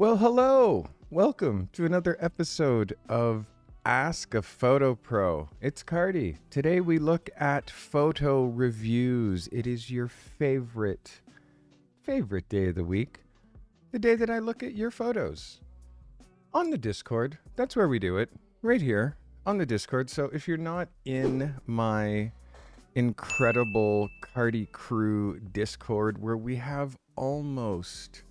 Well, hello. Welcome to another episode of Ask a Photo Pro. It's Carty. Today we look at photo reviews. It is your favorite day of the week. The day that I look at your photos. On the Discord. That's where we do it. Right here on the Discord. So if you're not in my incredible Carty crew Discord where we have almost...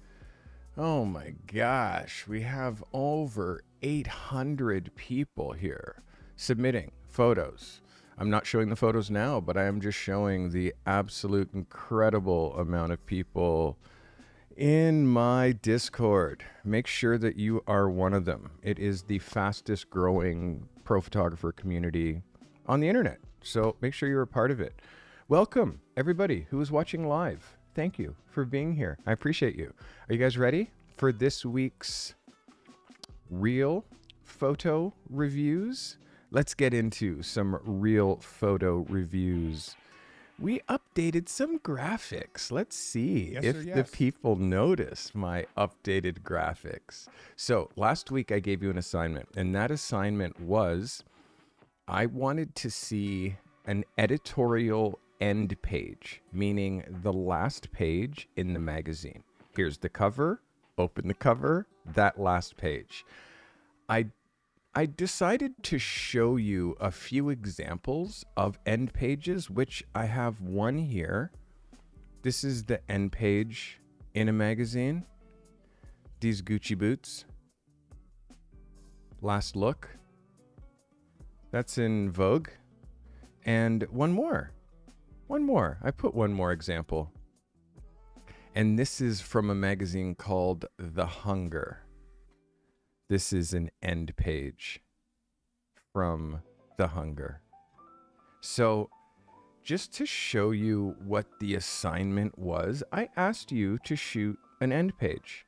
oh my gosh, we have over 800 people here submitting photos. I'm not showing the photos now, but I am just showing the absolute incredible amount of people in my Discord. Make sure that you are one of them. It is the fastest growing pro photographer community on the internet. So make sure you're a part of it. Welcome, everybody who is watching live. Thank you for being here. I appreciate you. Are you guys ready for this week's real photo reviews? Let's get into some real photo reviews. We updated some graphics. Let's see if the people notice my updated graphics. So last week I gave you an assignment, and that assignment was I wanted to see an editorial end page, meaning the last page in the magazine. Here's the cover, open the cover, that last page. I decided to show you a few examples of end pages, which I have one here. This is the end page in a magazine. These Gucci boots. Last look. That's in Vogue. And one more. I put one more example. And this is from a magazine called The Hunger. This is an end page from The Hunger. So just to show you what the assignment was, I asked you to shoot an end page.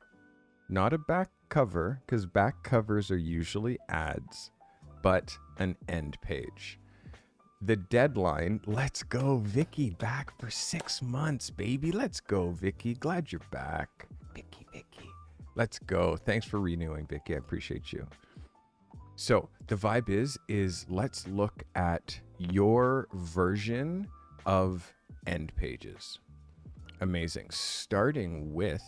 Not a back cover, because back covers are usually ads, but an end page. The deadline, let's go, Vicky, back for 6 months, baby. Let's go, Vicky. Glad you're back. Vicky. Let's go. Thanks for renewing, Vicky. I appreciate you. So the vibe is let's look at your version of end pages. Amazing. Starting with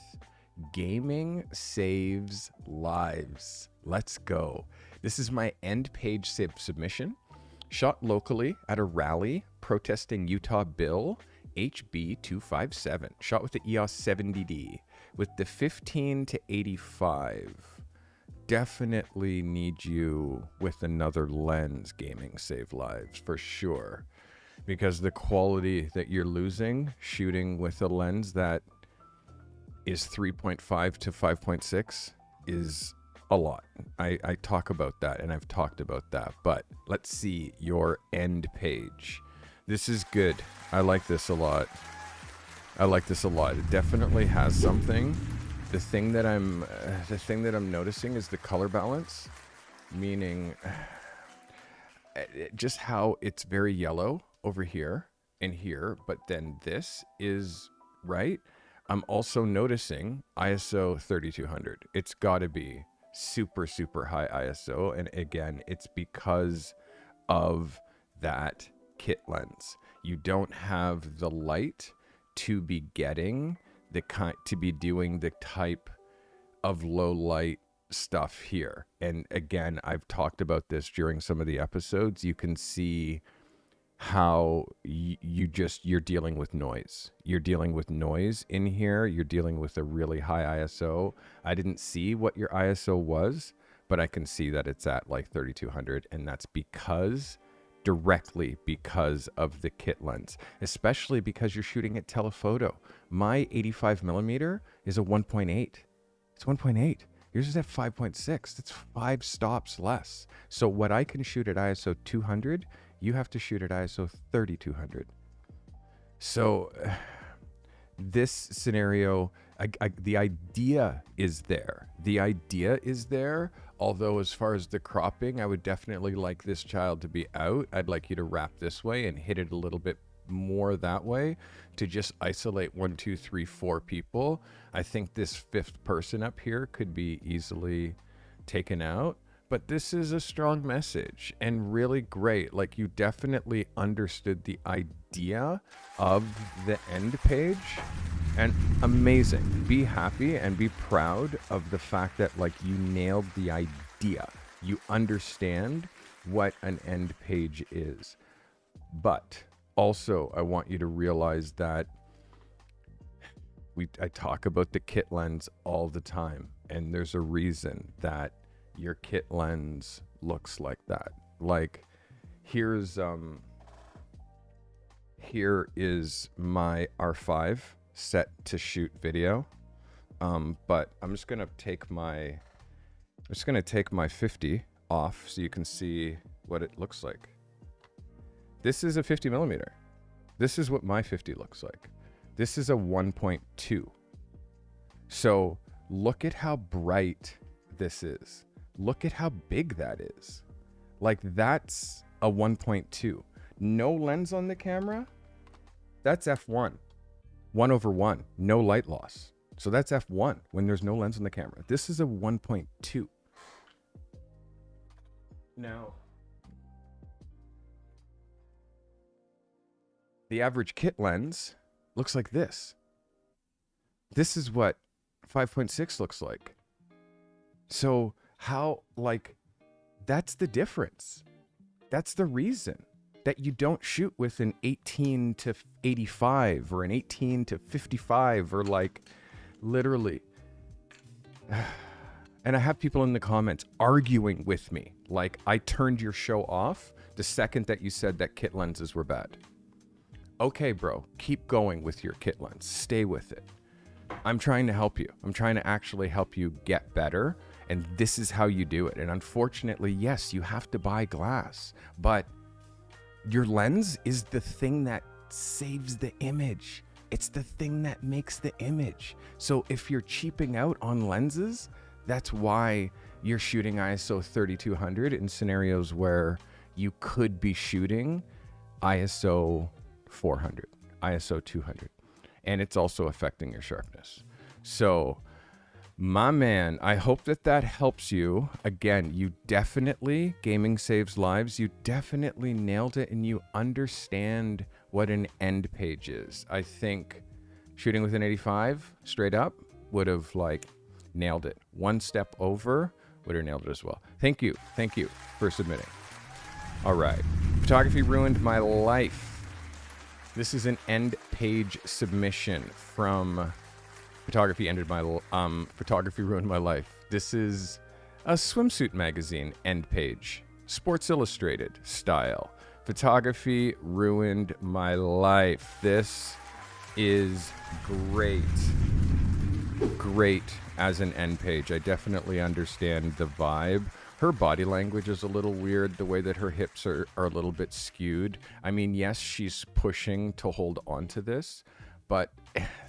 Gaming Saves Lives. Let's go. This is my end page submission. Shot locally at a rally protesting Utah Bill HB 257. Shot with the EOS 70D with the 15 to 85. Definitely need you with another lens, Gaming Save Lives, for sure. Because the quality that you're losing shooting with a lens that is 3.5 to 5.6 is a lot. I talk about that, and I've talked about that, but let's see your end page. This is good. I like this a lot. It definitely has something. The thing that I'm noticing is the color balance, meaning just how it's very yellow over here and here, but then this is right. I'm also noticing ISO 3200. It's got to be super high ISO, and again, it's because of that kit lens. You don't have the light to be getting to be doing the type of low light stuff here. And again, I've talked about this during some of the episodes. You can see how you're dealing with noise. You're dealing with noise in here. You're dealing with a really high ISO. I didn't see what your ISO was, but I can see that it's at like 3200, and that's directly because of the kit lens, especially because you're shooting at telephoto. My 85 millimeter is a 1.8. It's 1.8. Yours is at 5.6. That's 5 stops less. So what I can shoot at ISO 200, you have to shoot at ISO 3200. So this scenario, the idea is there. Although as far as the cropping, I would definitely like this child to be out. I'd like you to wrap this way and hit it a little bit more that way to just isolate 1, 2, 3, 4 people. I think this 5th person up here could be easily taken out. But this is a strong message and really great. Like, you definitely understood the idea of the end page, and amazing. Be happy and be proud of the fact that, like, you nailed the idea. You understand what an end page is. But also, I want you to realize that I talk about the kit lens all the time, and there's a reason that your kit lens looks like that. Like, here is my R5 set to shoot video, but I'm just gonna take my 50 off so you can see what it looks like. This is a 50 millimeter. This is what my 50 looks like. This is a 1.2. So look at how bright this is. Look at how big that is. Like, that's a 1.2. No lens on the camera, that's f1. 1/1, no light loss. So that's f1 when there's no lens on the camera. This is a 1.2. Now, the average kit lens looks like this. This is what 5.6 looks like. So how, like, that's the difference. That's the reason that you don't shoot with an 18 to 85 or an 18 to 55 or, like, literally. And I have people in the comments arguing with me. Like, I turned your show off the second that you said that kit lenses were bad. Okay, bro, keep going with your kit lens. Stay with it. I'm trying to help you. I'm trying to actually help you get better. And this is how you do it. And unfortunately, yes, you have to buy glass, but your lens is the thing that saves the image. It's the thing that makes the image. So if you're cheaping out on lenses, that's why you're shooting ISO 3200 in scenarios where you could be shooting ISO 400, ISO 200. And it's also affecting your sharpness. So, my man, I hope that that helps you. Again, you definitely, gaming saves lives, you definitely nailed it, and you understand what an end page is. I think shooting with an 85 straight up would have, like, nailed it. One step over would have nailed it as well. Thank you for submitting. All right, photography ruined my life. This is an end page submission from Photography ruined my life. This is a swimsuit magazine end page, Sports Illustrated style. Photography ruined my life. This is great as an end page. I definitely understand the vibe. Her body language is a little weird, the way that her hips are a little bit skewed. I mean, yes, she's pushing to hold on to this, but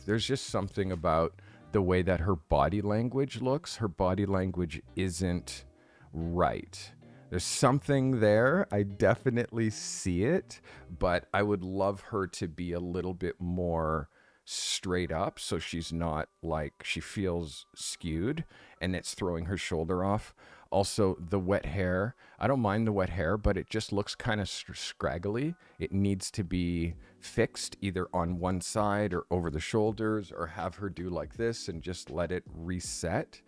there's just something about the way that her body language looks. Her body language isn't right. There's something there. I definitely see it, but I would love her to be a little bit more straight up so she's not, like, she feels skewed and it's throwing her shoulder off. Also, the wet hair. I don't mind the wet hair, but it just looks kind of scraggly. It needs to be fixed either on one side or over the shoulders, or have her do like this and just let it reset.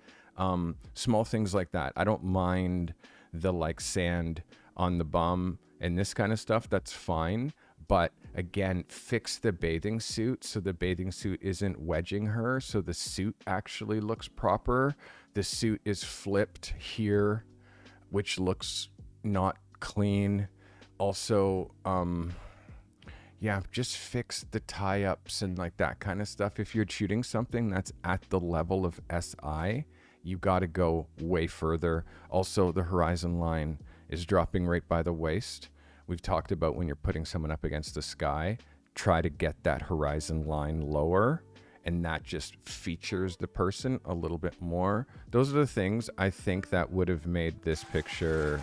Small things like that. I don't mind the, like, sand on the bum and this kind of stuff. That's fine. But again, fix the bathing suit so the bathing suit isn't wedging her, so the suit actually looks proper. The suit is flipped here, which looks not clean. Also, yeah, just fix the tie-ups and, like, that kind of stuff. If you're shooting something that's at the level of SI, you got to go way further. Also, the horizon line is dropping right by the waist. We've talked about when you're putting someone up against the sky, try to get that horizon line lower, and that just features the person a little bit more. Those are the things I think that would have made this picture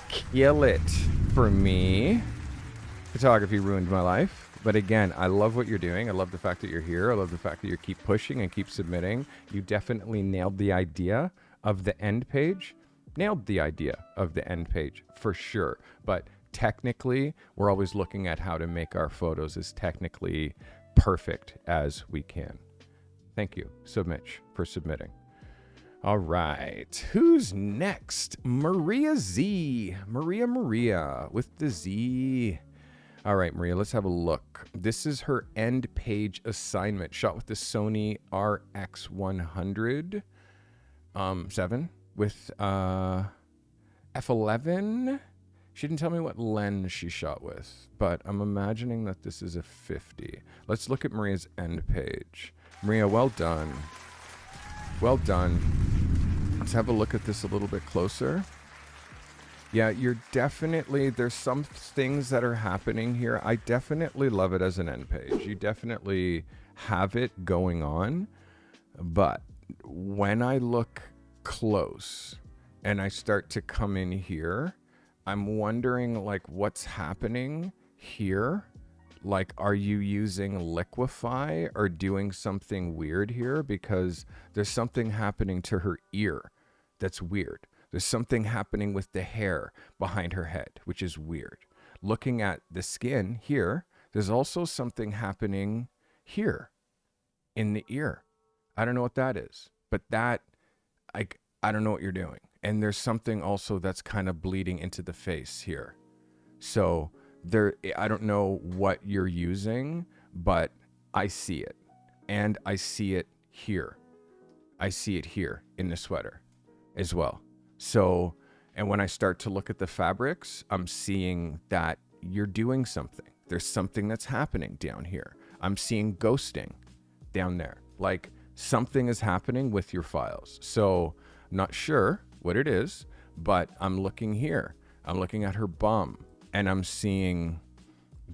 kill it for me. Photography ruined my life. But again, I love what you're doing. I love the fact that you're here. I love the fact that you keep pushing and keep submitting. You definitely nailed the idea of the end page. Nailed the idea of the end page for sure. But technically, we're always looking at how to make our photos as technically perfect as we can. Thank you so much for submitting. All right. Who's next? Maria Z. Maria with the Z. All right, Maria, let's have a look. This is her end page assignment shot with the Sony RX100 7 with f11. She didn't tell me what lens she shot with, but I'm imagining that this is a 50. Let's look at Maria's end page. Maria, well done. Well done. Let's have a look at this a little bit closer. Yeah, you're definitely, there's some things that are happening here. I definitely love it as an end page. You definitely have it going on. But when I look close and I start to come in here, I'm wondering like what's happening here. Like, are you using liquify or doing something weird here? Because there's something happening to her ear that's weird. There's something happening with the hair behind her head, which is weird. Looking at the skin here, there's also something happening here in the ear. I don't know what that is, but that, I don't know what you're doing. And there's something also that's kind of bleeding into the face here. So there, I don't know what you're using, but I see it. And I see it here. I see it here in the sweater as well. So, and when I start to look at the fabrics, I'm seeing that you're doing something. There's something that's happening down here. I'm seeing ghosting down there. Like something is happening with your files. So, not sure what it is, but I'm looking here. I'm looking at her bum and I'm seeing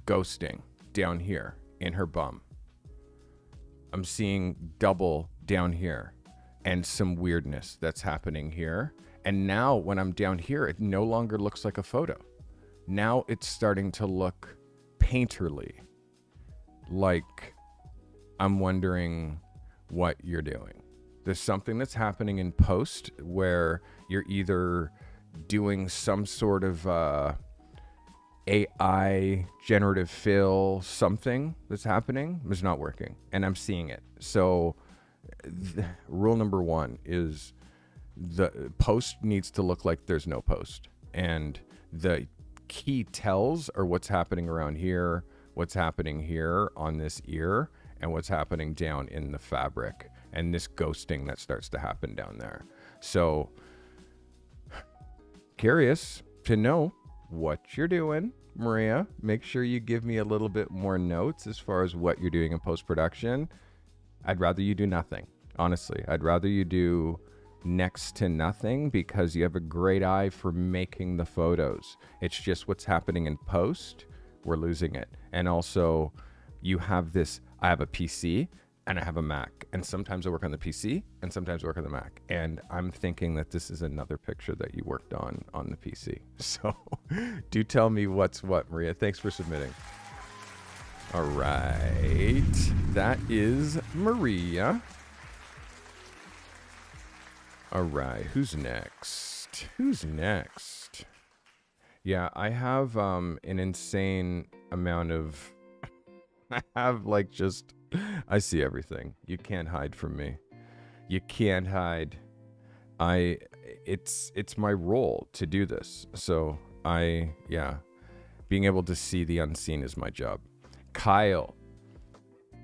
ghosting down here in her bum. I'm seeing double down here and some weirdness that's happening here. And now when I'm down here, it no longer looks like a photo. Now it's starting to look painterly. Like I'm wondering what you're doing. There's something that's happening in post where you're either doing some sort of AI generative fill, something that's happening is not working. And I'm seeing it. So rule number one is the post needs to look like there's no post. And the key tells are what's happening around here, what's happening here on this ear, and what's happening down in the fabric. And this ghosting that starts to happen down there. So curious to know what you're doing, Maria. Make sure you give me a little bit more notes as far as what you're doing in post-production. I'd rather you do nothing. Honestly, I'd rather you do next to nothing because you have a great eye for making the photos. It's just what's happening in post, we're losing it. And also you have this, I have a PC and I have a Mac, and sometimes I work on the PC and sometimes I work on the Mac. And I'm thinking that this is another picture that you worked on the PC. So do tell me what's what, Maria. Thanks for submitting. All right. That is Maria. All right. Who's next? Who's next? Yeah, I have an insane amount of... I have like just... I see everything. You can't hide from me. You can't hide. It's my role to do this. So being able to see the unseen is my job. Kyle,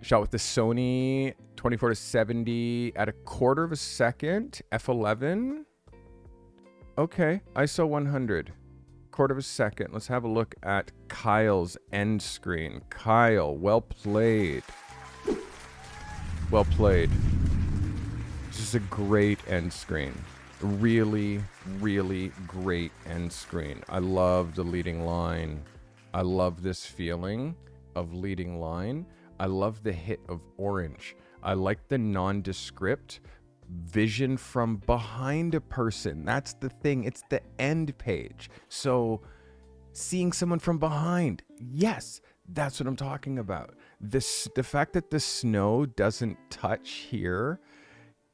shot with the Sony 24-70 at 1/4 of a second, f11. Okay, ISO 100, 1/4 of a second. Let's have a look at Kyle's end screen. Kyle, well played. Well played. This is a great end screen. Really, really great end screen. I love the leading line. I love this feeling of leading line. I love the hit of orange. I like the nondescript vision from behind a person. That's the thing. It's the end page. So seeing someone from behind, Yes, that's what I'm talking about. The fact that the snow doesn't touch here,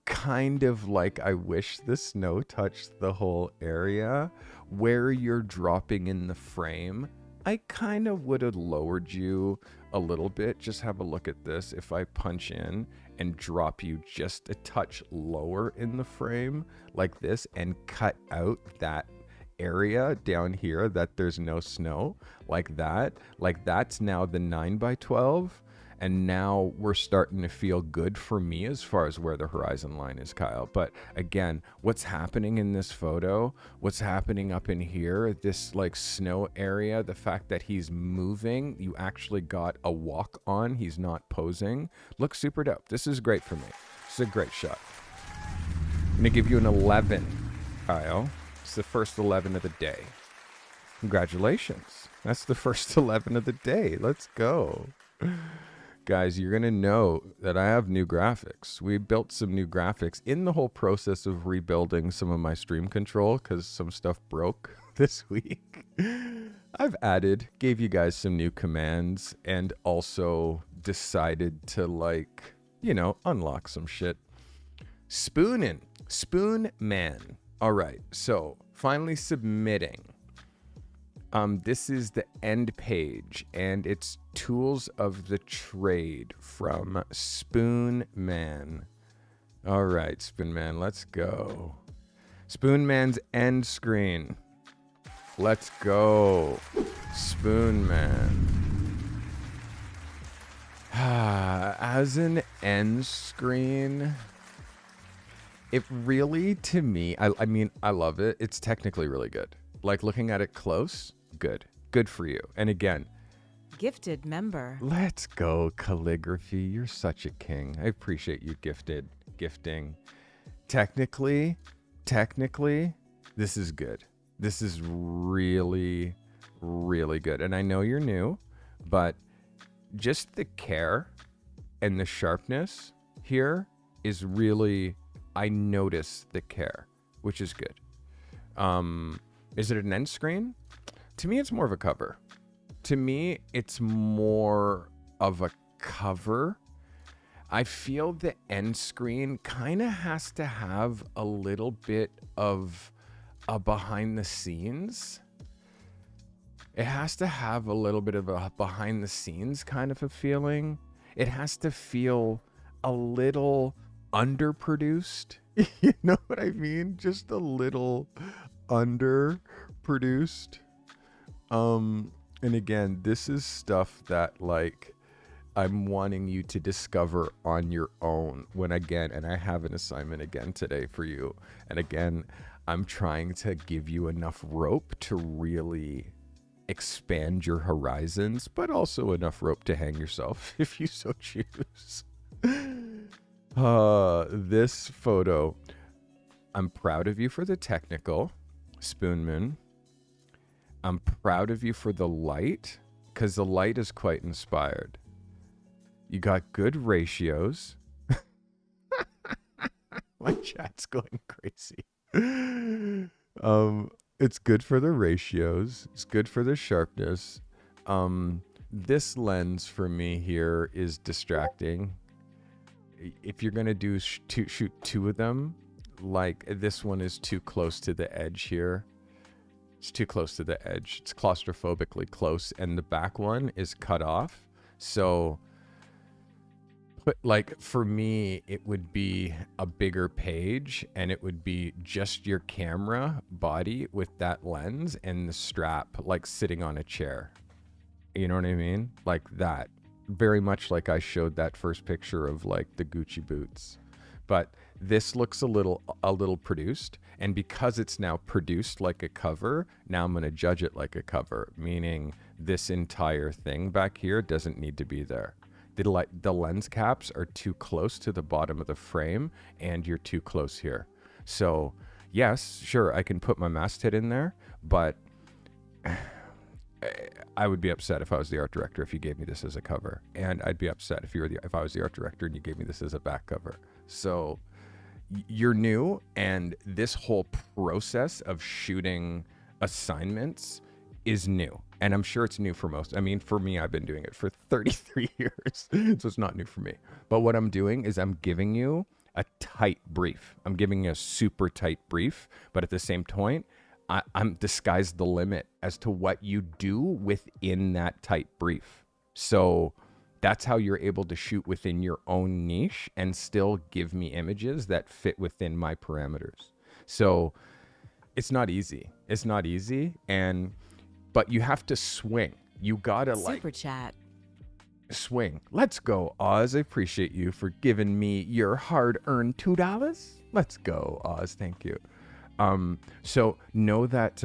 kind of like I wish the snow touched the whole area where you're dropping in the frame. I kind of would have lowered you a little bit. Just have a look at this. If I punch in and drop you just a touch lower in the frame like this and cut out that area down here that there's no snow, like that's now the 9x12, and now we're starting to feel good for me as far as where the horizon line is, Kyle. But again, what's happening in this photo, what's happening up in here, this like snow area, the fact that he's moving, you actually got a walk on, he's not posing, looks super dope. This is great for me. This is a great shot. I'm gonna give you an 11, Kyle. It's the first 11 of the day. Congratulations. That's the first 11 of the day. Let's go. Guys, you're going to know that I have new graphics. We built some new graphics in the whole process of rebuilding some of my stream control because some stuff broke this week. I've gave you guys some new commands and also decided to unlock some shit. Spoonman. All right, so finally submitting. This is the end page, and it's Tools of the Trade from Spoonman. All right, Spoonman, let's go. Spoonman's end screen. Let's go, Spoonman. As an end screen, it really, to me, I mean, I love it. It's technically really good. Like looking at it close, good. Good for you. And again, gifted member. Let's go, calligraphy. You're such a king. I appreciate you gifting. Technically, this is good. This is really, really good. And I know you're new, but just the care and the sharpness here is really, I notice the care, which is good. Is it an end screen? To me, it's more of a cover. I feel the end screen kind of has to have a little bit of a behind the scenes. It has to have a little bit of a behind the scenes kind of a feeling. It has to feel a little underproduced. You know what I mean? Just a little underproduced. And again, this is stuff that like I'm wanting you to discover on your own and I have an assignment again today for you. And again, I'm trying to give you enough rope to really expand your horizons, but also enough rope to hang yourself if you so choose. This photo, I'm proud of you for the technical, Spoonman. I'm proud of you for the light, because the light is quite inspired. You got good ratios. My chat's going crazy. It's good for the ratios. It's good for the sharpness. This lens for me here is distracting. If you're going to shoot two of them, like this one is too close to the edge here. It's too close to the edge. It's claustrophobically close, and the back one is cut off. So, for me, it would be a bigger page, and it would be just your camera body with that lens and the strap, like sitting on a chair. You know what I mean? Like that. Very much like I showed that first picture of like the Gucci boots. But this looks a little produced, and because it's now produced like a cover, now I'm going to judge it like a cover, meaning this entire thing back here doesn't need to be there. The lens caps are too close to the bottom of the frame, and you're too close here. So yes, sure, I can put my masthead in there, but I would be upset if I was the art director if you gave me this as a cover, and I'd be upset if I was the art director and you gave me this as a back cover. So you're new, and this whole process of shooting assignments is new. And I'm sure it's new for most. I mean, for me, I've been doing it for 33 years, so it's not new for me. But what I'm doing is I'm giving you a tight brief. I'm giving you a super tight brief, but at the same point, I'm disguised the limit as to what you do within that tight brief. So that's how you're able to shoot within your own niche and still give me images that fit within my parameters. So it's not easy. It's not easy. But you have to swing. You gotta Super chat. Swing. Let's go, Oz. I appreciate you for giving me your hard-earned $2. Let's go, Oz. Thank you. So know that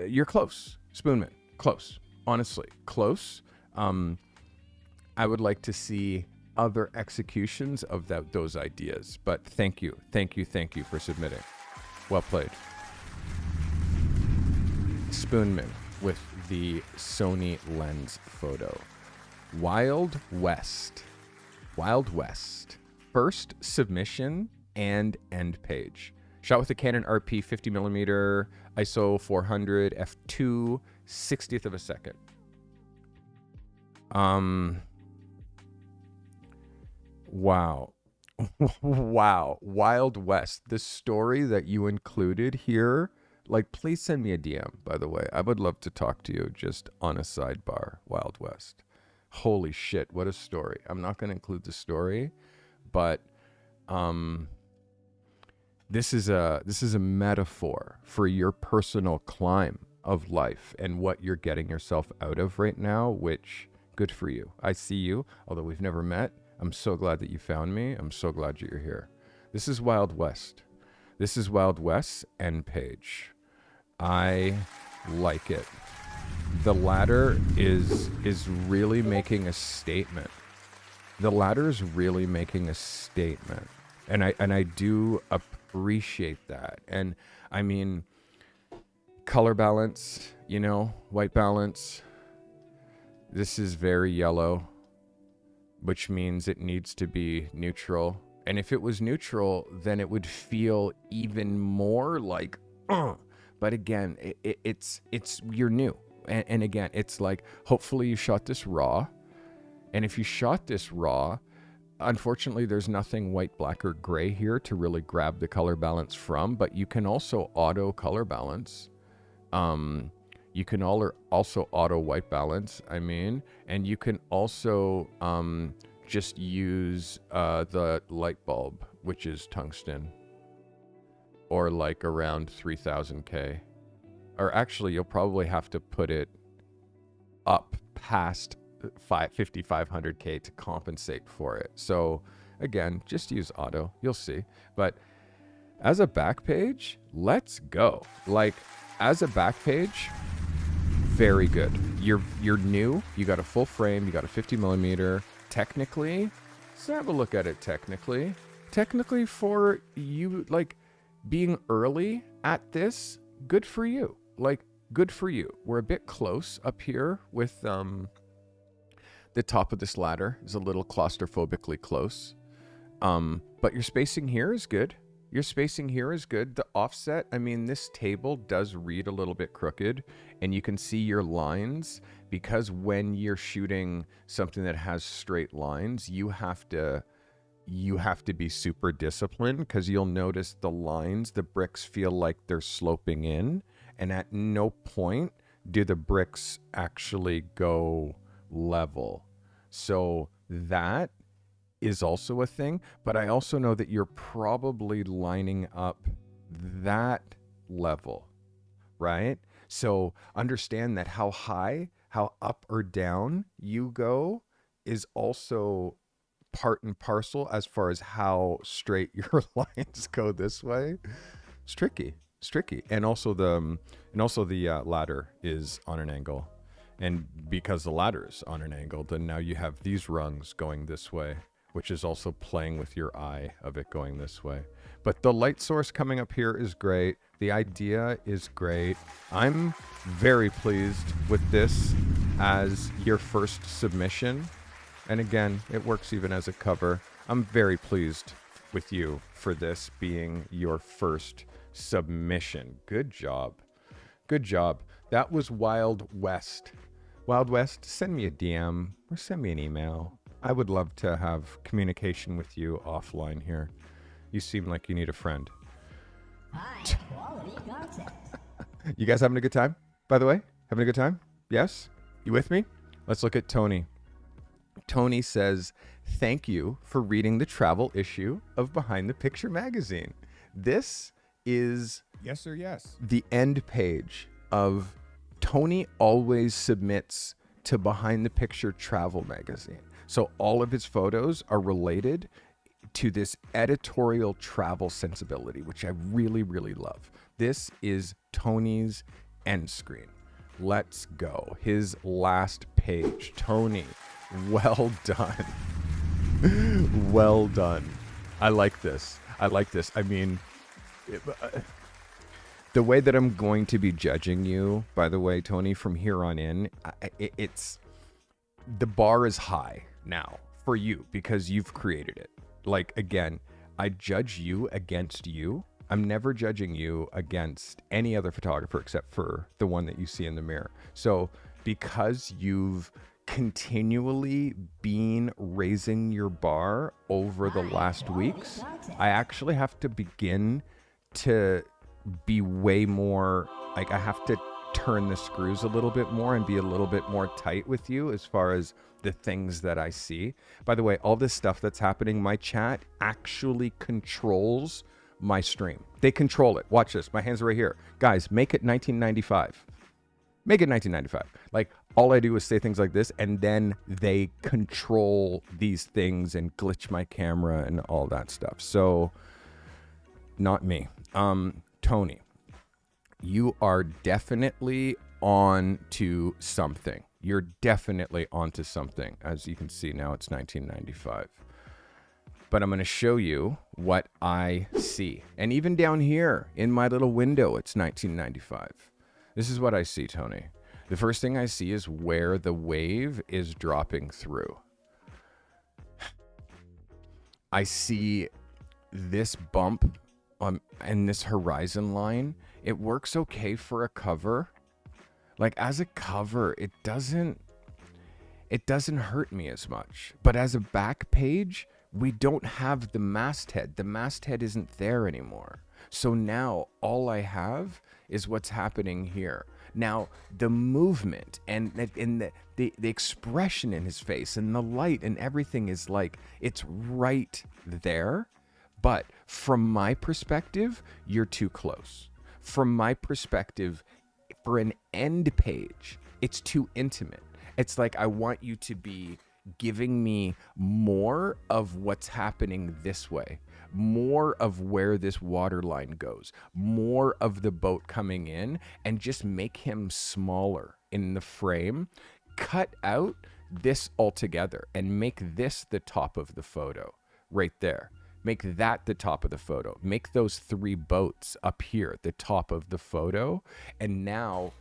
you're close, Spoonman. Close. Honestly, close. I would like to see other executions of those ideas. But thank you for submitting. Well played. Spoonman with the Sony lens photo. Wild West. First submission and end page. Shot with a Canon RP 50mm, ISO 400, f2, 60th of a second. Wow. Wow. Wild West. The story that you included here, like, please send me a DM, by the way. I would love to talk to you just on a sidebar. Wild West. Holy shit, what a story. I'm not going to include the story, but this is a metaphor for your personal climb of life and what you're getting yourself out of right now, which, good for you. I see you, although we've never met. I'm so glad that you found me. I'm so glad you're here. This is Wild West. This is Wild West's end page. I like it. The ladder is really making a statement. The ladder is really making a statement. And I do appreciate that. And I mean, color balance, you know, white balance. This is very yellow, which means it needs to be neutral. And if it was neutral, then it would feel even more like, But again, it's you're new. And again, it's like, hopefully you shot this raw. And if you shot this raw, unfortunately, there's nothing white, black, or gray here to really grab the color balance from, but you can also auto color balance. You can also auto white balance, and you can also just use the light bulb, which is tungsten, or like around 3000K. Or actually, you'll probably have to put it up past 5500K to compensate for it. So again, just use auto, you'll see. But as a back page, let's go. Like, as a back page, very good. You're new, you got a full frame, you got a 50mm. Technically, let's have a look at it technically. Technically, for you, like, being early at this, good for you. Like, good for you. We're a bit close up here with the top of this ladder is a little claustrophobically close. But your spacing here is good. Your spacing here is good. The offset, this table does read a little bit crooked, and you can see your lines, because when you're shooting something that has straight lines, you have to be super disciplined, because you'll notice the lines, the bricks feel like they're sloping in, and at no point do the bricks actually go level. So that is also a thing, but I also know that you're probably lining up that level, right? So understand that how high, how up or down you go is also part and parcel as far as how straight your lines go this way. It's tricky. And also the ladder is on an angle. And because the ladder is on an angle, then now you have these rungs going this way, which is also playing with your eye of it going this way. But the light source coming up here is great. The idea is great. I'm very pleased with this as your first submission. And again, it works even as a cover. I'm very pleased with you for this being your first submission. Good job. Good job. That was Wild West. Wild West, send me a DM or send me an email. I would love to have communication with you offline here. You seem like you need a friend. You guys having a good time, by the way? Having a good time? Yes? You with me? Let's look at Tony. Tony says, thank you for reading the travel issue of Behind the Picture magazine. This is Yes, sir, yes. the end page of Tony always submits to Behind the Picture travel magazine. So all of his photos are related to this editorial travel sensibility, which I really, really love. This is Tony's end screen. Let's go. His last page. Tony, well done. Well done. I like this. I mean, the way that I'm going to be judging you, by the way, Tony, from here on in, it's the bar is high now for you because you've created it. Like, again, I judge you against you. I'm never judging you against any other photographer except for the one that you see in the mirror. So because you've continually been raising your bar over the last weeks, I actually have to begin to be way more, like, I have to turn the screws a little bit more and be a little bit more tight with you as far as the things that I see. By the way, all this stuff that's happening, my chat actually controls my stream. They control it. Watch this. My hands are right here. Guys, make it 1995. Make it 1995. Like, all I do is say things like this, and then they control these things and glitch my camera and all that stuff. So, not me. Tony, you are definitely on to something. You're definitely onto something. As you can see now, it's 1995. But I'm going to show you what I see. And even down here in my little window, it's 1995. This is what I see, Tony. The first thing I see is where the wave is dropping through. I see this bump and this horizon line. It works okay for a cover. Like, as a cover, it doesn't hurt me as much. But as a back page, we don't have the masthead. The masthead isn't there anymore. So now all I have is what's happening here. Now, the movement and the expression in his face and the light and everything is like, it's right there. But from my perspective, you're too close. From my perspective, for an end page, it's too intimate. It's like, I want you to be giving me more of what's happening this way, more of where this water line goes, more of the boat coming in, and just make him smaller in the frame. Cut out this altogether and make this the top of the photo right there. Make that the top of the photo. Make those three boats up here the top of the photo. And now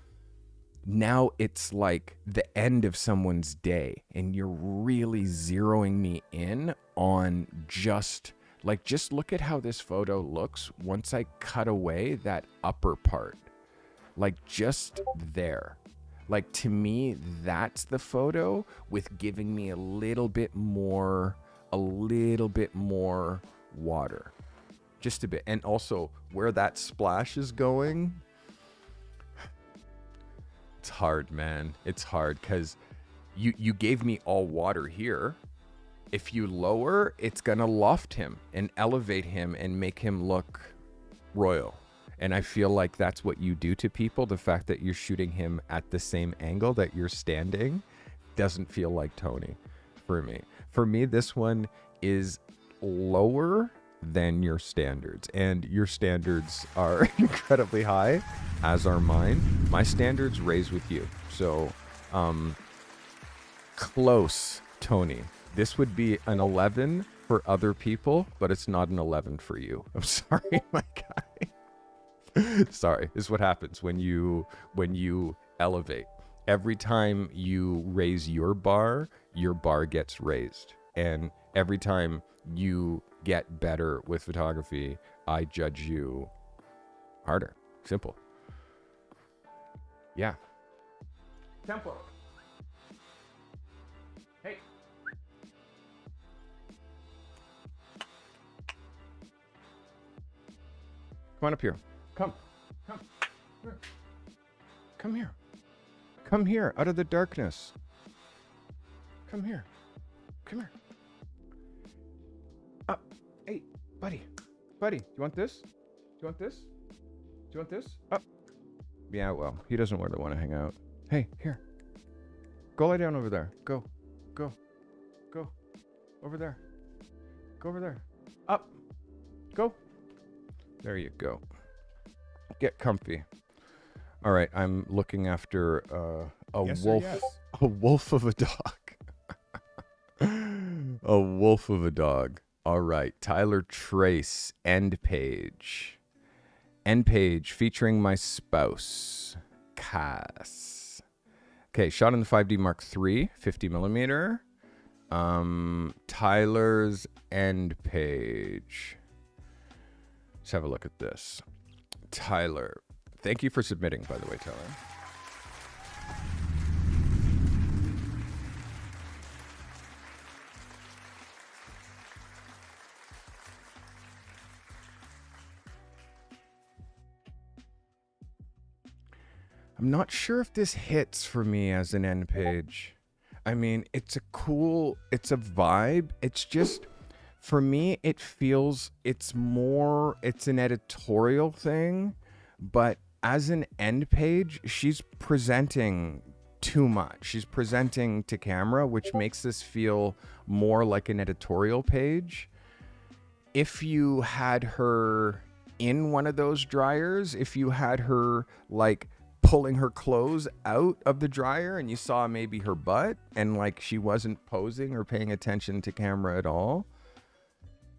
it's like the end of someone's day, and you're really zeroing me in on just look at how this photo looks once I cut away that upper part. Like, just there. Like, to me, that's the photo with giving me a little bit more water. Just a bit. And also where that splash is going, it's hard, man. It's hard because you gave me all water here. If you lower, it's gonna loft him and elevate him and make him look royal. And I feel like that's what you do to people. The fact that you're shooting him at the same angle that you're standing doesn't feel like Tony for me. For me, this one is lower than your standards, and your standards are incredibly high, as are mine. My standards raise with you. So close, Tony. This would be an 11 for other people, but it's not an 11 for you. I'm sorry, my guy. Sorry. This is what happens when you elevate. Every time you raise your bar gets raised. And every time you get better with photography, I judge you harder. Simple. Yeah. Tempo. Hey. Come on up here. Come. Here. Come here. Come here, out of the darkness. Come here. Come here. Up. Hey, buddy. Buddy, do you want this? Do you want this? Do you want this? Up. Yeah, well, he doesn't really want to hang out. Hey, here. Go lie down over there. Go. Go. Go. Over there. Go over there. Up. Go. There you go. Get comfy. All right, I'm looking after a wolf of a dog. A wolf of a dog. All right, Tyler Trace, end page. End page featuring my spouse, Cass. Okay, shot in the 5D Mark III, 50 millimeter. Tyler's end page. Let's have a look at this. Tyler. Thank you for submitting, by the way, Tyler. I'm not sure if this hits for me as an end page. I mean, it's a vibe. It's just, for me, it feels, it's an editorial thing, but as an end page, she's presenting too much. She's presenting to camera, which makes this feel more like an editorial page. If you had her in one of those dryers, if you had her like pulling her clothes out of the dryer and you saw maybe her butt and like she wasn't posing or paying attention to camera at all,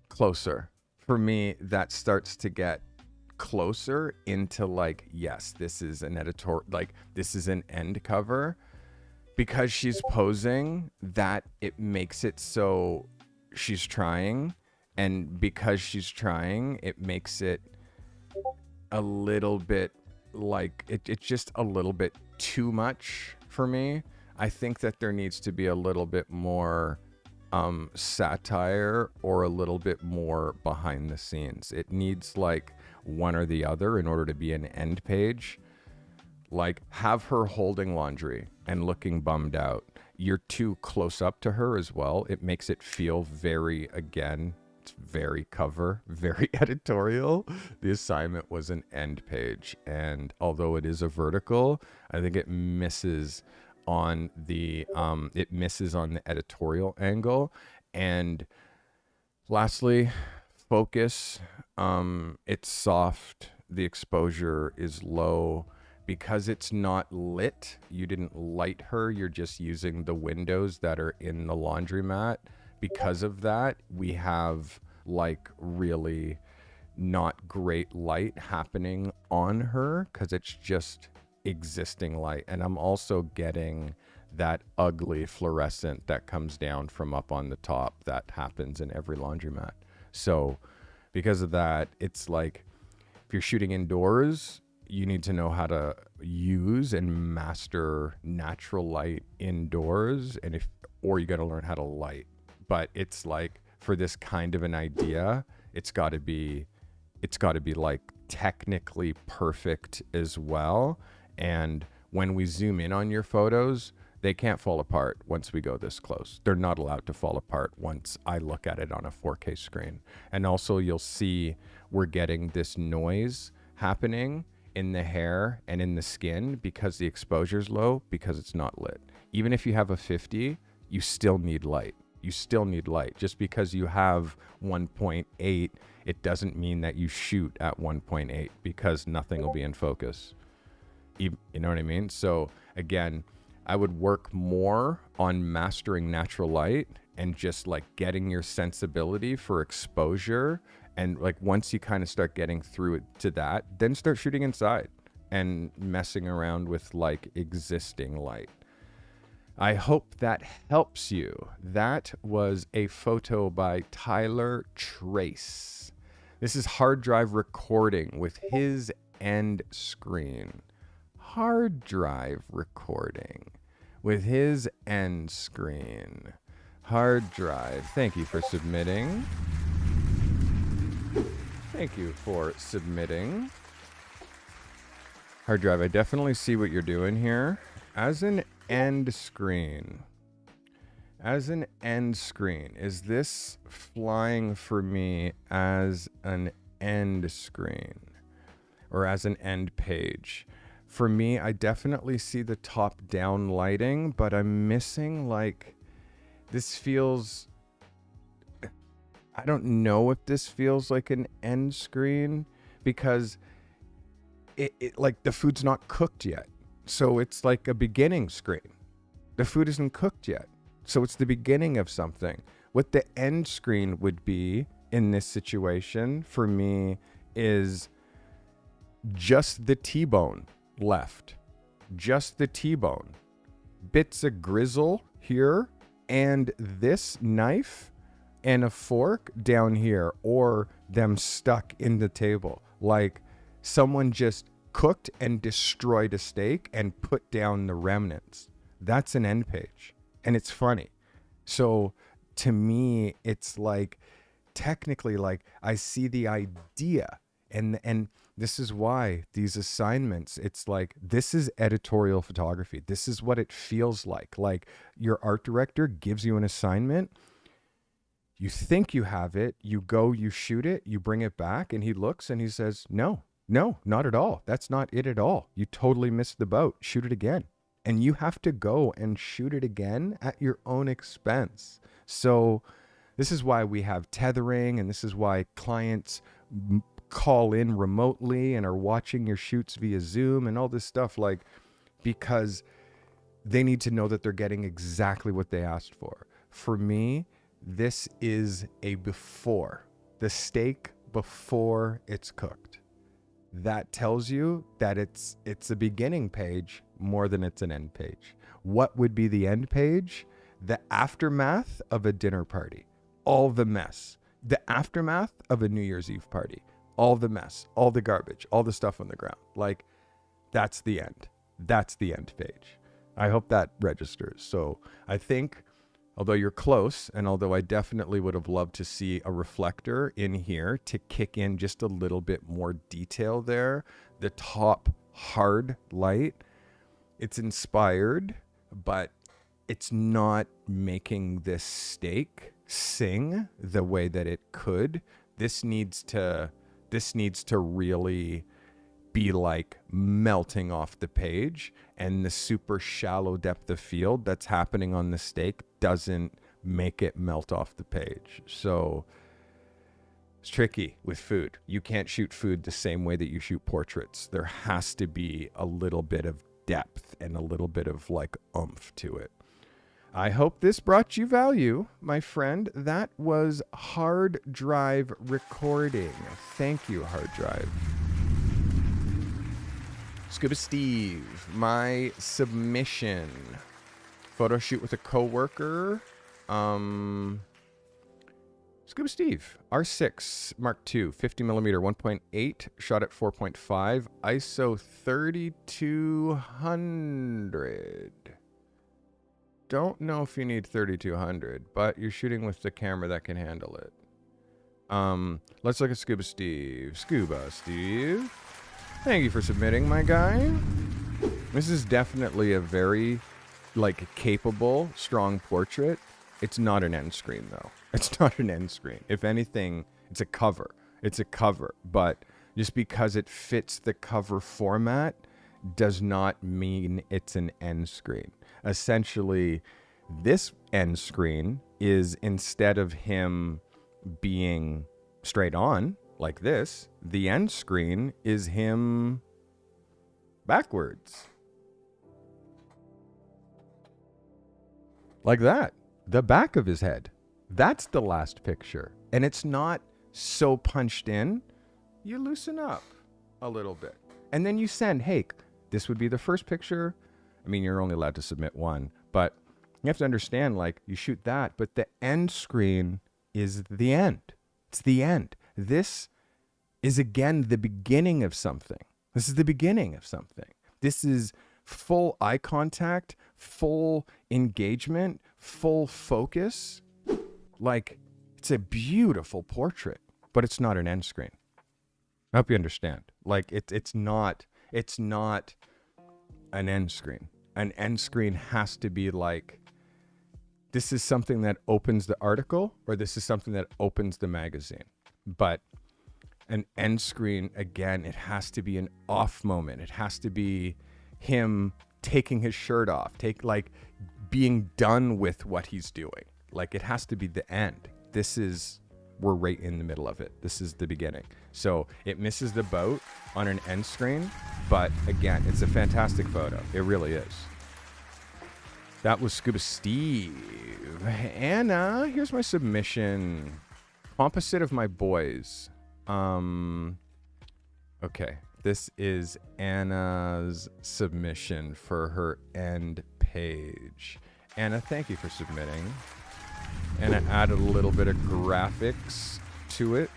closer. For me, that starts to get closer into like, yes, this is an editor, like this is an end cover, because she's posing, that it makes it so she's trying, and because she's trying, it makes it a little bit like it's just a little bit too much for me. I think that there needs to be a little bit more satire or a little bit more behind the scenes. It needs like one or the other in order to be an end page. Like, have her holding laundry and looking bummed out. You're too close up to her as well. It makes it feel very, again, it's very cover, very editorial. The assignment was an end page, and although it is a vertical, I think it misses on the editorial angle. And lastly, focus. It's soft. The exposure is low. Because it's not lit, you didn't light her. You're just using the windows that are in the laundromat. Because of that, we have like really not great light happening on her because it's just existing light. And I'm also getting that ugly fluorescent that comes down from up on the top that happens in every laundromat. So because of that, it's like if you're shooting indoors, you need to know how to use and master natural light indoors, or you got to learn how to light. But it's like for this kind of an idea, it's got to be like technically perfect as well. And when we zoom in on your photos, they can't fall apart once we go this close. They're not allowed to fall apart once I look at it on a 4K screen. And also you'll see we're getting this noise happening in the hair and in the skin because the exposure's low, because it's not lit. Even if you have a 50, you still need light. You still need light. Just because you have 1.8, it doesn't mean that you shoot at 1.8 because nothing will be in focus. You know what I mean? So again, I would work more on mastering natural light and just like getting your sensibility for exposure. And like once you kind of start getting through it to that, then start shooting inside and messing around with like existing light. I hope that helps you. That was a photo by Tyler Trace. This is hard drive recording with his end screen. hard drive recording with his end screen. Hard drive. Thank you for submitting. Thank you for submitting. Hard drive, I definitely see what you're doing here. As an end screen. As an end screen, is this flying for me as an end screen or as an end page? For me, I definitely see the top down lighting, but I'm missing like, this feels, I don't know if this feels like an end screen because it like the food's not cooked yet. So it's like a beginning screen. The food isn't cooked yet. So it's the beginning of something. What the end screen would be in this situation for me is just the T-bone left. Just the T-bone. Bits of grizzle here and this knife and a fork down here, or them stuck in the table. Like someone just cooked and destroyed a steak and put down the remnants. That's an end page. And it's funny. So to me, it's like technically like I see the idea and this is why these assignments, it's like, this is editorial photography. This is what it feels like. Like your art director gives you an assignment. You think you have it. You go, you shoot it, you bring it back and he looks and he says, no, not at all. That's not it at all. You totally missed the boat. Shoot it again. And you have to go and shoot it again at your own expense. So this is why we have tethering, and this is why clients call in remotely and are watching your shoots via Zoom and all this stuff, like, because they need to know that they're getting exactly what they asked for. For me, this is a before. The steak before it's cooked. That tells you that it's a beginning page more than it's an end page. What would be the end page? The aftermath of a dinner party. All the mess. The aftermath of a New Year's Eve party. All the mess, all the garbage, all the stuff on the ground. Like, that's the end. That's the end page. I hope that registers. So I think, although you're close, and although I definitely would have loved to see a reflector in here to kick in just a little bit more detail there, the top hard light, it's inspired, but it's not making this steak sing the way that it could. This needs to really be like melting off the page, and the super shallow depth of field that's happening on the steak doesn't make it melt off the page. So it's tricky with food. You can't shoot food the same way that you shoot portraits. There has to be a little bit of depth and a little bit of like oomph to it. I hope this brought you value, my friend. That was hard drive recording. Thank you, hard drive. Scuba Steve, my submission. Photo shoot with a coworker. Scuba Steve, R6 Mark II, 50 millimeter, 1.8, shot at 4.5, ISO 3200. Don't know if you need 3200, but you're shooting with the camera that can handle it. Let's look at Scuba Steve. Scuba Steve, thank you for submitting, my guy. This is definitely a very, like, capable, strong portrait. It's not an end screen, though. It's not an end screen. If anything, it's a cover. It's a cover. But just because it fits the cover format does not mean it's an end screen. Essentially, this end screen is, instead of him being straight on like this, the end screen is him backwards. Like that. The back of his head. That's the last picture. And it's not so punched in. You loosen up a little bit. And then you send, hey, this would be the first picture. I mean, you're only allowed to submit one. But you have to understand, like, you shoot that. But the end screen is the end. It's the end. This is, again, the beginning of something. This is the beginning of something. This is full eye contact, full engagement, full focus. Like, it's a beautiful portrait, but it's not an end screen. I hope you understand. Like, it's not an end screen. An end screen has to be like, this is something that opens the article, or this is something that opens the magazine. But an end screen, again, it has to be an off moment. It has to be him taking his shirt off, being done with what he's doing. Like, it has to be the end. We're right in the middle of it. This is the beginning. So it misses the boat on an end screen, but again, it's a fantastic photo. It really is. That was Scuba Steve. Anna, here's my submission. Opposite of my boys. Okay, this is Anna's submission for her end page. Anna, thank you for submitting. And I added a little bit of graphics to it.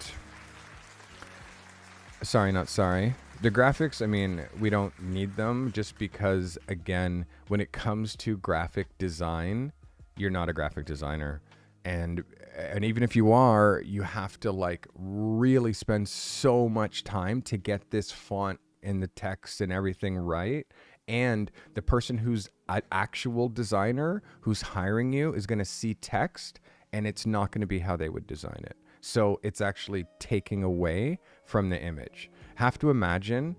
Sorry, not sorry. The graphics, I mean, we don't need them just because, again, when it comes to graphic design, you're not a graphic designer. And even if you are, you have to like really spend so much time to get this font and the text and everything right. And the person who's an actual designer who's hiring you is going to see text, and it's not going to be how they would design it. So it's actually taking away from the image. Have to imagine,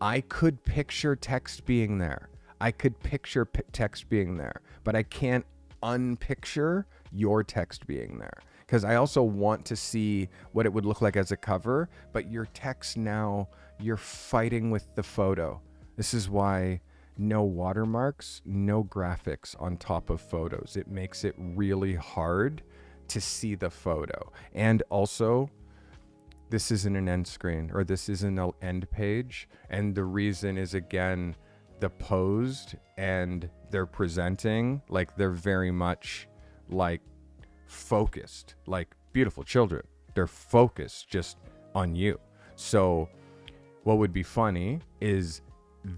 I could picture text being there. I could picture text being there, but I can't unpicture your text being there, because I also want to see what it would look like as a cover, but your text now, you're fighting with the photo. This is why no watermarks, no graphics on top of photos. It makes it really hard to see the photo. And also, this isn't an end screen, or this isn't an end page. And the reason is, again, the posed and they're presenting, like they're very much like focused, like beautiful children. They're focused just on you. So what would be funny is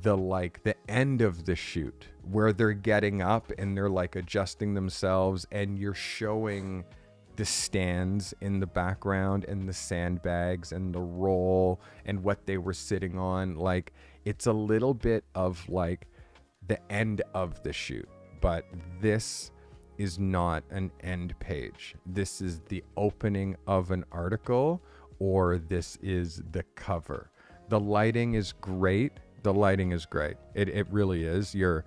the end of the shoot where they're getting up and they're like adjusting themselves, and you're showing the stands in the background and the sandbags and the roll and what they were sitting on. Like, it's a little bit of like the end of the shoot, but this is not an end page. This is the opening of an article, or this is the cover. The lighting is great. The lighting is great. It really is. You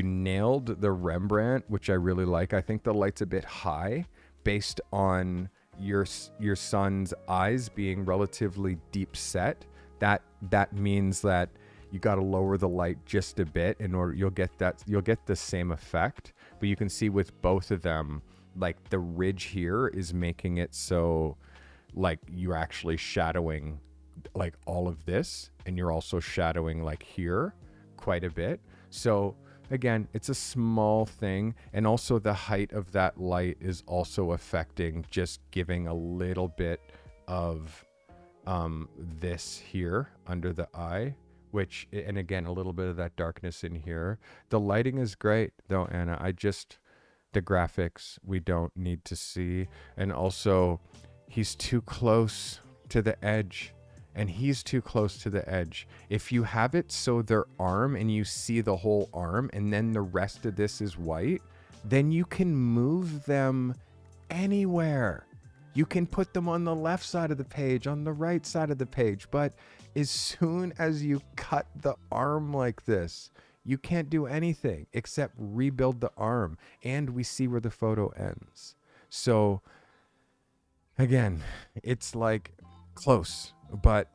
nailed the Rembrandt, which I really like. I think the light's a bit high based on your son's eyes being relatively deep set. That means that you got to lower the light just a bit in order you'll get the same effect. But you can see with both of them, like the ridge here is making it so like you're actually shadowing like all of this, and you're also shadowing like here quite a bit. So again, it's a small thing, and also the height of that light is also affecting, just giving a little bit of this here under the eye, which, and again, a little bit of that darkness in here. The lighting is great though, Anna. The graphics we don't need to see. And also, he's too close to the edge. And he's too close to the edge. If you have it so their arm and you see the whole arm and then the rest of this is white, then you can move them anywhere. You can put them on the left side of the page, on the right side of the page. But as soon as you cut the arm like this, you can't do anything except rebuild the arm. And we see where the photo ends. So again, it's like close. But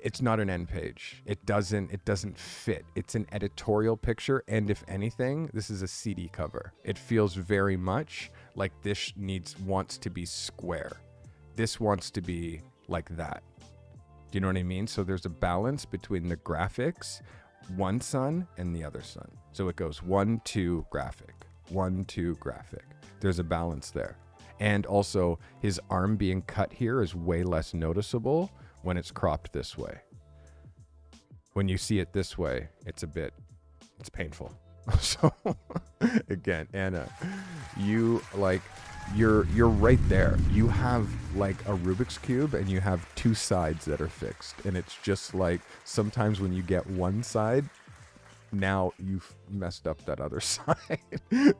it's not an end page. It doesn't fit. It's an editorial picture, and if anything, this is a CD cover. It feels very much like this wants to be square. This wants to be like that. Do you know what I mean? So there's a balance between the graphics, one son and the other son. So it goes 1, 2 graphic, 1, 2 graphic. There's a balance there. And also, his arm being cut here is way less noticeable when it's cropped this way. When you see it this way, it's painful. So again, Anna, you're right there. You have like a Rubik's Cube and you have two sides that are fixed. And it's just like sometimes when you get one side, now you've messed up that other side.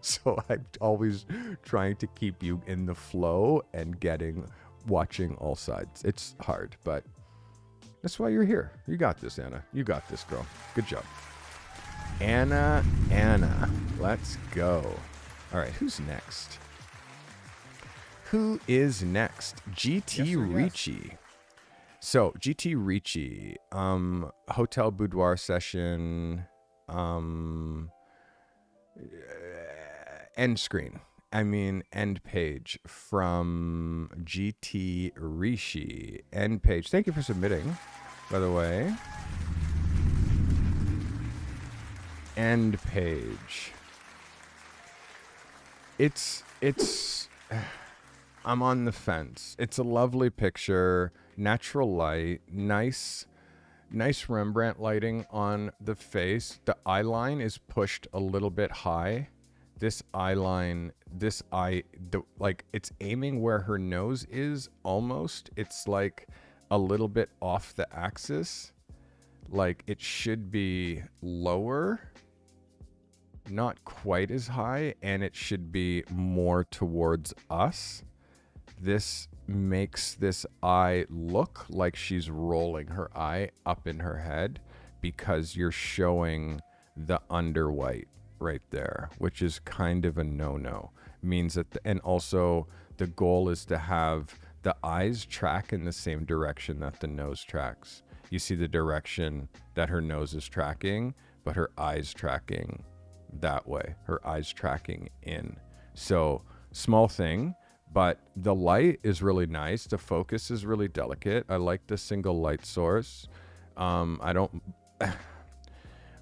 So I'm always trying to keep you in the flow and watching all sides. It's hard, but that's why you're here. You got this, Anna. You got this, girl. Good job. Anna, let's go. All right, who's next? Who is next? GT Richi. So GT Richi, hotel boudoir session, end screen. End page from GT Richi. End page. Thank you for submitting, by the way. End page. It's I'm on the fence. It's a lovely picture, natural light, nice Rembrandt lighting on the face. The eye line is pushed a little bit high. This eye line, it's aiming where her nose is almost. It's like a little bit off the axis. Like it should be lower, not quite as high, and it should be more towards us. This makes this eye look like she's rolling her eye up in her head because you're showing the under white right there, which is kind of a no-no. Means that, and also the goal is to have the eyes track in the same direction that the nose tracks. You see the direction that her nose is tracking, but her eyes tracking that way. Her eyes tracking in. So small thing, but the light is really nice. The focus is really delicate. I like the single light source.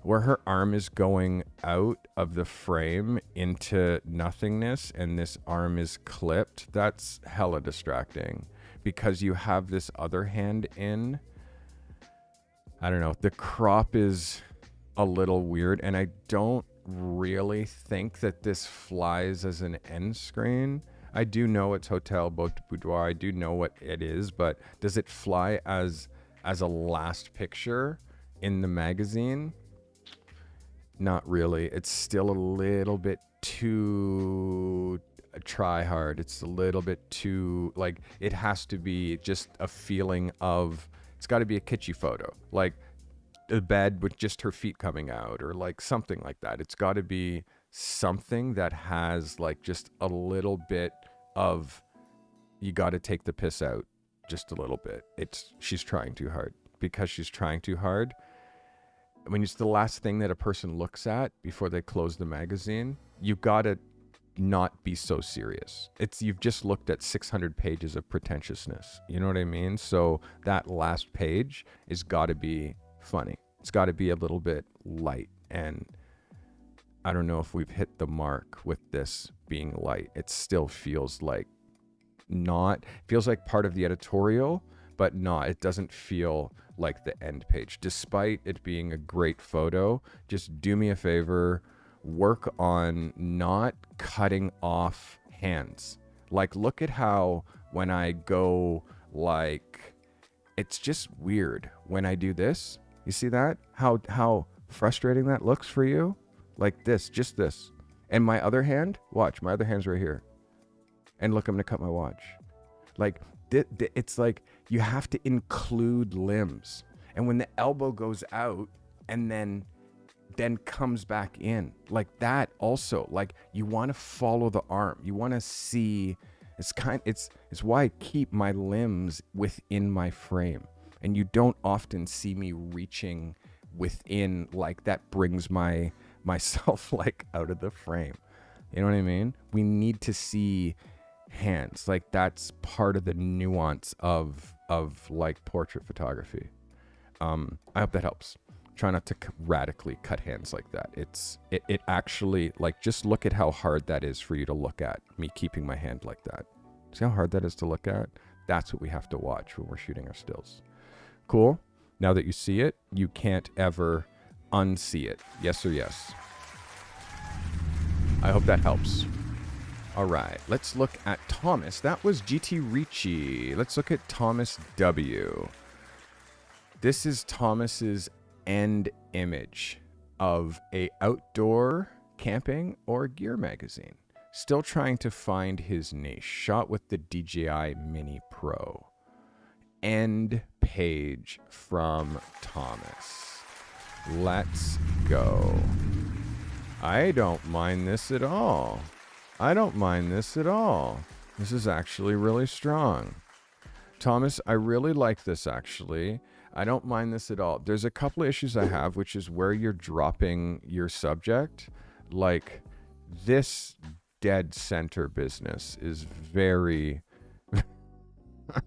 Where her arm is going out of the frame into nothingness and this arm is clipped, that's hella distracting because you have this other hand in. I don't know. The crop is a little weird, and I don't really think that this flies as an end screen. I do know it's Hotel Boudoir. I do know what it is, but does it fly as a last picture in the magazine? Not really. It's still a little bit too try hard. It's a little bit too, like, it has to be just a feeling of, it's got to be a kitschy photo. Like a bed with just her feet coming out or like something like that. It's got to be something that has like just a little bit of, you got to take the piss out just a little bit. She's trying too hard. Because she's trying too hard, I mean, it's the last thing that a person looks at before they close the magazine. You gotta not be so serious. You've just looked at 600 pages of pretentiousness. You know what I mean? So that last page is gotta be funny. It's gotta be a little bit light. And I don't know if we've hit the mark with this being light. It still feels like feels like part of the editorial, but not. It doesn't feel like the end page. Despite it being a great photo, just do me a favor, work on not cutting off hands. Like, look at how when I go, like, it's just weird when I do this. You see that? How frustrating that looks for you? Like this, just this. And my other hand, watch, my other hand's right here. And look, I'm gonna cut my watch. Like, it's like you have to include limbs, and when the elbow goes out and then comes back in like that, also like you want to follow the arm, you want to see. It's why I keep my limbs within my frame, and you don't often see me reaching within. Like that brings myself like out of the frame. You know what I mean? We need to see hands. Like that's part of the nuance of like portrait photography. I hope that helps. Try not to radically cut hands like that. It actually, like, just look at how hard that is for you to look at me keeping my hand like that. See how hard that is to look at? That's what we have to watch when we're shooting our stills. Cool. Now that you see it, you can't ever unsee it. Yes or yes? I hope that helps. All right, let's look at Thomas. That was GT Richi. Let's look at Thomas W. This is Thomas's end image of a outdoor camping or gear magazine. Still trying to find his niche. Shot with the DJI Mini Pro. End page from Thomas. Let's go. I don't mind this at all. I don't mind this at all. This is actually really strong. Thomas, I really like this actually. I don't mind this at all. There's a couple of issues I have, which is where you're dropping your subject. Like this dead center business is very...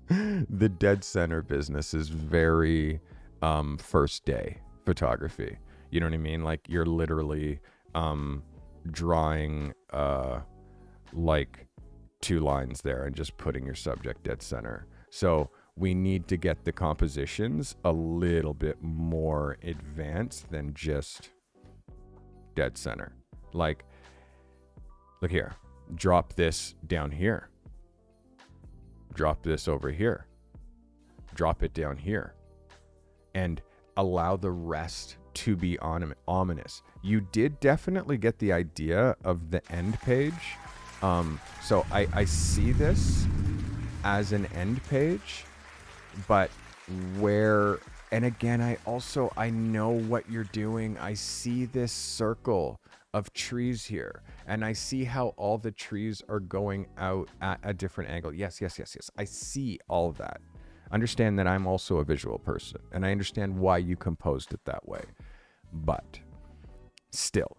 the dead center business is very first day photography. You know what I mean? Like you're literally drawing like 2 lines there and just putting your subject dead center. So we need to get the compositions a little bit more advanced than just dead center. Like, look here, drop this down here. Drop this over here. Drop it down here. And allow the rest to be ominous. You did definitely get the idea of the end page. So I see this as an end page, but where, and again, I know what you're doing. I see this circle of trees here, and I see how all the trees are going out at a different angle. Yes. I see all of that. Understand that I'm also a visual person, and I understand why you composed it that way. But still,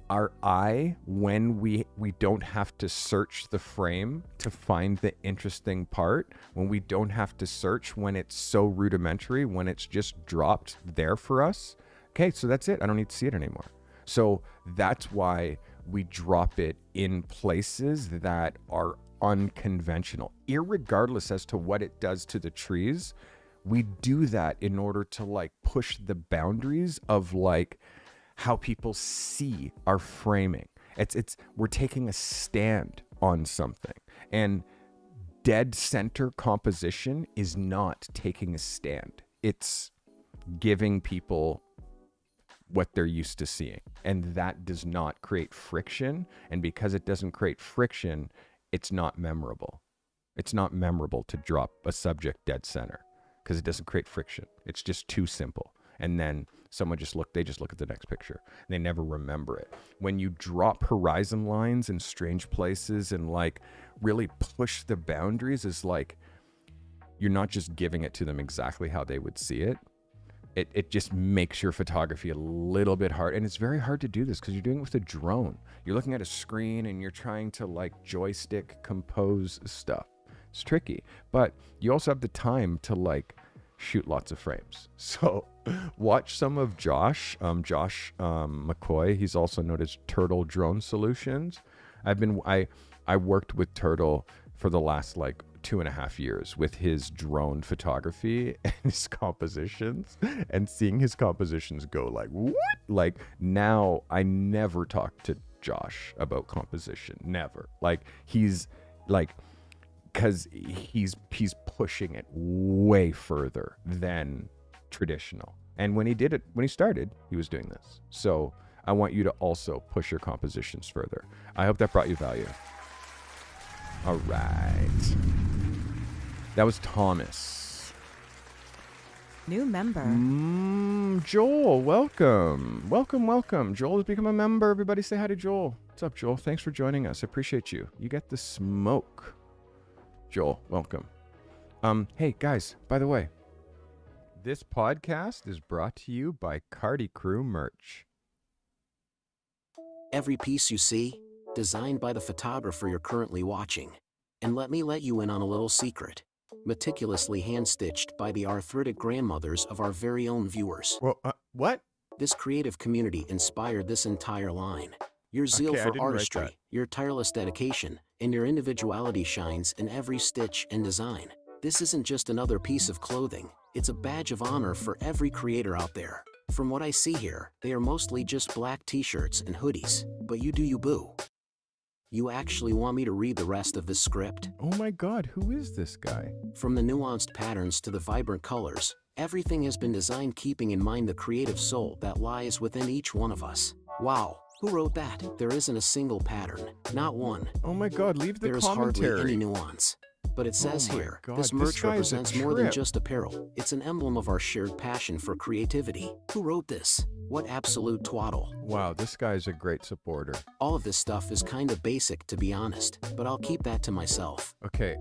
our eye, when we don't have to search the frame to find the interesting part, when we don't have to search, when it's so rudimentary, when it's just dropped there for us, okay, so that's it. I don't need to see it anymore. So that's why we drop it in places that are unconventional, irregardless as to what it does to the trees. We do that in order to like push the boundaries of like how people see our framing. We're taking a stand on something, and dead center composition is not taking a stand. It's giving people what they're used to seeing, and that does not create friction. And because it doesn't create friction, it's not memorable. It's not memorable to drop a subject dead center because it doesn't create friction. It's just too simple. And then someone they just look at the next picture. They never remember it. When you drop horizon lines in strange places and like really push the boundaries, is like you're not just giving it to them exactly how they would see it. It just makes your photography a little bit hard. And it's very hard to do this because you're doing it with a drone. You're looking at a screen and you're trying to like joystick compose stuff. It's tricky, but you also have the time to like shoot lots of frames. So watch some of Josh McCoy. He's also known as Turtle Drone Solutions. I worked with Turtle for the last like 2.5 years with his drone photography and his compositions, and seeing his compositions go like, what? Like now I never talk to Josh about composition. Never. Like he's like, because he's pushing it way further than traditional. And when he started, he was doing this. So I want you to also push your compositions further. I hope that brought you value. All right. That was Thomas. New member. Joel, welcome. Welcome. Joel has become a member. Everybody say hi to Joel. What's up, Joel? Thanks for joining us. I appreciate you. You get the smoke. Joel, welcome. Hey, guys, by the way, this podcast is brought to you by Carty Crew merch. Every piece you see, designed by the photographer you're currently watching. And let me let you in on a little secret. Meticulously hand-stitched by the arthritic grandmothers of our very own viewers. Well, what? This creative community inspired this entire line. Your zeal for artistry, your tireless dedication, and your individuality shines in every stitch and design. This isn't just another piece of clothing. It's a badge of honor for every creator out there. From what I see here, they are mostly just black t-shirts and hoodies, but you do you, boo. You actually want me to read the rest of this script? Oh my God, who is this guy? From the nuanced patterns to the vibrant colors, everything has been designed keeping in mind the creative soul that lies within each one of us. Wow, who wrote that? There isn't a single pattern, not one. Oh my God, leave the There is commentary. hardly any nuance. But it says Oh my here, God, this merch guy is a represents more than trip. just apparel. It's an emblem of our shared passion for creativity. Who wrote this? What absolute twaddle. Wow, this guy's a great supporter. All of this stuff is kinda basic, to be honest, but I'll keep that to myself. Okay.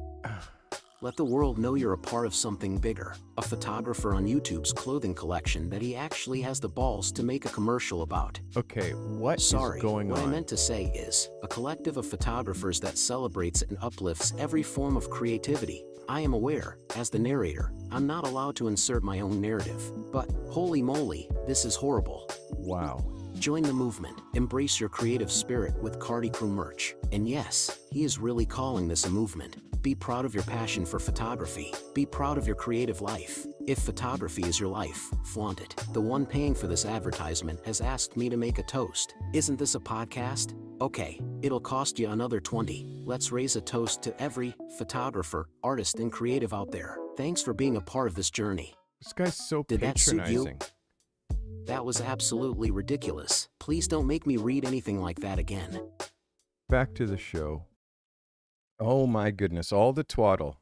Let the world know you're a part of something bigger. A photographer on YouTube's clothing collection that he actually has the balls to make a commercial about. Okay, what is going what on? I meant to say is, a collective of photographers that celebrates and uplifts every form of creativity. I am aware, as the narrator, I'm not allowed to insert my own narrative. But, holy moly, this is horrible. Wow. Join the movement, embrace your creative spirit with Carty Crew merch. And yes, he is really calling this a movement. Be proud of your passion for photography. Be proud of your creative life. If photography is your life, flaunt it. The one paying for this advertisement has asked me to make a toast. Isn't this a podcast? Okay, it'll cost you another 20. Let's raise a toast to every photographer, artist, and creative out there. Thanks for being a part of this journey. This guy's so Did that suit you? patronizing. That was absolutely ridiculous. Please don't make me read anything like that again. Back to the show. Oh my goodness, all the twaddle.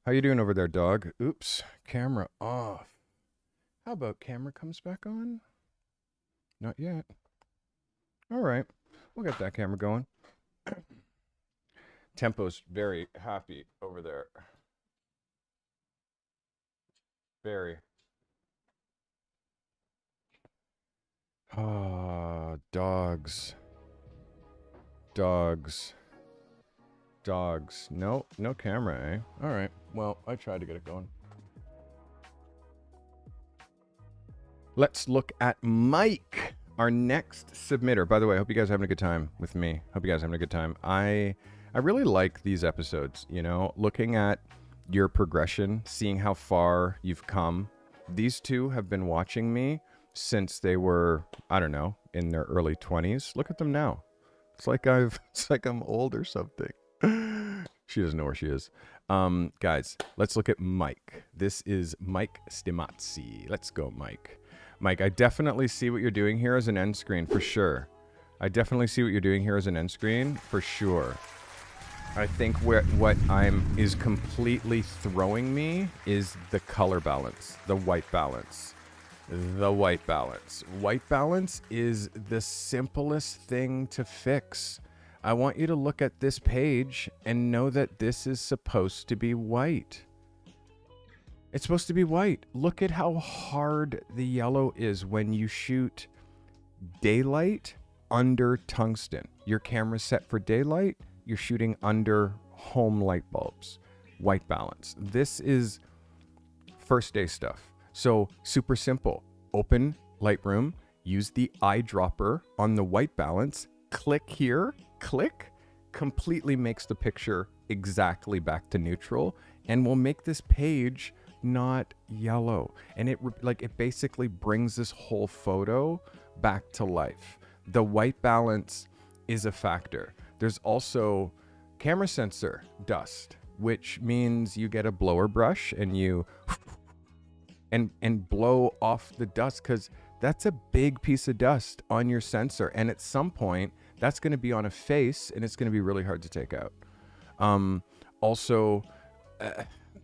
How you doing over there, dog? Oops, camera off. How about camera comes back on? Not yet. All right, we'll get that camera going. Tempo's very happy over there. Very. Ah, dogs. Dogs. Dogs. No, no camera, eh? All right. Well, I tried to get it going. Let's look at Mike, our next submitter. By the way, I hope you guys are having a good time with me. Hope you guys are having a good time. I really like these episodes, you know, looking at your progression, seeing how far you've come. These two have been watching me since they were, I don't know, in their early 20s. Look at them now. It's like I'm old or something. She doesn't know where she is. Guys, let's look at Mike. This is Mike Stimazzi. Let's go, Mike. Mike, I definitely see what you're doing here as an end screen, for sure. I definitely see what you're doing here as an end screen, for sure. I think what is completely throwing me is the color balance, the white balance. The white balance. White balance is the simplest thing to fix. I want you to look at this page and know that this is supposed to be white. It's supposed to be white. Look at how hard the yellow is when you shoot daylight under tungsten. Your camera's set for daylight, you're shooting under home light bulbs. White balance. This is first day stuff. So super simple. Open Lightroom, use the eyedropper on the white balance, click here, click, completely makes the picture exactly back to neutral, and will make this page not yellow. And it basically brings this whole photo back to life. The white balance is a factor. There's also camera sensor dust, which means you get a blower brush and you and blow off the dust, because that's a big piece of dust on your sensor, and at some point that's going to be on a face and it's going to be really hard to take out. Also,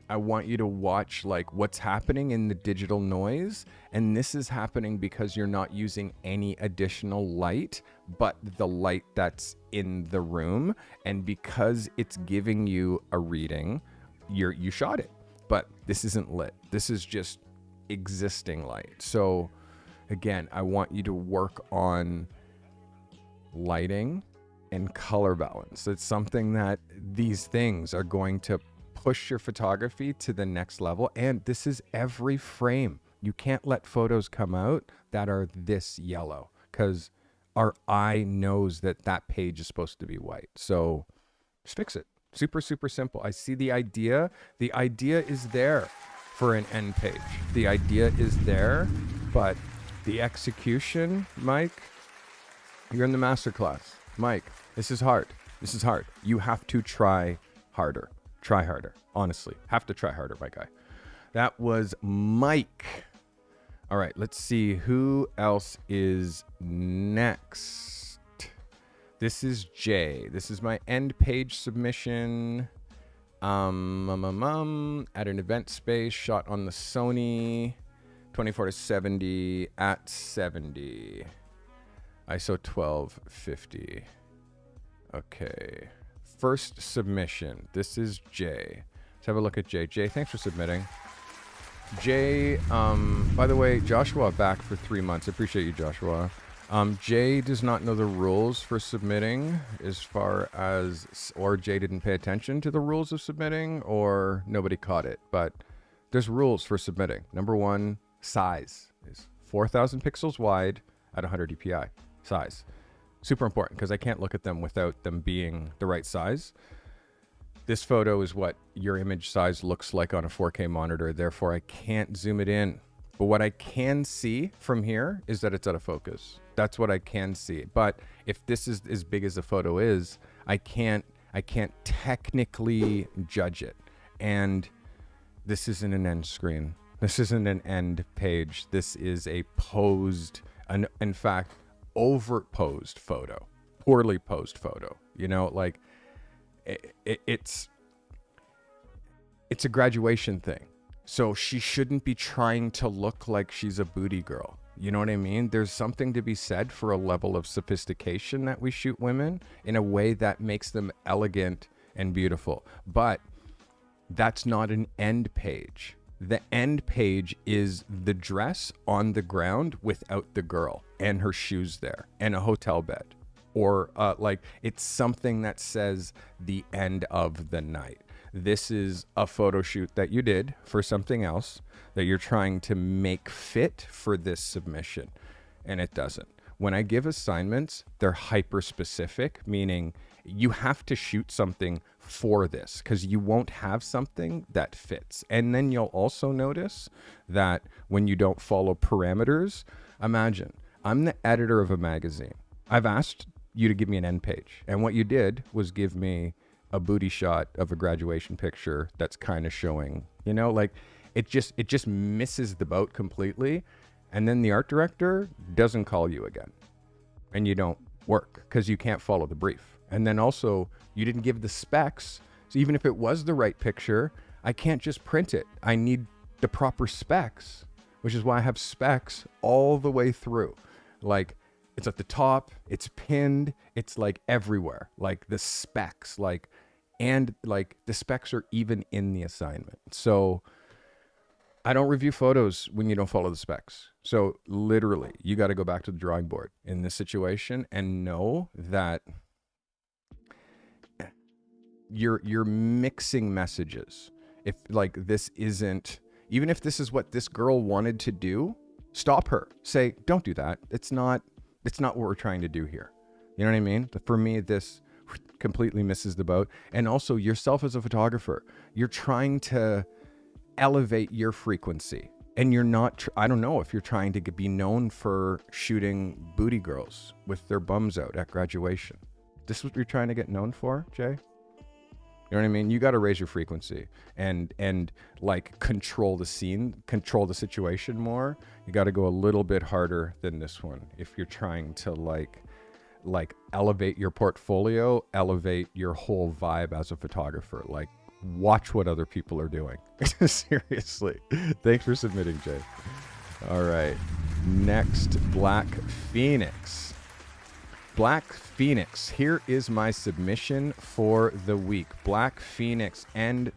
I want you to watch like what's happening in the digital noise, and this is happening because you're not using any additional light but the light that's in the room, and because it's giving you a reading, you shot it, but this isn't lit. This is just existing light. So again, I want you to work on lighting and color balance. It's something that these things are going to push your photography to the next level. And this is every frame. You can't let photos come out that are this yellow, because our eye knows that that page is supposed to be white. So just fix it. Super, super simple. I see the idea. The idea is there. for an end page. The idea is there, but the execution, Mike, you're in the masterclass. Mike, this is hard. This is hard. You have to try harder. Try harder. Honestly, have to try harder, my guy. That was Mike. All right, let's see who else is next. This is Jay. This is my end page submission. At an event space, shot on the Sony 24-70 at 70. ISO 1250. Okay. First submission. This is Jay. Let's have a look at Jay. Jay, thanks for submitting. Jay, by the way, Joshua back for 3 months. I appreciate you, Joshua. Jay does not know the rules for submitting as far as, or Jay didn't pay attention to the rules of submitting, or nobody caught it. But there's rules for submitting. Number one, size is 4,000 pixels wide at 100 dpi. Size. Super important because I can't look at them without them being the right size. This photo is what your image size looks like on a 4K monitor. Therefore, I can't zoom it in. But what I can see from here is that it's out of focus. That's what I can see. But if this is as big as the photo is, I can't technically judge it. And this isn't an end screen. This isn't an end page. This is a posed, in fact, over-posed photo, poorly posed photo. You know, like it's a graduation thing. So she shouldn't be trying to look like she's a booty girl. You know what I mean? There's something to be said for a level of sophistication that we shoot women in a way that makes them elegant and beautiful. But that's not an end page. The end page is the dress on the ground without the girl and her shoes there and a hotel bed. Or like it's something that says the end of the night. This is a photo shoot that you did for something else that you're trying to make fit for this submission, and it doesn't. When I give assignments, they're hyper specific, meaning you have to shoot something for this because you won't have something that fits. And then you'll also notice that when you don't follow parameters, imagine I'm the editor of a magazine. I've asked you to give me an end page, and what you did was give me a booty shot of a graduation picture that's kind of showing, you know, like it just misses the boat completely. And then the art director doesn't call you again and you don't work because you can't follow the brief. And then also you didn't give the specs. So even if it was the right picture, I can't just print it. I need the proper specs, which is why I have specs all the way through. Like it's at the top, it's pinned, it's like everywhere, like the specs, like, and like the specs are even in the assignment. So I don't review photos when you don't follow the specs. So literally you got to go back to the drawing board in this situation and know that you're mixing messages. If like this isn't, even if this is what this girl wanted to do, stop her. Say, don't do that. It's not what we're trying to do here. You know what I mean? For me, this completely misses the boat. And also yourself as a photographer, you're trying to elevate your frequency. And you're not, I don't know if you're trying to be known for shooting booty girls with their bums out at graduation. This is what you're trying to get known for, Jay? You know what I mean? You got to raise your frequency and like control the scene, control the situation more. You got to go a little bit harder than this one if you're trying to like elevate your portfolio, elevate your whole vibe as a photographer. Like watch what other people are doing. Seriously. Thanks for submitting, Jay. All right. Next, Black Phoenix. Black Phoenix, here is my submission for the week. Black Phoenix end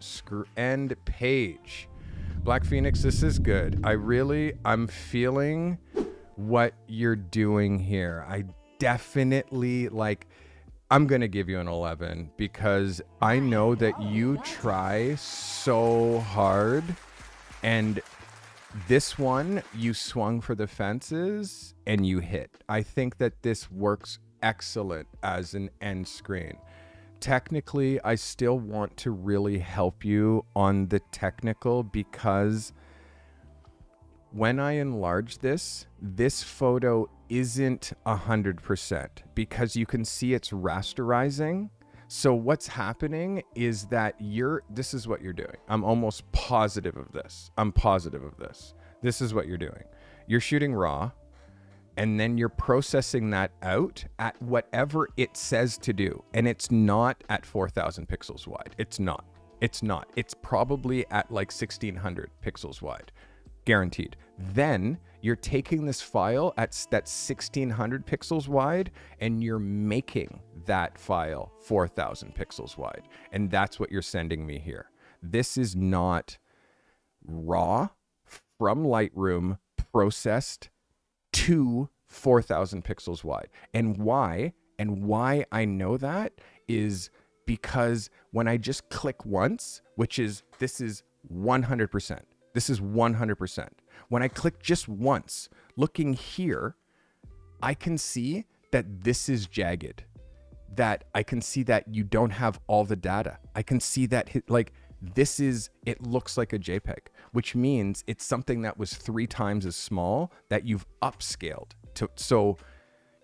page. Black Phoenix, this is good. I'm feeling what you're doing here. I definitely I'm going to give you an 11 because I know that you try so hard, and this one you swung for the fences and you hit. I think that this works excellent as an end screen. technically, I still want to really help you on the technical, because when I enlarge this photo isn't 100% because you can see it's rasterizing. So what's happening is that this is what you're doing. I'm almost positive of this. This is what you're doing. You're shooting raw, and then you're processing that out at whatever it says to do. And it's not at 4,000 pixels wide. It's not. It's probably at like 1,600 pixels wide. Guaranteed. Then you're taking this file at that 1,600 pixels wide, and you're making that file 4,000 pixels wide. And that's what you're sending me here. This is not raw from Lightroom processed to 4,000 pixels wide. And why I know that is because when I just click once, this is 100%. This is 100%. When I click just once, looking here, I can see that this is jagged. That I can see that you don't have all the data. I can see that it looks like a JPEG, which means it's something that was 3 times as small that you've upscaled to. So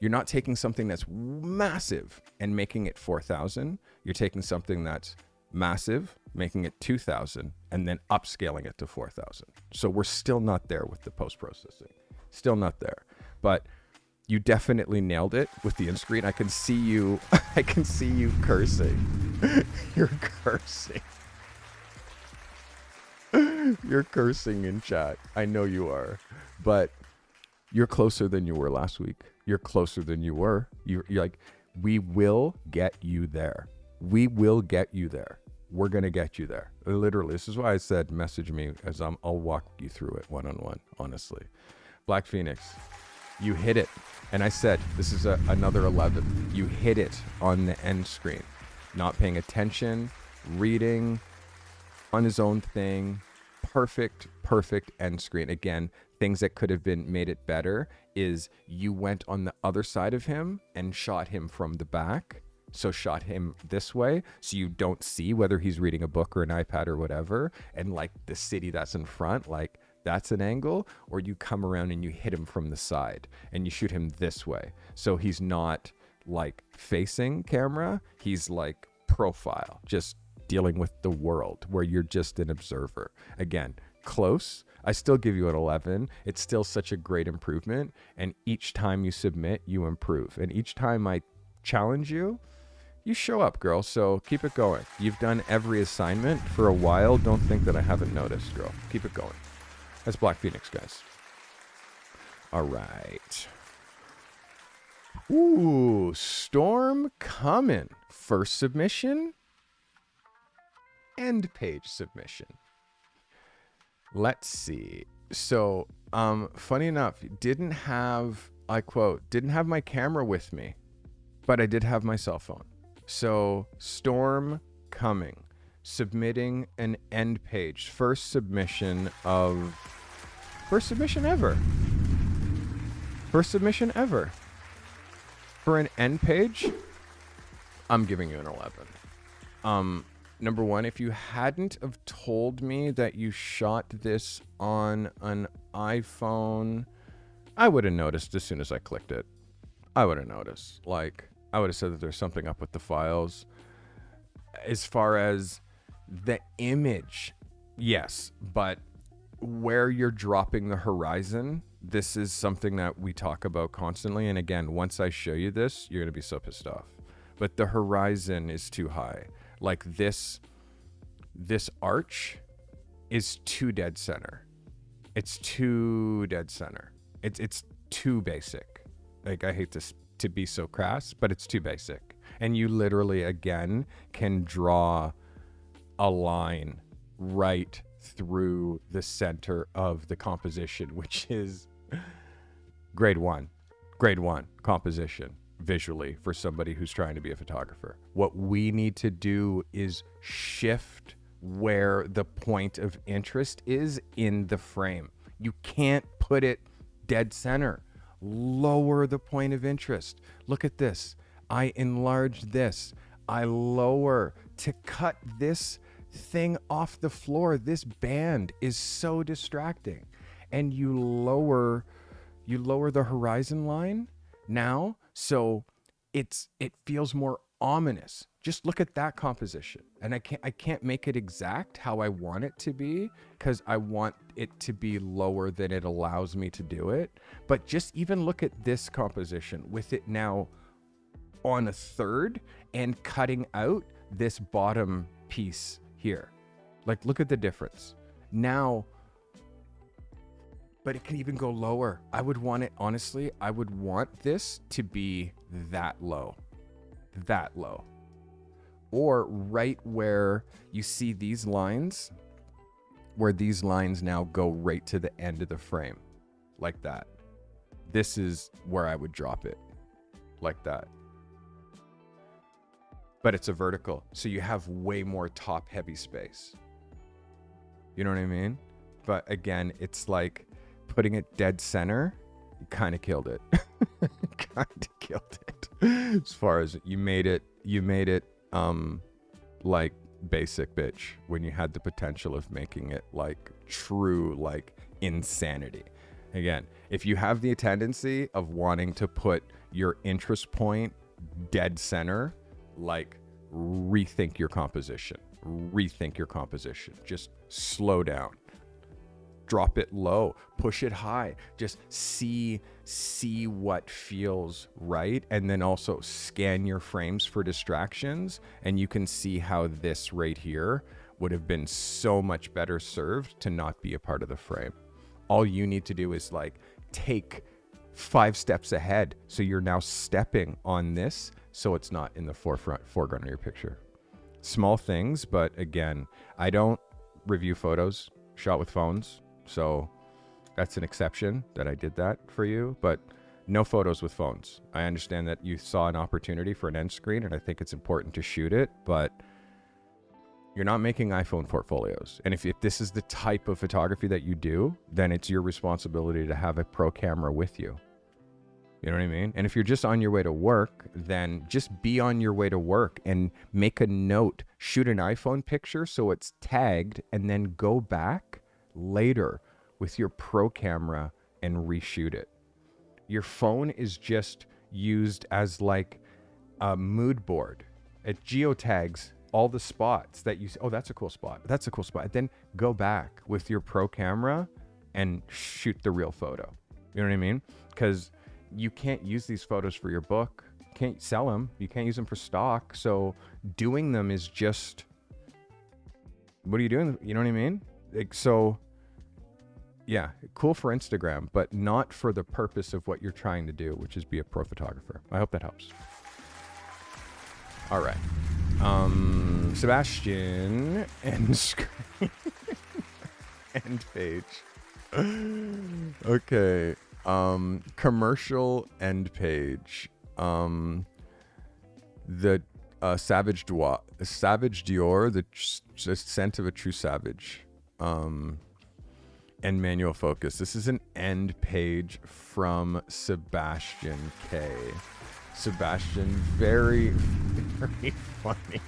you're not taking something that's massive and making it 4,000. You're taking something that's massive, making it 2,000, and then upscaling it to 4,000. So we're still not there with the post-processing. Still not there. But you definitely nailed it with the in-screen. I can see you cursing. You're cursing. You're cursing in chat. I know you are. But you're closer than you were last week. You're closer than you were. You're like, we will get you there. We will get you there. We're going to get you there. Literally, this is why I said message me, as I'll walk you through it one-on-one, honestly. Black Phoenix, you hit it. And I said, this is another 11. You hit it on the end screen. Not paying attention, reading, on his own thing. Perfect end screen. Again, things that could have been made it better is you went on the other side of him and shot him from the back. So shot him this way, so you don't see whether he's reading a book or an iPad or whatever, and like the city that's in front, like that's an angle. Or you come around and you hit him from the side and you shoot him this way, so he's not like facing camera, he's like profile, just dealing with the world, where you're just an observer. Again, close. I still give you an 11. It's still such a great improvement, and each time you submit, you improve, and each time I challenge you, you show up, girl. So keep it going. You've done every assignment for a while. Don't think that I haven't noticed, girl. Keep it going. That's Black Phoenix, guys. All right. Ooh, Storm coming. First submission. End page submission. Let's see. So, funny enough, didn't have my camera with me, but I did have my cell phone. So Storm coming, submitting an end page. First submission ever. First submission ever. For an end page, I'm giving you an 11. Number one, if you hadn't have told me that you shot this on an iPhone, I would have noticed as soon as I clicked it. I would have noticed. Like, I would have said that there's something up with the files. As far as the image, yes, but where you're dropping the horizon, this is something that we talk about constantly. And again, once I show you this, you're going to be so pissed off. But the horizon is too high. Like this arch is too dead center. It's too dead center. It's too basic. Like, I hate to be so crass, but it's too basic. And you literally, again, can draw a line right through the center of the composition, which is grade one composition visually for somebody who's trying to be a photographer. What we need to do is shift where the point of interest is in the frame. You can't put it dead center. Lower the point of interest. Look at this. I enlarged this. I lower to cut this thing off the floor. This band is so distracting. And you lower the horizon line now, so it feels more ominous. Just look at that composition. And I can't make it exact how I want it to be, because I want it to be lower than it allows me to do it. But just even look at this composition with it now on a third and cutting out this bottom piece here. Like, look at the difference now. But it can even go lower. I would want it, honestly, I would want this to be that low. Or right where you see these lines, where these lines now go right to the end of the frame, like that. This is where I would drop it, like that. But it's a vertical, so you have way more top heavy space. You know what I mean? But again, it's like putting it dead center, you kind of killed it. As far as you made it like basic bitch, when you had the potential of making it like true, like insanity. Again, if you have the tendency of wanting to put your interest point dead center, like rethink your composition. Just slow down. Drop it low, push it high, just see what feels right, and then also scan your frames for distractions, and you can see how this right here would have been so much better served to not be a part of the frame. All you need to do is like take 5 steps ahead, so you're now stepping on this, so it's not in the foreground of your picture. Small things, but again, I don't review photos shot with phones. So that's an exception that I did that for you, but no photos with phones. I understand that you saw an opportunity for an end screen, and I think it's important to shoot it, but you're not making iPhone portfolios. And if this is the type of photography that you do, then it's your responsibility to have a pro camera with you. You know what I mean? And if you're just on your way to work, then just be on your way to work and make a note, shoot an iPhone picture so it's tagged, and then go back later with your pro camera and reshoot it. Your phone is just used as like a mood board. It geotags all the spots that you, oh, that's a cool spot. That's a cool spot. Then go back with your pro camera and shoot the real photo. You know what I mean? Because you can't use these photos for your book. You can't sell them. You can't use them for stock. So doing them is just, what are you doing? You know what I mean? Like, so yeah, cool for Instagram, but not for the purpose of what you're trying to do, which is be a pro photographer. I hope that helps. All right. Sebastian, end screen. End page. Okay. Commercial end page. The Savage Dior, the scent of a true savage. And manual focus. This is an end page from Sebastian K. Sebastian, very, very funny.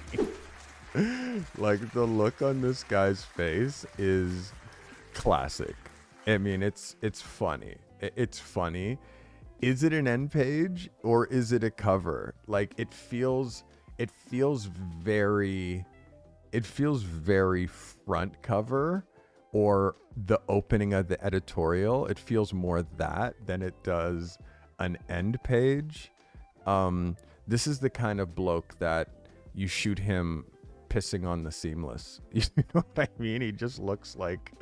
Like, the look on this guy's face is classic. I mean, it's funny. It's funny. Is it an end page or is it a cover? Like, it feels very front cover, or the opening of the editorial. It feels more that than it does an end page. This is the kind of bloke that you shoot him pissing on the seamless. You know what I mean? He just looks like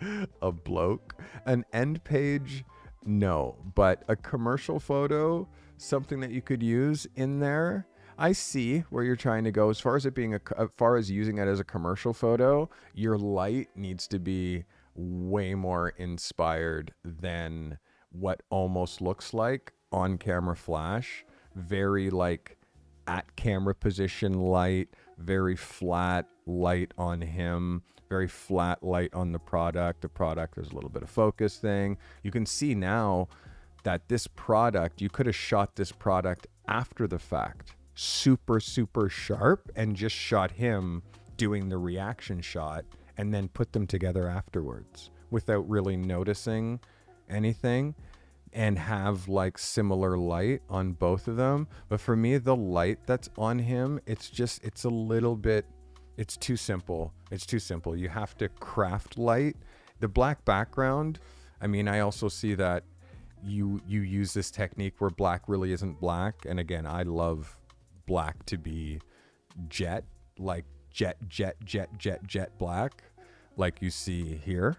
a bloke. An end page, no. But a commercial photo, something that you could use in there. I see where you're trying to go. As far as it being as far as using it as a commercial photo, your light needs to be way more inspired than what almost looks like on camera flash. Very like at camera position light, very flat light on him, very flat light on the product. The product, there's a little bit of focus thing. You can see now that this product, you could have shot this product after the fact. super, super sharp and just shot him doing the reaction shot and then put them together afterwards without really noticing anything, and have like similar light on both of them. But for me, the light that's on him, it's a little bit, it's too simple. It's too simple. You have to craft light. The black background, I mean, I also see that you use this technique where black really isn't black. And again, I love black to be jet, like jet black, like you see here.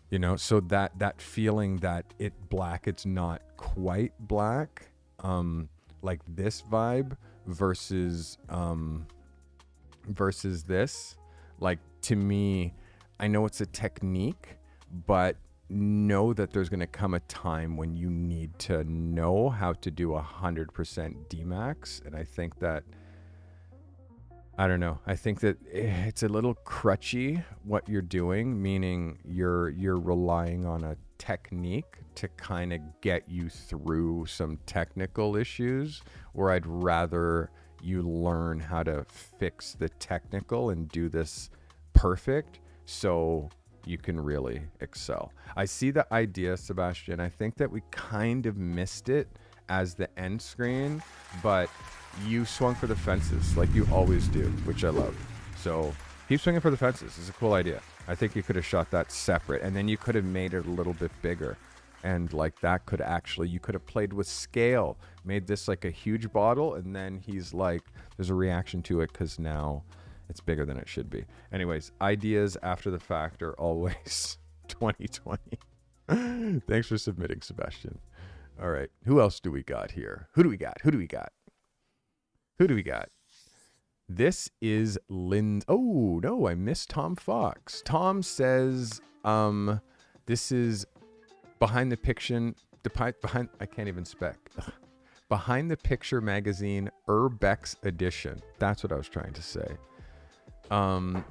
You know, so that feeling that it's not quite black, like this vibe versus this. Like, to me, I know it's a technique, but know that there's going to come a time when you need to know how to do 100% Dmax. And I think that, I don't know. I think that it's a little crutchy what you're doing, meaning you're relying on a technique to kind of get you through some technical issues, where I'd rather you learn how to fix the technical and do this perfect so you can really excel. I see the idea, Sebastian. I think that we kind of missed it as the end screen, but you swung for the fences like you always do, which I love. So keep swinging for the fences. It's a cool idea. I think you could have shot that separate, and then you could have made it a little bit bigger. And like that could actually, you could have played with scale, made this like a huge bottle, and then he's like, there's a reaction to it because now it's bigger than it should be. Anyways, ideas after the fact are always 2020. Thanks for submitting, Sebastian. All right. Who else do we got here? Who do we got? This is Lynn. Oh, no, I missed Tom Fox. Tom says, this is behind the picture, I can't even spec. Behind the Picture magazine, Urbex edition. That's what I was trying to say.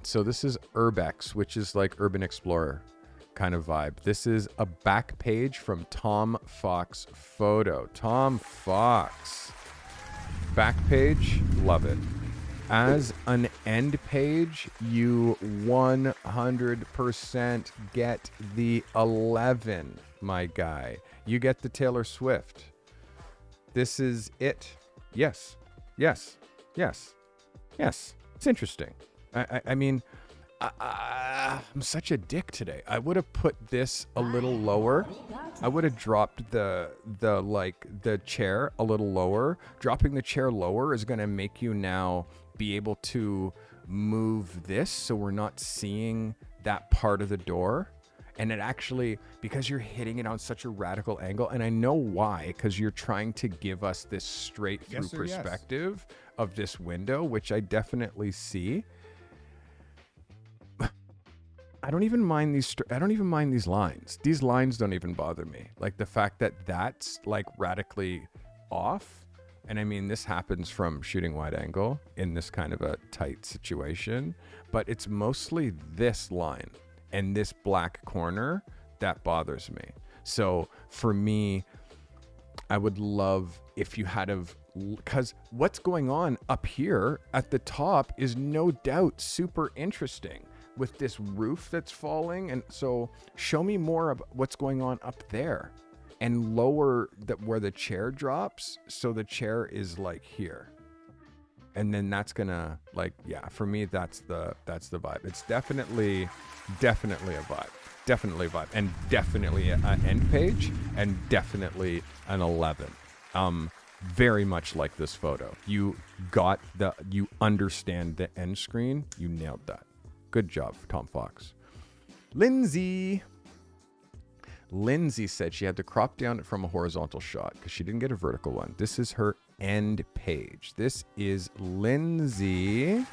So this is Urbex, which is like Urban Explorer kind of vibe. This is a back page from Tom Fox photo. Tom Fox. Back page, love it. As an end page, you 100% get the 11, my guy. You get the Taylor Swift. This is it. Yes. It's interesting. I mean, I'm such a dick today. I would have put this a little lower. I would have dropped the chair a little lower. Dropping the chair lower is going to make you now be able to move this so we're not seeing that part of the door. And it actually, because you're hitting it on such a radical angle, and I know why, because you're trying to give us this straight through perspective of this window, which I definitely see. I don't even mind these lines. These lines don't even bother me. Like the fact that that's like radically off. And I mean, this happens from shooting wide angle in this kind of a tight situation, but it's mostly this line and this black corner that bothers me. So for me, I would love if you had because what's going on up here at the top is no doubt super interesting with this roof that's falling. And so show me more of what's going on up there and lower where the chair drops. So the chair is like here. And then that's gonna for me, that's the vibe. It's definitely a vibe. Definitely a vibe. And definitely an end page and definitely an 11. Very much like this photo. You understand the end screen. You nailed that. Good job, Tom Fox. Lindsay said she had to crop down it from a horizontal shot because she didn't get a vertical one. This is her end page. This is Lindsay.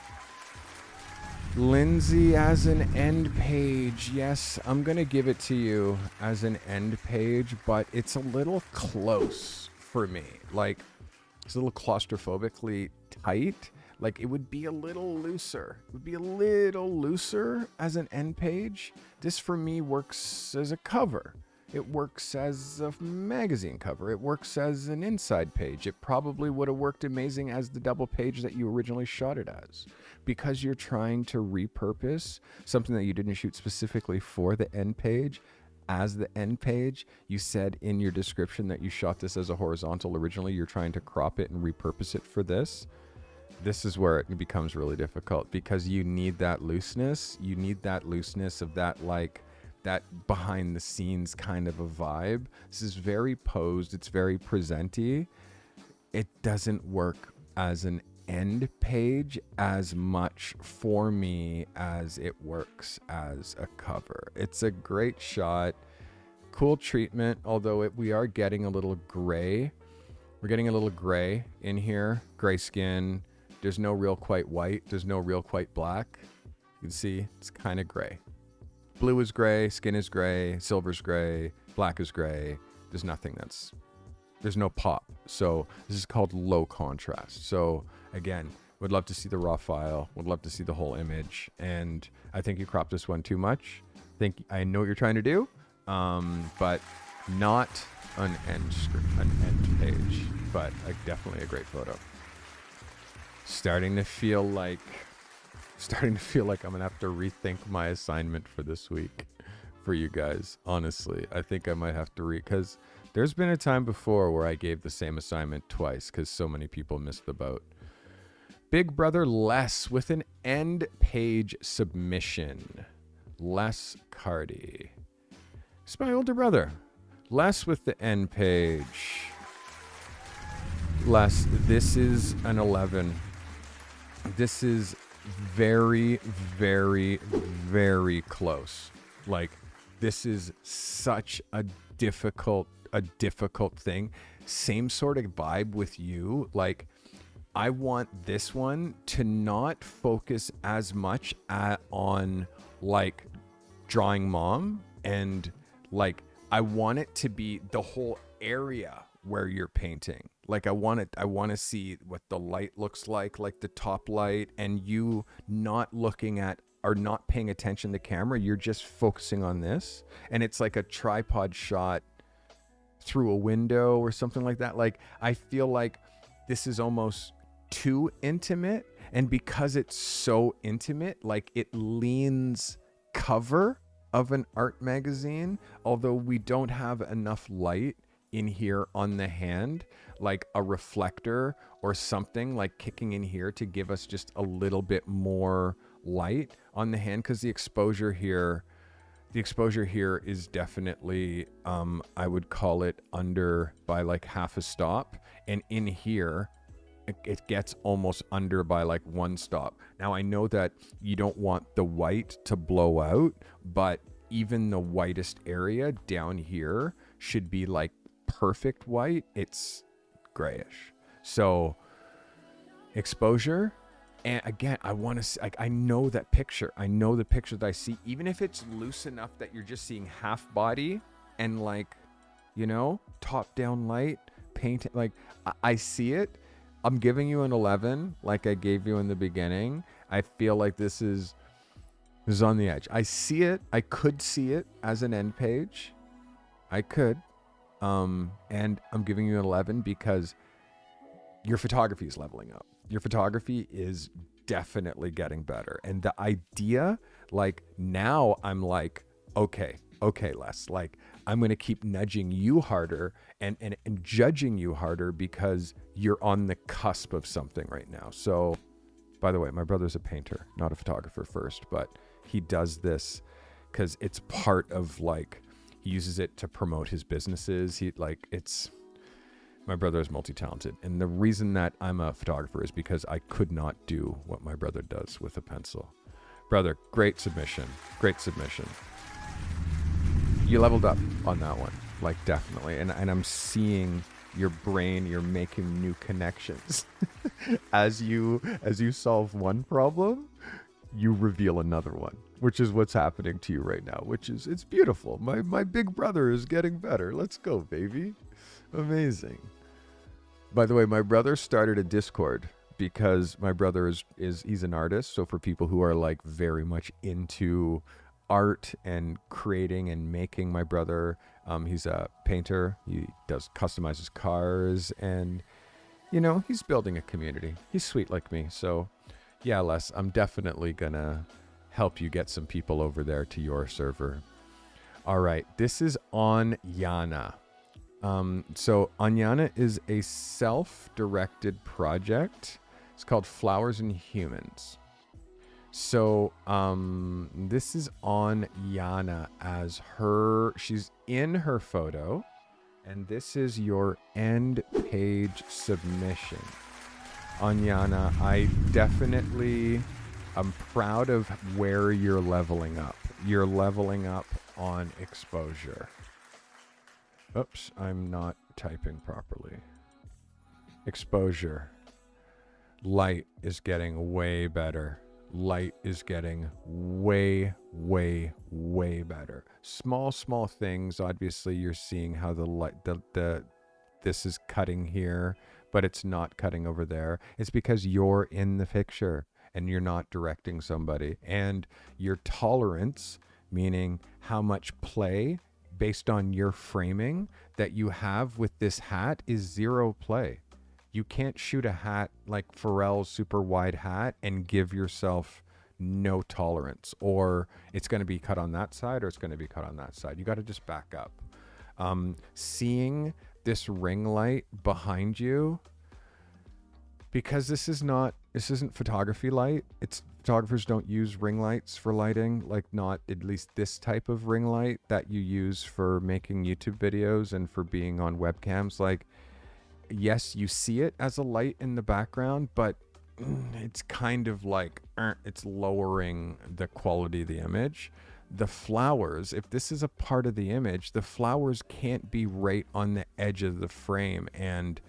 Lindsay as an end page. Yes, I'm going to give it to you as an end page, but it's a little close for me. Like, it's a little claustrophobically tight. Like, it would be a little looser. It would be a little looser as an end page. This, for me, works as a cover. It works as a magazine cover. It works as an inside page. It probably would have worked amazing as the double page that you originally shot it as. Because you're trying to repurpose something that you didn't shoot specifically for the end page as the end page. You said in your description that you shot this as a horizontal originally. You're trying to crop it and repurpose it for this. This is where it becomes really difficult because you need that looseness. You need that looseness of that, like, that behind the scenes kind of a vibe. This is very posed. It's very presenty. It doesn't work as an end page as much for me as it works as a cover. It's a great shot. Cool treatment, although we are getting a little gray. We're getting a little gray in here. Gray skin. There's no real quite white. There's no real quite black. You can see it's kind of gray. Blue is gray, skin is gray, silver's gray, black is gray. There's nothing there's no pop. So this is called low contrast. So again, would love to see the raw file, would love to see the whole image. And I think you cropped this one too much. I know what you're trying to do, but not an end page, but definitely a great photo. Starting to feel like I'm gonna have to rethink my assignment for this week for you guys. Honestly, I think I might have to because there's been a time before where I gave the same assignment twice because so many people missed the boat. Big Brother Les with an end page submission. Les Carty. It's my older brother. Les with the end page. Les, this is an 11. This is very, very, very close. Like, this is such a difficult thing. Same sort of vibe with you. Like, I want this one to not focus as much on like drawing mom, and like I want it to be the whole area where you're painting. Like I want to see what the light looks like the top light, and you not looking at or not paying attention to camera. You're just focusing on this, and it's like a tripod shot through a window or something like that. Like I feel like this is almost too intimate, and because it's so intimate, like it leans cover of an art magazine, although we don't have enough light in here on the hand, like a reflector or something like kicking in here to give us just a little bit more light on the hand, because the exposure here is definitely I would call it under by like half a stop, and in here it gets almost under by like one stop. Now I know that you don't want the white to blow out, but even the whitest area down here should be like perfect white. It's grayish. So exposure, and again, I want to see, like, I know the picture that I see, even if it's loose enough that you're just seeing half body and like, you know, top down light paint, like I see it. I'm giving you an 11 like I gave you in the beginning. I feel like this is on the edge. I see it. I could see it as an end page. I could. And I'm giving you an 11 because your photography is leveling up. Your photography is definitely getting better. And the idea, like now I'm like, okay, Les, like I'm going to keep nudging you harder and judging you harder because you're on the cusp of something right now. So, by the way, my brother's a painter, not a photographer first, but he does this because it's part of like, he uses it to promote his businesses. My brother is multi-talented. And the reason that I'm a photographer is because I could not do what my brother does with a pencil. Brother, great submission. You leveled up on that one, like definitely. And I'm seeing your brain, you're making new connections. As you solve one problem, you reveal another one, which is what's happening to you right now, it's beautiful. My big brother is getting better. Let's go, baby. Amazing. By the way, my brother started a Discord because my brother he's an artist. So for people who are like very much into art and creating and making, my brother He's a painter. He customizes cars, and he's building a community. He's sweet like me. So yeah, Les, I'm definitely gonna help you get some people over there to your server. All right, this is Onana. So Onana is a self-directed project. It's called Flowers and Humans. So this is Onana as she's in her photo, and this is your end page submission. Onana, I'm proud of where you're leveling up. You're leveling up on exposure. Oops, I'm not typing properly. Exposure. Light is getting way better. Light is getting way, way, way better. Small things. Obviously, you're seeing how the light, this is cutting here, but it's not cutting over there. It's because you're in the picture and you're not directing somebody. And your tolerance, meaning how much play based on your framing that you have with this hat, is 0 play. You can't shoot a hat like Pharrell's super wide hat and give yourself no tolerance, or it's going to be cut on that side or it's going to be cut on that side. You got to just back up. Seeing this ring light behind you, because this isn't photography light. Photographers don't use ring lights for lighting, like not at least this type of ring light that you use for making YouTube videos and for being on webcams. Like, yes, you see it as a light in the background, but it's kind of like it's lowering the quality of the image. The flowers, if this is a part of the image, the flowers can't be right on the edge of the frame and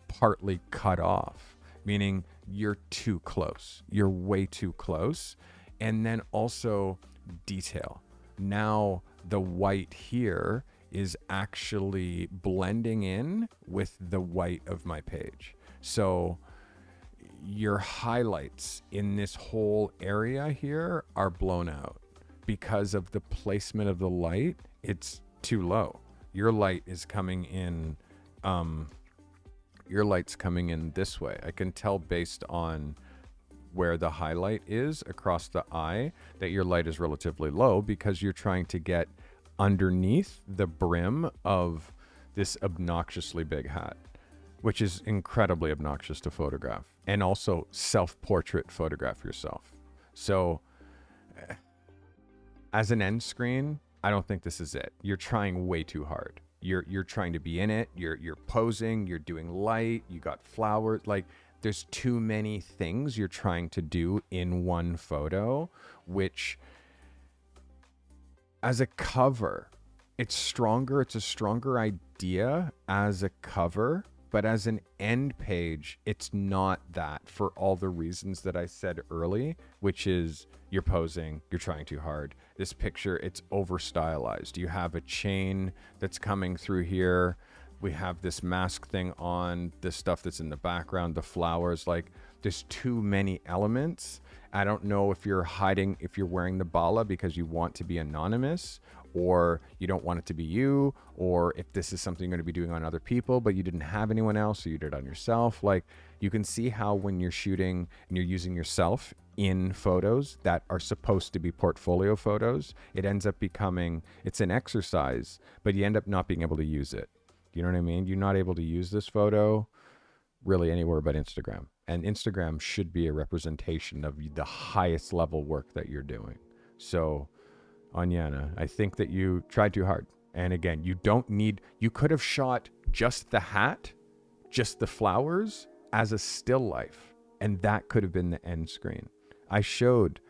partly cut off, meaning you're too close. You're way too close. And then also detail. Now the white here is actually blending in with the white of my page. So your highlights in this whole area here are blown out because of the placement of the light. It's too low. Your light is coming in, your light's coming in this way. I can tell based on where the highlight is across the eye that your light is relatively low because you're trying to get underneath the brim of this obnoxiously big hat, which is incredibly obnoxious to photograph, and also self-portrait photograph yourself. So as an end screen, I don't think this is it. You're trying way too hard. You're trying to be in it. You're posing, you're doing light, you got flowers. Like, there's too many things you're trying to do in one photo, which as a cover, it's stronger. It's a stronger idea as a cover, but as an end page, it's not that, for all the reasons that I said early, which is you're posing, you're trying too hard. This picture, it's over stylized. You have a chain that's coming through here. We have this mask thing on, this stuff that's in the background, the flowers. Like, there's too many elements. I don't know if you're hiding, if you're wearing the bala because you want to be anonymous, or you don't want it to be you, or if this is something you're going to be doing on other people, but you didn't have anyone else, so you did it on yourself. Like, you can see how when you're shooting and you're using yourself in photos that are supposed to be portfolio photos, it ends up becoming, it's an exercise, but you end up not being able to use it. You know what I mean? You're not able to use this photo really anywhere but Instagram. And Instagram should be a representation of the highest level work that you're doing. So, Onana, I think that you tried too hard. And again, you could have shot just the hat, just the flowers as a still life. And that could have been the end screen. I showed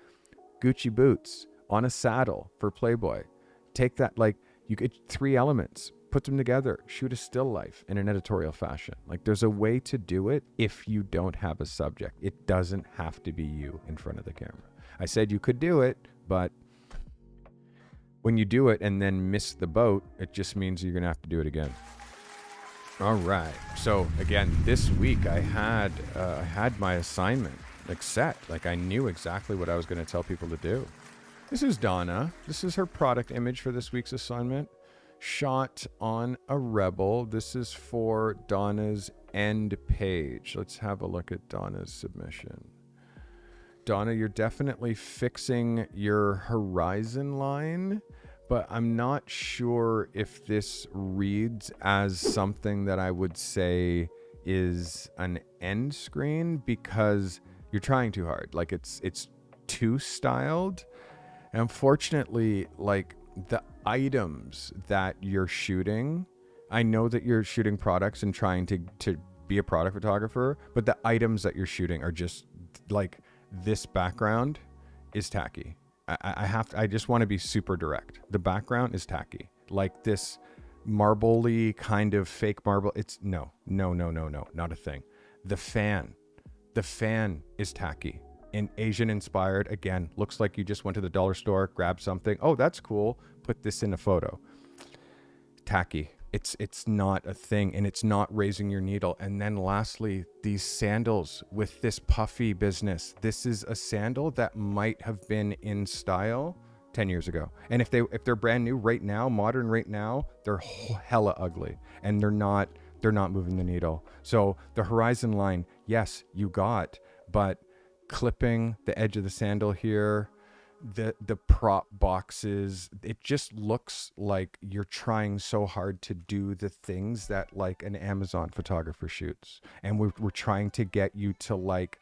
Gucci boots on a saddle for Playboy. Take that, like, you get 3 elements, put them together, shoot a still life in an editorial fashion. Like, there's a way to do it if you don't have a subject. It doesn't have to be you in front of the camera. I said you could do it, but when you do it and then miss the boat, it just means you're going to have to do it again. All right. So again, this week I had my assignment like set. Like, I knew exactly what I was going to tell people to do. This is Donna. This is her product image for this week's assignment. shot on a Rebel. This is for Donna's end page. Let's have a look at Donna's submission. Donna, you're definitely fixing your horizon line, but I'm not sure if this reads as something that I would say is an end screen, because you're trying too hard. Like it's too styled. And unfortunately, like the items that you're shooting, I know that you're shooting products and trying to be a product photographer, but the items that you're shooting are just like, this background is tacky. I just want to be super direct. The background is tacky. Like this marbly kind of fake marble. It's no, not a thing. The fan is tacky and Asian inspired. Again, looks like you just went to the dollar store, grabbed something. Oh, that's cool. Put this in a photo. Tacky. It's not a thing, and it's not raising your needle. And then lastly, these sandals with this puffy business. This is a sandal that might have been in style 10 years ago. And if they're brand new right now, modern right now, they're hella ugly, and they're not moving the needle. So the horizon line, yes, you got, but clipping the edge of the sandal here, the prop boxes, it just looks like you're trying so hard to do the things that like an Amazon photographer shoots. And we're trying to get you to like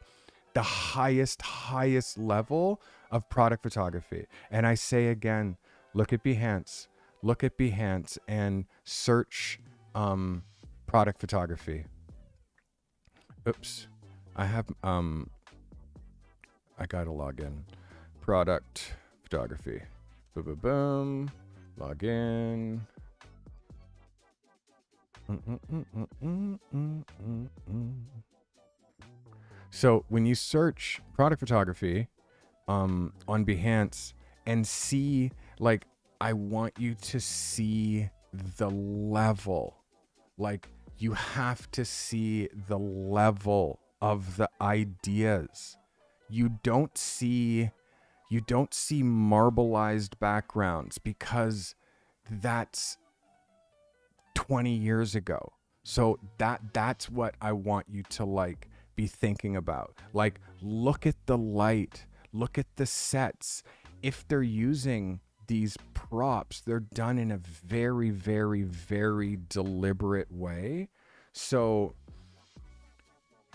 the highest level of product photography. And I say again, look at Behance and search product photography. Oops. I gotta log in. Product photography. Boom. Log in. So when you search product photography on Behance and see, like, I want you to see the level. Like, you have to see the level of the ideas. You don't see marbleized backgrounds, because that's 20 years ago. So that's what I want you to like be thinking about. Like, look at the light, look at the sets. If they're using these props, they're done in a very, very, very deliberate way. So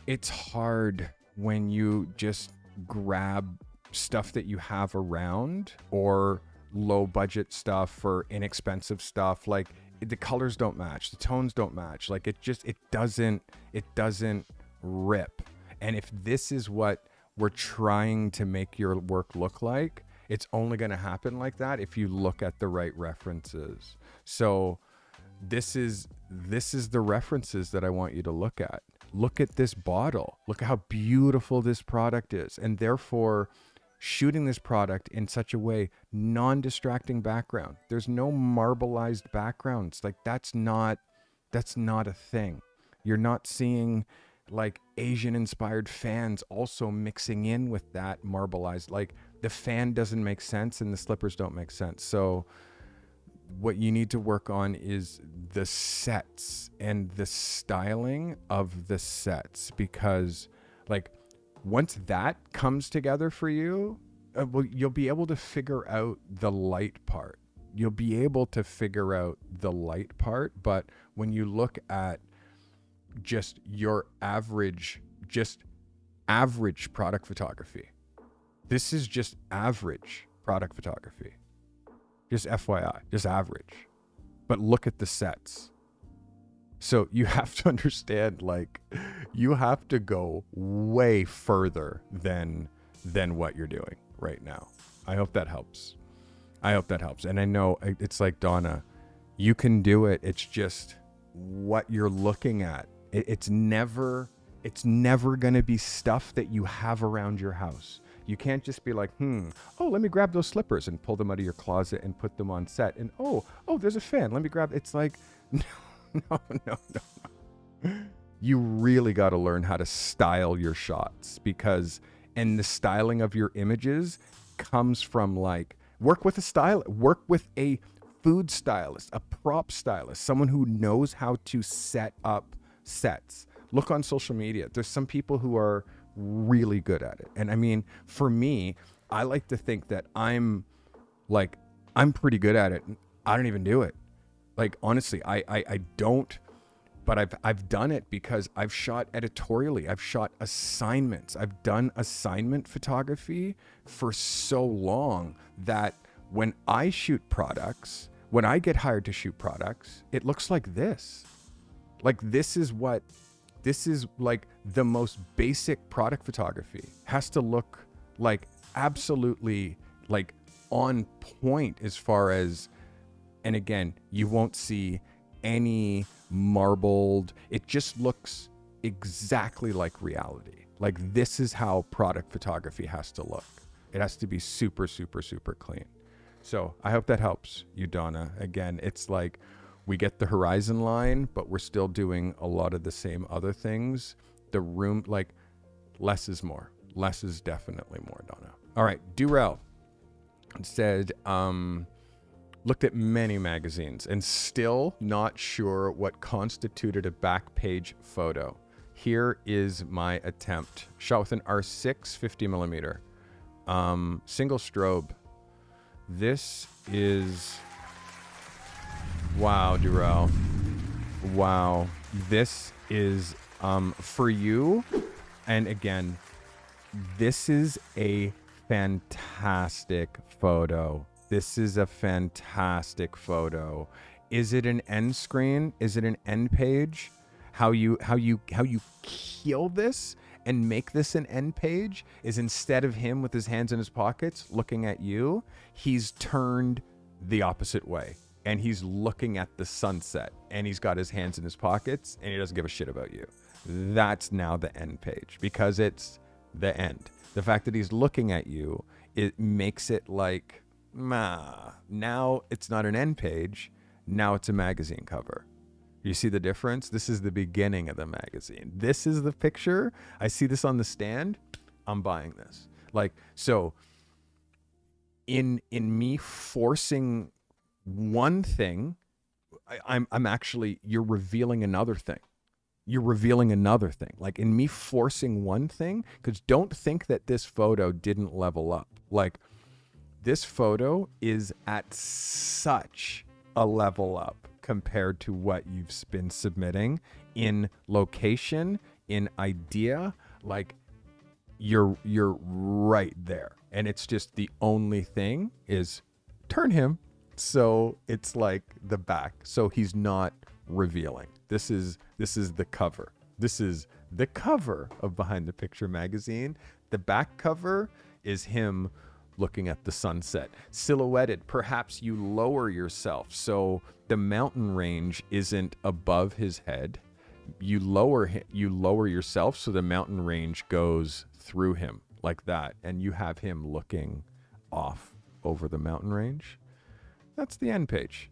it's hard when you just grab stuff that you have around, or low budget stuff or inexpensive stuff. Like, the colors don't match, the tones don't match. Like, it doesn't rip. And if this is what we're trying to make your work look like, it's only going to happen like that if you look at the right references. So this is the references that I want you to look at. Look at this bottle. Look at how beautiful this product is. And therefore, shooting this product in such a way, non-distracting background. There's no marbleized backgrounds. Like, that's not a thing. You're not seeing like Asian inspired fans also mixing in with that marbleized. Like, the fan doesn't make sense and the slippers don't make sense. So what you need to work on is the sets and the styling of the sets, because like, once that comes together for you, well, you'll be able to figure out the light part. But when you look at just your average product photography, this is just average product photography. Just FYI, just average. But look at the sets. So you have to understand, like, you have to go way further than what you're doing right now. I hope that helps. And I know it's like, Donna, you can do it. It's just what you're looking at. It's never going to be stuff that you have around your house. You can't just be like, oh, let me grab those slippers and pull them out of your closet and put them on set. And oh, there's a fan. Let me grab. It's like, no. You really got to learn how to style your shots, and the styling of your images comes from like, work with a food stylist, a prop stylist, someone who knows how to set up sets. Look on social media. There's some people who are really good at it. And I mean, for me, I like to think that I'm pretty good at it. I don't even do it. Like, honestly, I don't, but I've done it because I've shot editorially. I've shot assignments. I've done assignment photography for so long that when I shoot products, when I get hired to shoot products, it looks like this. Like, this is like the most basic product photography. Has to look like absolutely like on point as far as, and again, you won't see any marbled. It just looks exactly like reality. Like, this is how product photography has to look. It has to be super, super, super clean. So I hope that helps you, Donna. Again, it's like we get the horizon line, but we're still doing a lot of the same other things. The room, like, less is more. Less is definitely more, Donna. All right, Durell said, looked at many magazines and still not sure what constituted a back page photo. Here is my attempt. Shot with an R6 50 millimeter, single strobe. This is, wow, Durell. Wow. This is, for you. And again, this is a fantastic photo. This is a fantastic photo. Is it an end screen? Is it an end page? How you kill this and make this an end page is, instead of him with his hands in his pockets looking at you, he's turned the opposite way and he's looking at the sunset and he's got his hands in his pockets and he doesn't give a shit about you. That's now the end page, because it's the end. The fact that he's looking at you, it makes it like, now it's not an end page. Now it's a magazine cover. You see the difference? This is the beginning of the magazine. This is the picture. I see this on the stand. I'm buying this. Like, so in me forcing one thing, I'm actually, you're revealing another thing. You're revealing another thing. Like, in me forcing one thing, because don't think that this photo didn't level up. Like, this photo is at such a level up compared to what you've been submitting in location, in idea. Like, you're right there. And it's just, the only thing is turn him so it's like the back, so he's not revealing. This is the cover. This is the cover of Behind the Picture magazine. The back cover is him looking at the sunset, silhouetted. Perhaps you lower yourself so the mountain range isn't above his head. You lower yourself so the mountain range goes through him like that, and you have him looking off over the mountain range. That's the end page.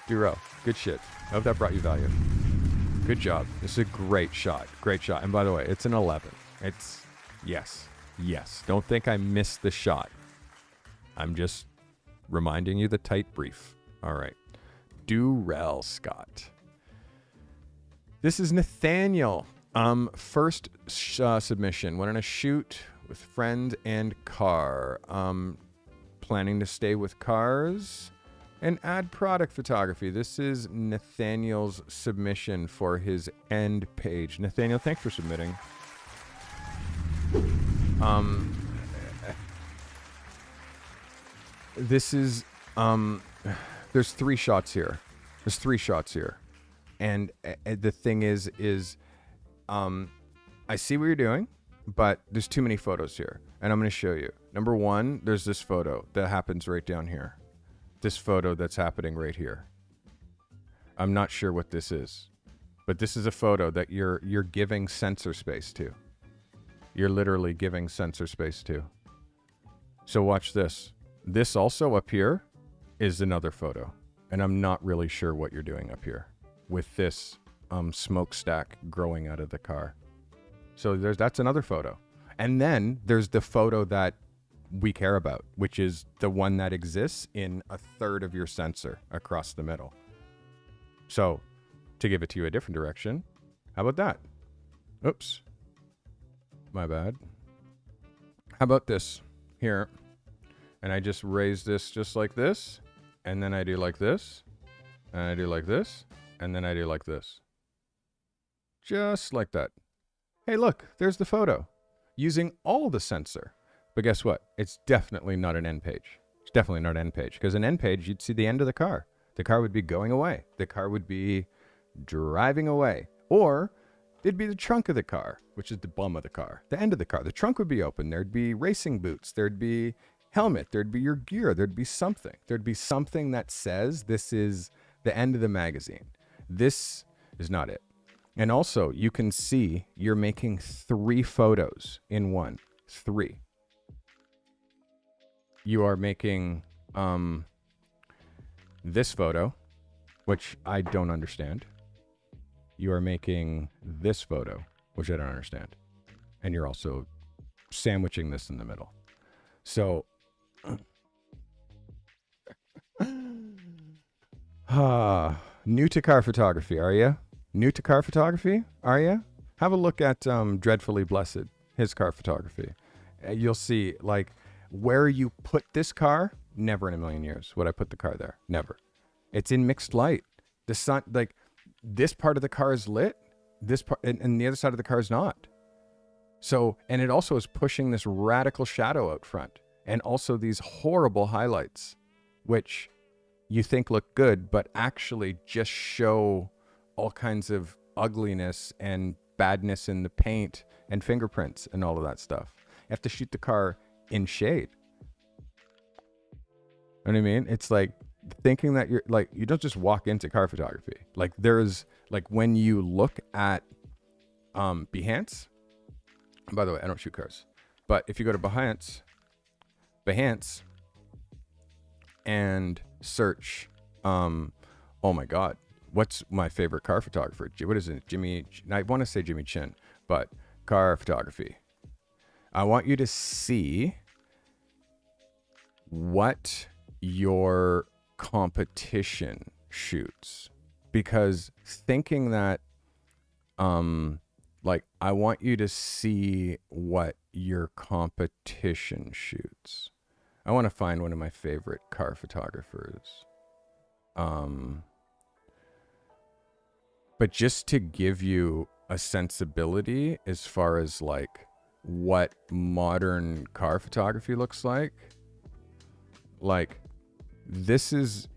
Durell, good shit. I hope that brought you value. Good job. This is a great shot. Great shot. And by the way, it's an 11. It's, yes. Don't think I missed the shot. I'm just reminding you the tight brief. All right. Durell Scott. This is Nathaniel. First submission. Went on a shoot with friend and car. Planning to stay with cars and add product photography. This is Nathaniel's submission for his end page. Nathaniel, thanks for submitting. This is, there's three shots here. And the thing is, I see what you're doing, but there's too many photos here. And I'm going to show you. Number one, there's this photo that happens right down here. This photo that's happening right here. I'm not sure what this is, but this is a photo that you're giving sensor space to. You're literally giving sensor space to. So watch this. This also up here is another photo, and I'm not really sure what you're doing up here with this smokestack growing out of the car. So that's another photo. And then there's the photo that we care about, which is the one that exists in a third of your sensor across the middle. So to give it to you a different direction, how about that? Oops. My bad. How about this here? And I just raise this just like this. And then I do like this. And I do like this. And then I do like this. Just like that. Hey, look, there's the photo. Using all the sensor. But guess what? It's definitely not an end page. It's definitely not an end page. Because an end page, you'd see the end of the car. The car would be going away. The car would be driving away. Or it'd be the trunk of the car, which is the bum of the car. The end of the car. The trunk would be open. There'd be racing boots. There'd be helmet. There'd be your gear. There'd be something. There'd be something that says this is the end of the magazine. This is not it. And also, you can see you're making 3 photos in one. 3. You are making this photo, which I don't understand. You are making this photo, which I don't understand. And you're also sandwiching this in the middle. So, new to car photography, are you? New to car photography, are you? Have a look at Dreadfully Blessed, his car photography. You'll see, like, where you put this car, never in a million years would I put the car there. Never. It's in mixed light. The sun, like, this part of the car is lit, this part, and the other side of the car is not. So, and it also is pushing this radical shadow out front, and also these horrible highlights, which you think look good, but actually just show all kinds of ugliness and badness in the paint and fingerprints and all of that stuff. You have to shoot the car in shade. You know what I mean? It's like thinking that you're like, you don't just walk into car photography. Like there's like when you look at Behance, by the way, I don't shoot cars, but if you go to Behance and search, oh my God, what's my favorite car photographer? What is it? I want to say Jimmy Chin, but car photography. I want you to see what your competition shoots, because thinking that, like, I want you to see what your competition shoots. I want to find one of my favorite car photographers. But just to give you a sensibility as far as like what modern car photography looks like this is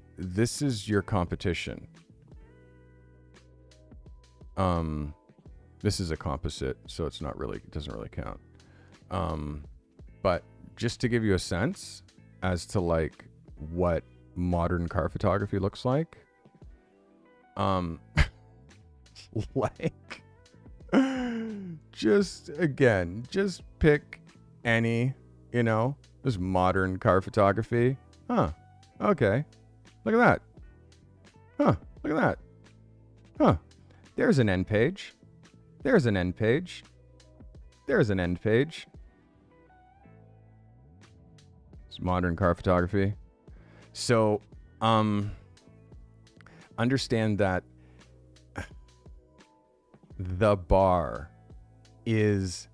your competition. This is a composite, so it's not really, it doesn't really count. But just to give you a sense as to like what modern car photography looks like, like, just pick any, this modern car photography. Huh. Okay. Look at that. Huh. Look at that. Huh. There's an end page. There's an end page. There's an end page. It's modern car photography. So, understand that the bar is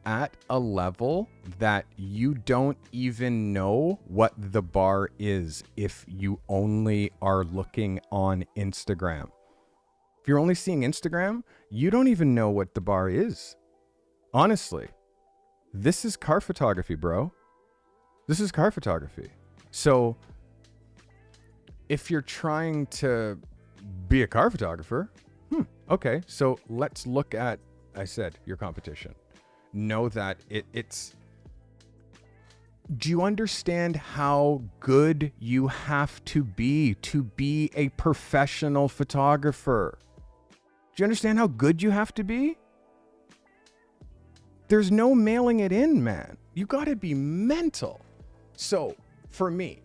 at a level that you don't even know what the bar is if you only are looking on Instagram. If you're only seeing Instagram, you don't even know what the bar is. Honestly, this is car photography, bro. This is car photography. So if you're trying to be a car photographer, okay, so let's look at, I said, your competition. Know that it's... Do you understand how good you have to be a professional photographer? Do you understand how good you have to be? There's no mailing it in, man. You got to be mental. So, for me,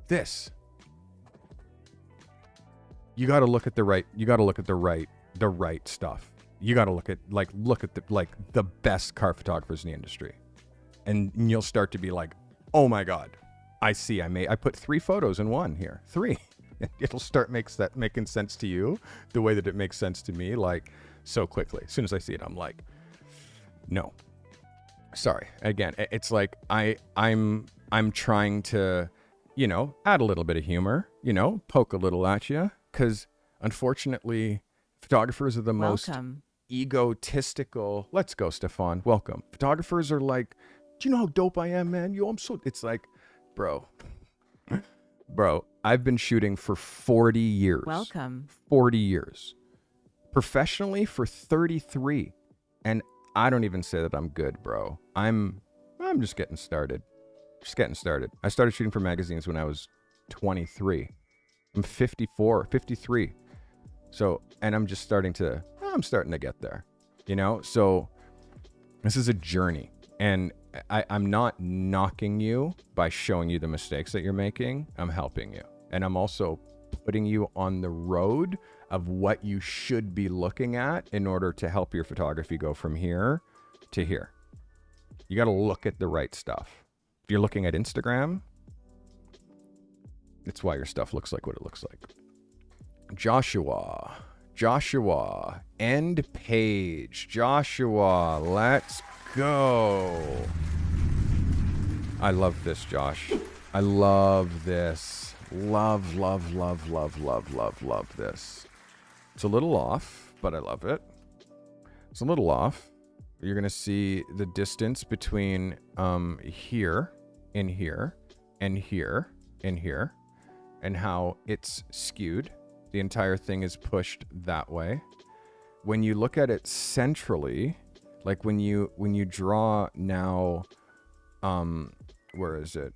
this... You got to look at the right stuff. You got to look at the best car photographers in the industry. And you'll start to be like, oh my God, I see. I put 3 photos in one here. 3. It'll start making sense to you the way that it makes sense to me, like so quickly. As soon as I see it, I'm like, no, sorry. Again, it's like I'm trying to, add a little bit of humor, poke a little at you, because unfortunately, photographers are the most egotistical. Let's go, Stefan. Welcome. Photographers are like, do you know how dope I am, man? I'm so. It's like, bro, I've been shooting for 40 years. Welcome. 40 years. Professionally for 33. And I don't even say that I'm good, bro. I'm just getting started. I started shooting for magazines when I was 23. I'm 53. So, and I'm starting to get there, So this is a journey. And I'm not knocking you by showing you the mistakes that you're making. I'm helping you. And I'm also putting you on the road of what you should be looking at in order to help your photography go from here to here. You got to look at the right stuff. If you're looking at Instagram, it's why your stuff looks like what it looks like. Joshua, end page. Joshua, let's go. I love this, Josh. I love this. Love this. It's a little off, but I love it. It's a little off. You're going to see the distance between here, in here, and here, in here, and how it's skewed. The entire thing is pushed that way. When you look at it centrally, like when you draw now, where is it?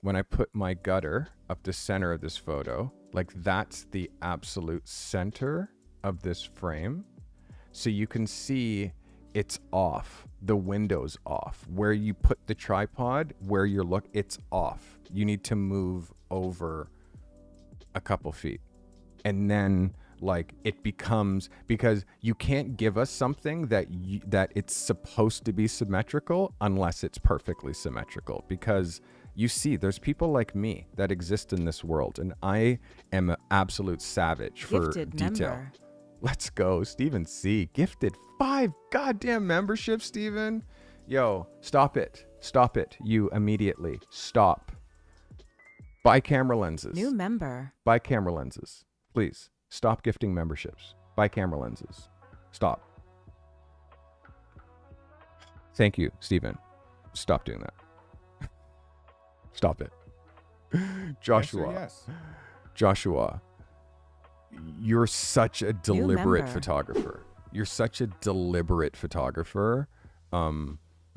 When I put my gutter up the center of this photo, like that's the absolute center of this frame. So you can see it's off. The window's off. Where you put the tripod, where you're it's off. You need to move over a couple feet. And then like it becomes, because you can't give us something that it's supposed to be symmetrical unless it's perfectly symmetrical, because you see there's people like me that exist in this world, and I am an absolute savage for Gifted detail. Member. Let's go. Stephen C. Gifted 5 goddamn memberships, Stephen. Yo, stop it. You immediately stop. Buy camera lenses. New member. Buy camera lenses. Please stop gifting memberships. Buy camera lenses. Stop. Thank you, Stephen. Stop doing that. Stop it. Joshua. Yes. Joshua, you're such a deliberate photographer. You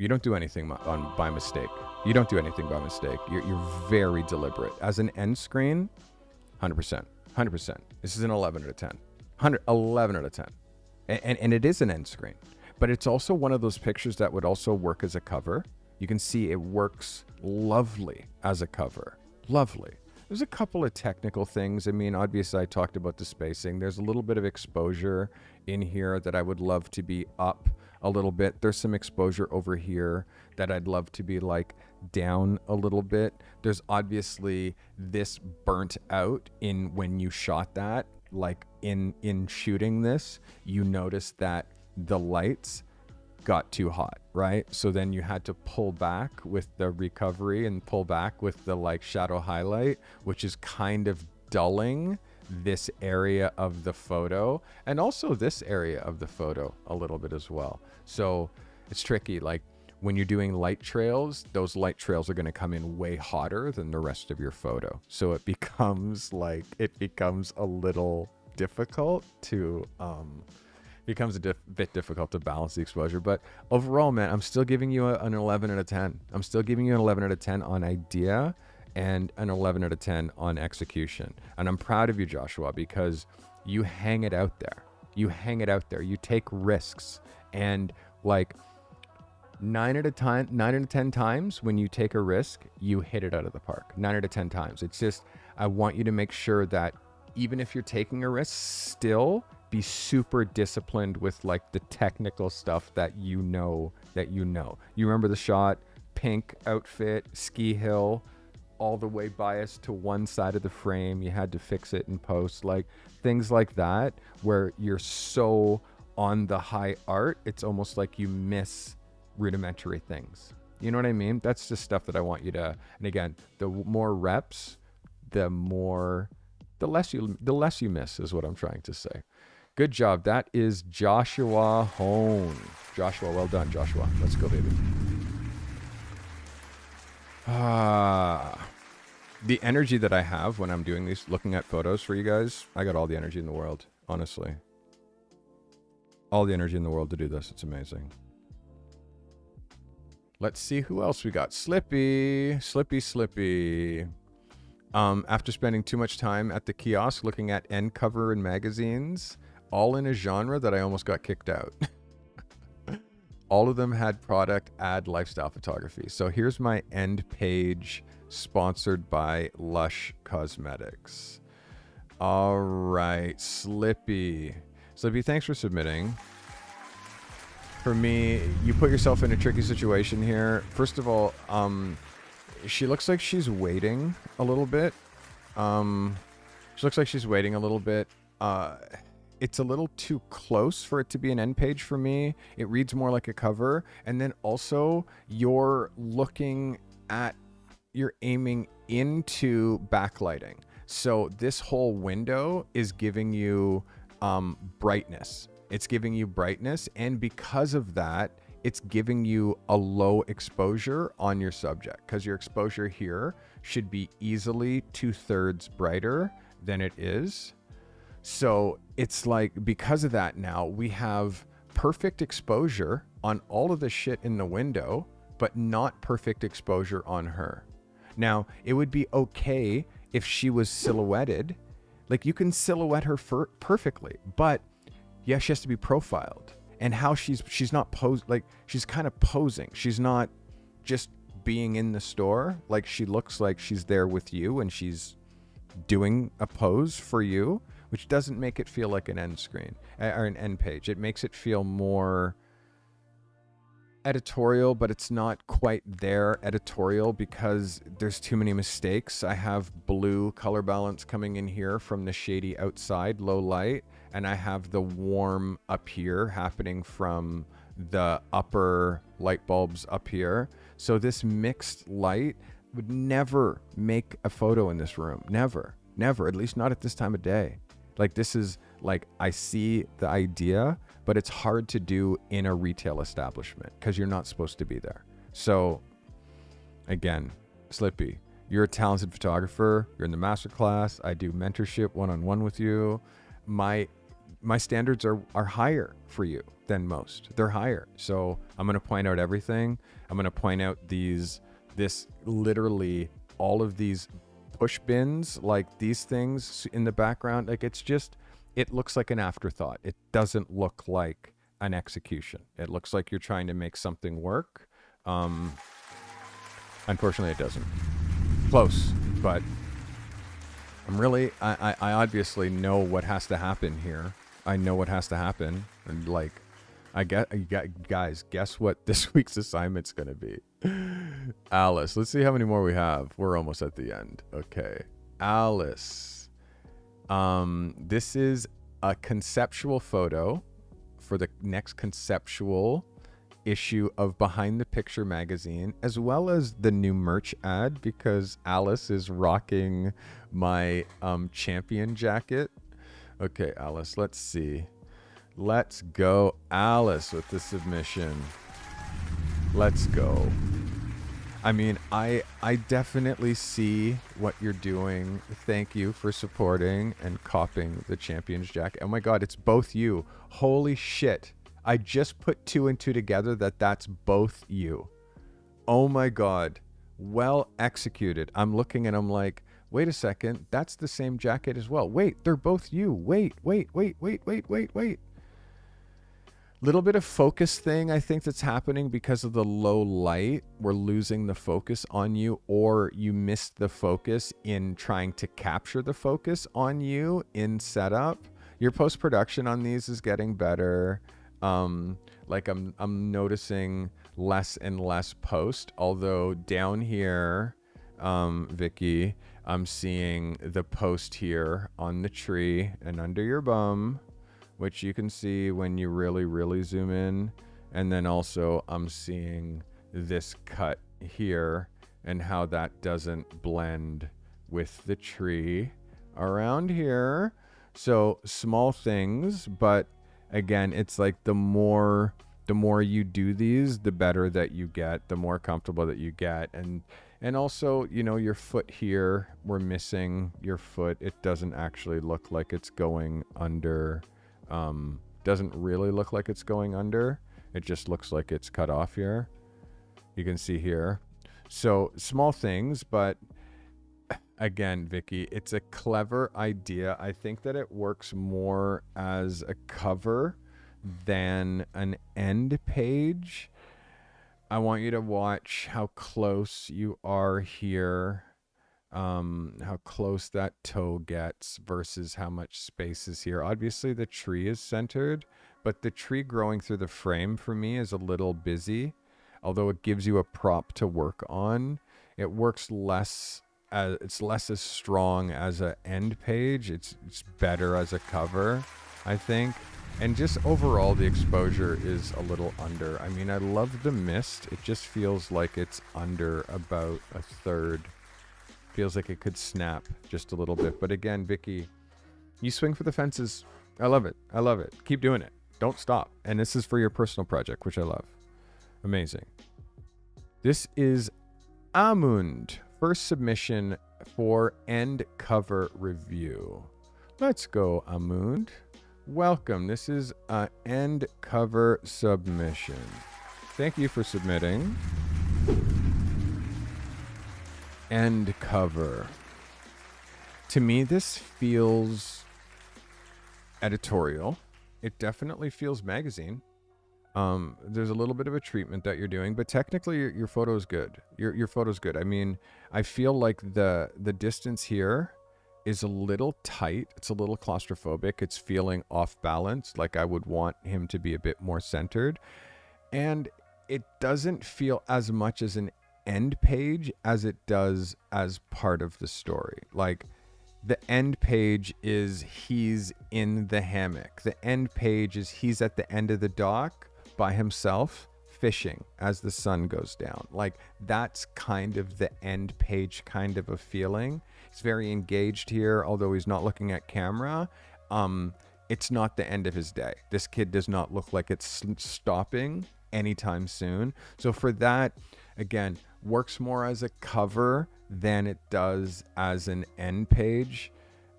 don't do anything by mistake. You're very deliberate. As an end screen, 100%. This is an 11 out of 10. 11 out of 10. And it is an end screen. But it's also one of those pictures that would also work as a cover. You can see it works lovely as a cover. Lovely. There's a couple of technical things. I mean, obviously I talked about the spacing. There's a little bit of exposure in here that I would love to be up a little bit. There's some exposure over here that I'd love to be like down a little bit. There's obviously this burnt out in when you shot that, like in shooting this, you notice that the lights got too hot, right? So then you had to pull back with the recovery and pull back with the like shadow highlight, which is kind of dulling this area of the photo and also this area of the photo a little bit as well. So it's tricky. Like when you're doing light trails, those light trails are going to come in way hotter than the rest of your photo. So it becomes a little difficult to, bit difficult to balance the exposure. But overall, man, I'm still giving you an 11 out of 10. I'm still giving you an 11 out of 10 on idea and an 11 out of 10 on execution. And I'm proud of you, Joshua, because you hang it out there. You take risks. And like 9 out of 10 times when you take a risk, you hit it out of the park. 9 out of 10 times. It's just, I want you to make sure that even if you're taking a risk, still be super disciplined with like the technical stuff that you know. You remember the shot, pink outfit, ski hill, all the way biased to one side of the frame. You had to fix it in post, like things like that, where you're so on the high art, it's almost like you miss rudimentary things. You know what I mean? That's just stuff that I want you to, and again, the more reps, the less you miss is what I'm trying to say. Good job. That is Joshua Hone. Joshua, well done, Joshua. Let's go, baby. The energy that I have when I'm doing these, looking at photos for you guys, I got all the energy in the world, honestly. All the energy in the world to do this. It's amazing. Let's see who else we got. Slippy. After spending too much time at the kiosk looking at end cover and magazines, all in a genre that I almost got kicked out. All of them had product ad lifestyle photography. So here's my end page sponsored by Lush Cosmetics. All right, Slippy, thanks for submitting. For me, you put yourself in a tricky situation here. First of all, she looks like she's waiting a little bit. It's a little too close for it to be an end page for me. It reads more like a cover. And then also you're aiming into backlighting. So this whole window is giving you brightness. It's giving you brightness. And because of that, it's giving you a low exposure on your subject, because your exposure here should be easily 2/3 brighter than it is. So it's like, because of that, now we have perfect exposure on all of the shit in the window, but not perfect exposure on her. Now, it would be okay if she was silhouetted. Like, you can silhouette her perfectly, but yeah, she has to be profiled. And how she's not posed, like, she's kind of posing. She's not just being in the store. Like, she looks like she's there with you and she's doing a pose for you, which doesn't make it feel like an end screen or an end page. It makes it feel more editorial, but it's not quite there editorial because there's too many mistakes. I have blue color balance coming in here from the shady outside, low light, and I have the warm up here happening from the upper light bulbs up here. So this mixed light would never make a photo in this room. Never, at least not at this time of day. Like, this is like, I see the idea, but it's hard to do in a retail establishment because you're not supposed to be there. So again, Slippy, you're a talented photographer. You're in the masterclass. I do mentorship one-on-one with you. My standards are higher for you than most. They're higher. So I'm going to point out everything. I'm going to point out this literally all of these push bins, like these things in the background. Like, it looks like an afterthought. It doesn't look like an execution. It looks like you're trying to make something work. Unfortunately, it doesn't. Close, but I obviously know what has to happen here. I know what has to happen. And like, guys, guess what this week's assignment's going to be? Alice, let's see how many more we have. We're almost at the end. Okay. Alice. This is a conceptual photo for the next conceptual issue of Behind the Picture magazine, as well as the new merch ad, because Alice is rocking my champion jacket. Okay, Alice, let's see. Let's go, Alice, with the submission. Let's go. I mean, I definitely see what you're doing. Thank you for supporting and copying the champion's jacket. Oh my God, it's both you. Holy shit. I just put 2 and 2 together that's both you. Oh my God. Well executed. I'm looking and I'm like, wait a second. That's the same jacket as well. Wait, they're both you. Wait. Little bit of focus thing, I think, that's happening because of the low light. We're losing the focus on you, or you missed the focus in trying to capture the focus on you in setup. Your post-production on these is getting better. Like I'm noticing less and less post, although down here, Vicky, I'm seeing the post here on the tree and under your bum, which you can see when you really, really zoom in. And then also I'm seeing this cut here and how that doesn't blend with the tree around here. So small things, but again, it's like the more you do these, the better that you get, the more comfortable that you get. And also, you know, your foot here, we're missing your foot. It doesn't actually look like it's going under. Doesn't really look like it's going under. It just looks like it's cut off here. You can see here. So small things, but again, Vicky, it's a clever idea. I think that it works more as a cover than an end page. I want you to watch how close you are here, how close that toe gets versus how much space is here. Obviously, the tree is centered, but the tree growing through the frame for me is a little busy. Although it gives you a prop to work on, it works less. It's less as strong as an end page. It's better as a cover, I think. And just overall, the exposure is a little under. I mean, I love the mist. It just feels like it's under about a third. Feels like it could snap just a little bit. But again, Vicky, you swing for the fences. I love it. I love it. Keep doing it. Don't stop. And this is for your personal project, which I love. Amazing. This is Amund. First submission for end cover review. Let's go, Amund. Welcome. This is an end cover submission. Thank you for submitting. End cover. To me, this feels editorial. It definitely feels magazine. There's a little bit of a treatment that you're doing, but technically your photo is good. Your photo's good. I mean, I feel like the distance here is a little tight. It's a little claustrophobic. It's feeling off balance. Like I would want him to be a bit more centered. And it doesn't feel as much as an end page as it does as part of the story. Like the end page is he's in the hammock. The end page is he's at the end of the dock by himself fishing as the sun goes down. Like that's kind of the end page kind of a feeling. He's very engaged here, although he's not looking at camera. It's not the end of his day. This kid does not look like it's stopping anytime soon. So for that, again, works more as a cover than it does as an end page.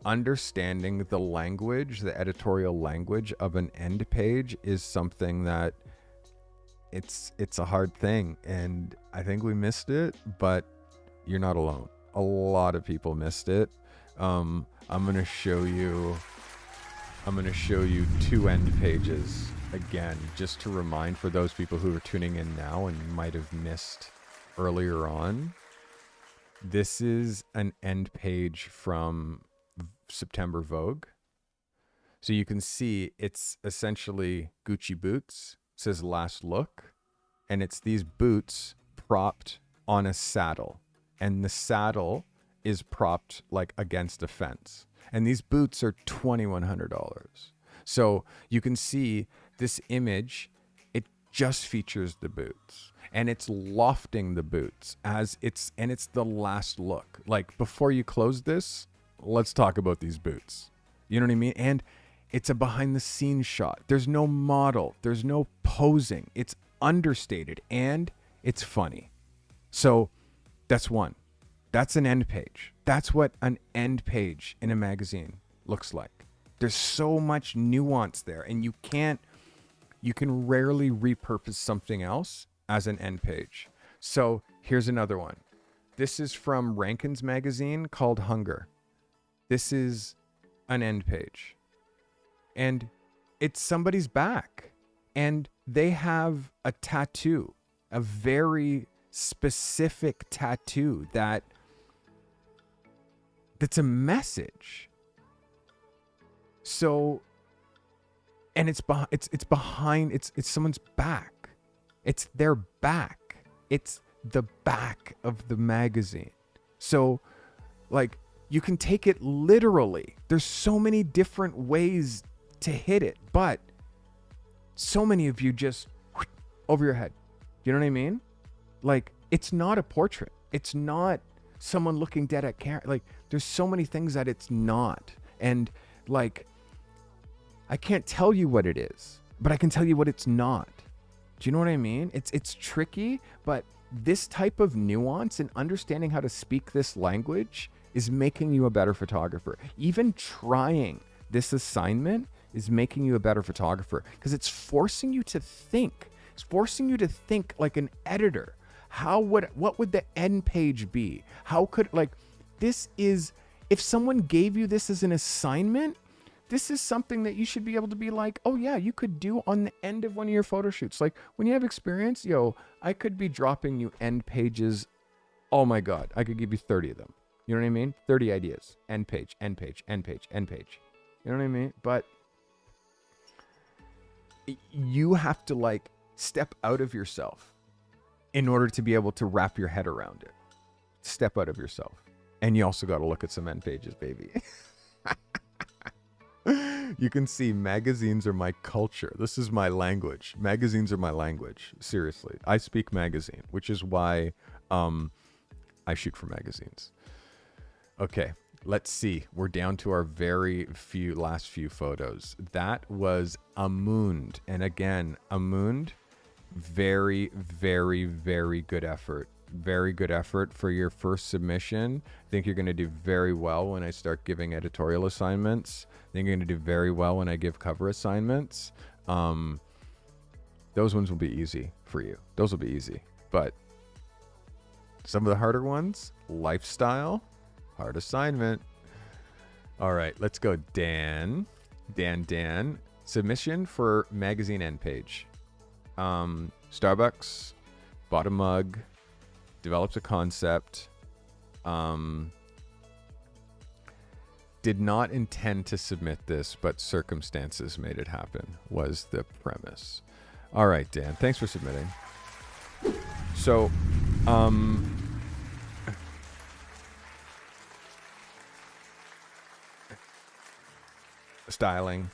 Understanding the language, the editorial language of an end page is something that it's a hard thing, and I think we missed it, but you're not alone. A lot of people missed it. I'm gonna show you two end pages again, just to remind for those people who are tuning in now and might have missed earlier on. This is an end page from September Vogue. So you can see it's essentially Gucci boots. It says last look, and it's these boots propped on a saddle, and the saddle is propped like against a fence, and these boots are $2,100. So you can see this image, it just features the boots, and it's lofting the boots and it's the last look. Like before you close this, let's talk about these boots. You know what I mean? And it's a behind the scenes shot. There's no model. There's no posing. It's understated and it's funny. So that's one. That's an end page. That's what an end page in a magazine looks like. There's so much nuance there, and you can rarely repurpose something else as an end page. So here's another one. This is from Rankin's magazine called Hunger. This is an end page. And it's somebody's back, and they have a tattoo, a very specific tattoo that's a message. So and it's behind, it's someone's back. It's their back. It's the back of the magazine. So like, you can take it literally. There's so many different ways to hit it, but so many of you just over your head. You know what I mean? Like, it's not a portrait. It's not someone looking dead at camera. Like, there's so many things that it's not. And like, I can't tell you what it is, but I can tell you what it's not. Do you know what I mean? It's tricky, but this type of nuance and understanding how to speak this language is making you a better photographer. Even trying this assignment is making you a better photographer, because it's forcing you to think. It's forcing you to think like an editor. What would the end page be? How could, like, this is, if someone gave you this as an assignment, this is something that you should be able to be like, oh yeah, you could do on the end of one of your photo shoots. Like, when you have experience, I could be dropping you end pages. Oh my God, I could give you 30 of them. You know what I mean? 30 ideas. End page, end page, end page, end page. You know what I mean? But you have to like step out of yourself in order to be able to wrap your head around it. Step out of yourself. And you also got to look at some end pages, baby. You can see magazines are my culture. This is my language. Magazines are my language. Seriously. I speak magazine, which is why I shoot for magazines. Okay, let's see. We're down to our last few photos. That was Amund. And again, Amund, very, very, very good effort. Very good effort for your first submission. I think you're going to do very well when I start giving editorial assignments. I think you're going to do very well when I give cover assignments. Those ones will be easy for you. Those will be easy. But some of the harder ones, lifestyle, hard assignment. All right, let's go. Dan. Submission for magazine end page. Starbucks, bought a mug, developed a concept, did not intend to submit this, but circumstances made it happen, was the premise. All right, Dan, thanks for submitting. So, styling,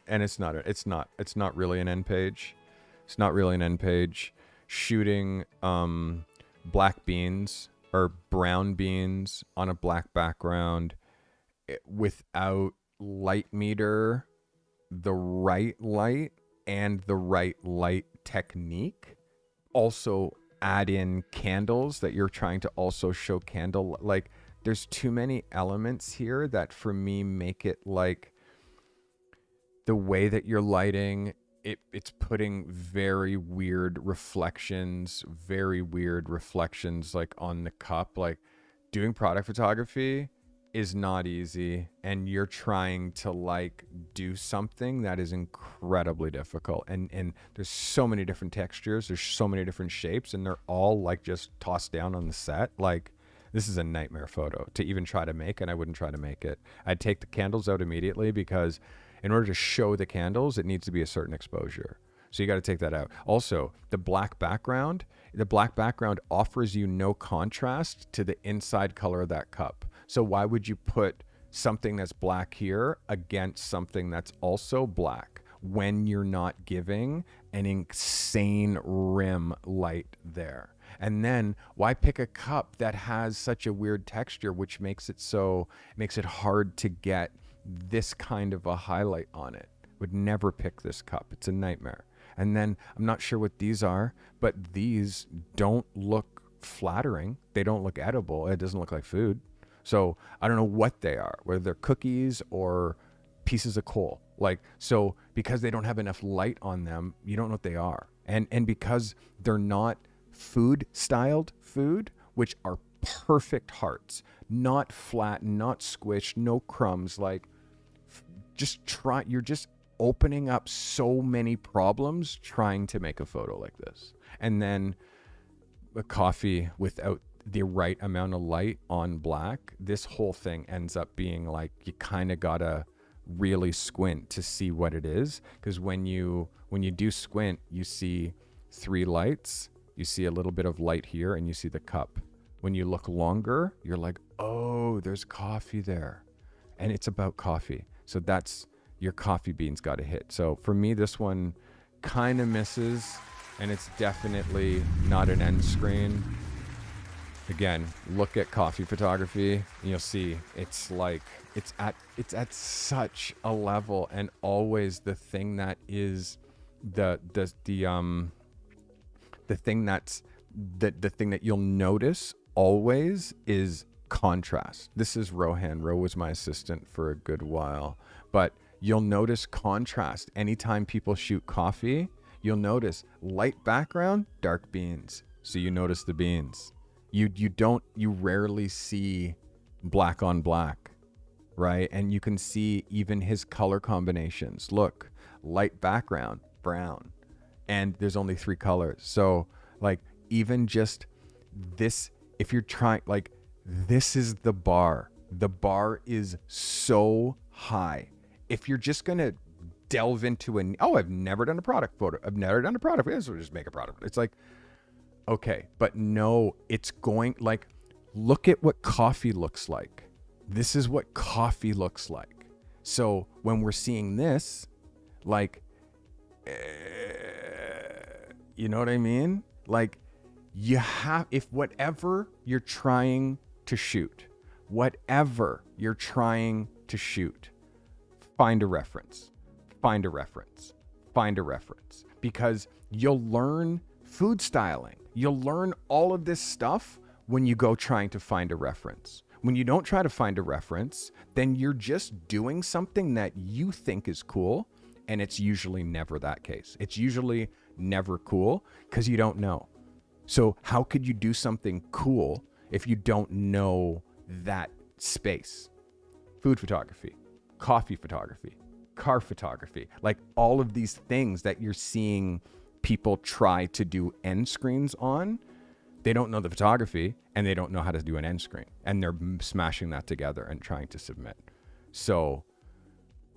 and it's not really an end page. It's not really an end page. Shooting black beans or brown beans on a black background without light meter, the right light and the right light technique. Also add in candles that you're trying to also show candle. Like, there's too many elements here that for me make it like the way that you're lighting, it's putting very weird reflections like on the cup. Like, doing product photography is not easy, and you're trying to like do something that is incredibly difficult, and there's so many different textures, there's so many different shapes, and they're all like just tossed down on the set. Like, this is a nightmare photo to even try to make, and I wouldn't try to make it. I'd take the candles out immediately, because in order to show the candles, it needs to be a certain exposure. So you got to take that out. Also, the black background offers you no contrast to the inside color of that cup. So why would you put something that's black here against something that's also black when you're not giving an insane rim light there? And then why pick a cup that has such a weird texture, which makes it hard to get this kind of a highlight on it? Would never pick this cup. It's a nightmare. And then I'm not sure what these are, but these don't look flattering. They don't look edible. It doesn't look like food. So I don't know what they are, whether they're cookies or pieces of coal. Like, so because they don't have enough light on them, you don't know what they are. And because they're not food styled food, which are perfect hearts, not flat, not squished, no crumbs, like you're just opening up so many problems trying to make a photo like this. And then a coffee without the right amount of light on black, this whole thing ends up being like, you kind of gotta really squint to see what it is. Because when you do squint, you see 3 lights, you see a little bit of light here, and you see the cup. When you look longer, you're like, oh, there's coffee there. And it's about coffee. So that's your coffee beans got to hit. So for me, this one kind of misses, and it's definitely not an end screen. Again, look at coffee photography, and you'll see it's like it's at such a level, and always the thing that is the thing that you'll notice always is contrast. This is Rohan. Ro was my assistant for a good while, but you'll notice contrast. Anytime people shoot coffee, you'll notice light background, dark beans. So you notice the beans. You rarely see black on black, right? And you can see even his color combinations. Look, light background, brown, and there's only 3 colors. So like, even just this, if you're trying, like, this is the bar. The bar is so high. If you're just going to delve into I've never done a product photo. I've never done a product. We'll just make a product. It's like, okay, but no, it's going, like, look at what coffee looks like. This is what coffee looks like. So when we're seeing this, like, you know what I mean? Like, you have, if whatever you're trying to shoot, find a reference, because you'll learn food styling. You'll learn all of this stuff when you go trying to find a reference. When you don't try to find a reference, then you're just doing something that you think is cool, and it's usually never that case. It's usually never cool because you don't know. So how could you do something cool if you don't know that space? Food photography, coffee photography, car photography, like all of these things that you're seeing people try to do end screens on, they don't know the photography and they don't know how to do an end screen, and they're smashing that together and trying to submit. So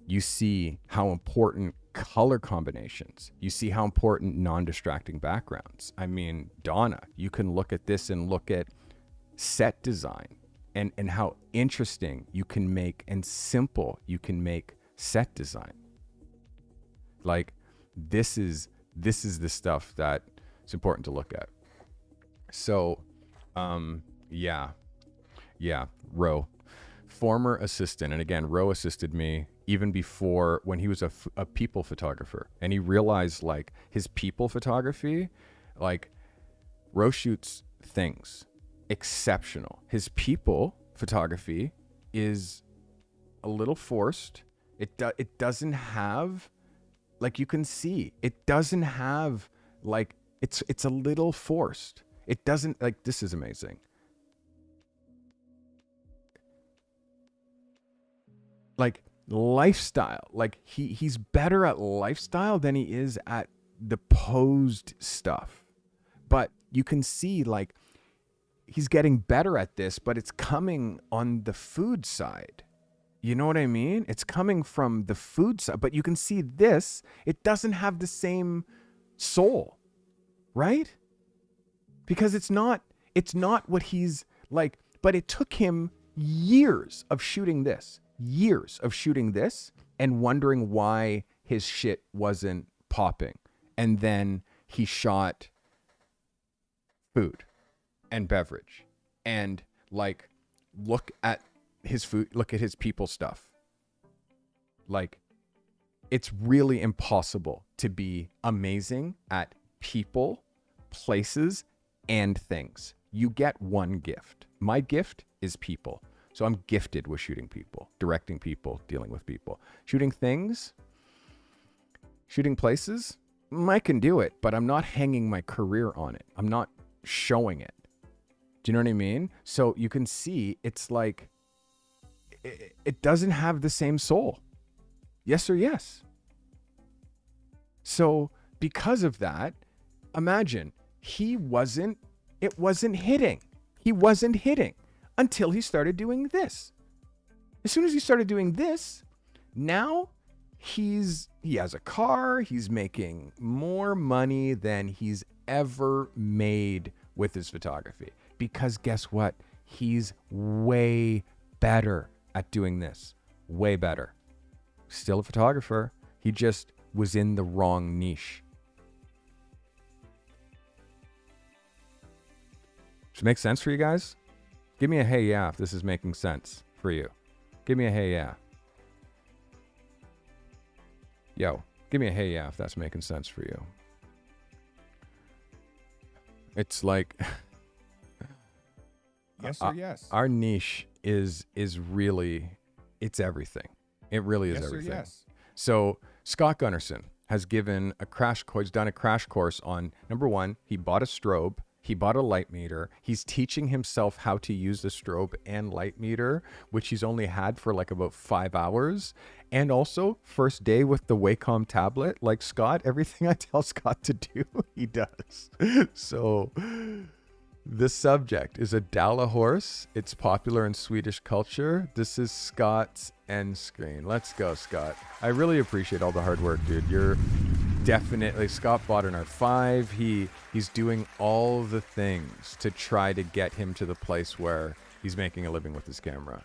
you see how important color combinations, you see how important non-distracting backgrounds. I mean, Donna, you can look at this and look at set design and how interesting you can make and simple you can make set design. Like, this is the stuff that it's important to look at. So, Ro, former assistant. And again, Ro assisted me even before, when he was a people photographer, and he realized, like, his people photography, like, Ro shoots things exceptional. His people photography is a little forced. It doesn't have, like, you can see, it doesn't have, like, it's a little forced. It doesn't, like, this is amazing. Like, lifestyle, like, he's better at lifestyle than he is at the posed stuff. But you can see, like, he's getting better at this, but it's coming on the food side. You know what I mean? It's coming from the food side, but you can see this, it doesn't have the same soul, right? Because it's not what he's like, but it took him years of shooting this and wondering why his shit wasn't popping. And then he shot food and beverage, and, like, look at his food, look at his people stuff. Like, it's really impossible to be amazing at people, places, and things. You get one gift. My gift is people. So I'm gifted with shooting people, directing people, dealing with people. Shooting things, shooting places, I can do it, but I'm not hanging my career on it. I'm not showing it. Do you know what I mean? So you can see, it's like, it doesn't have the same soul. Yes or yes. So because of that, imagine, it wasn't hitting. He wasn't hitting until he started doing this. As soon as he started doing this, Now he has a car. He's making more money than he's ever made with his photography. Because guess what? He's way better at doing this. Way better. Still a photographer. He just was in the wrong niche. Does it make sense for you guys? Give me a hey yeah if this is making sense for you. Give me a hey yeah. Yo, give me a hey yeah if that's making sense for you. It's like yes or yes. Our niche is really, it's everything. It really is yes everything. Or yes. So Scott Gunnerson has given a crash course, done a crash course on, number one, he bought a strobe. He bought a light meter. He's teaching himself how to use the strobe and light meter, which he's only had for like about 5 hours. And also, first day with the Wacom tablet, like Scott, everything I tell Scott to do, he does. So the subject is a Dala horse. It's popular in Swedish culture. This is Scott's end screen. Let's go, Scott. I really appreciate all the hard work, dude. You're definitely, Scott bought an R5. He's doing all the things to try to get him to the place where he's making a living with his camera.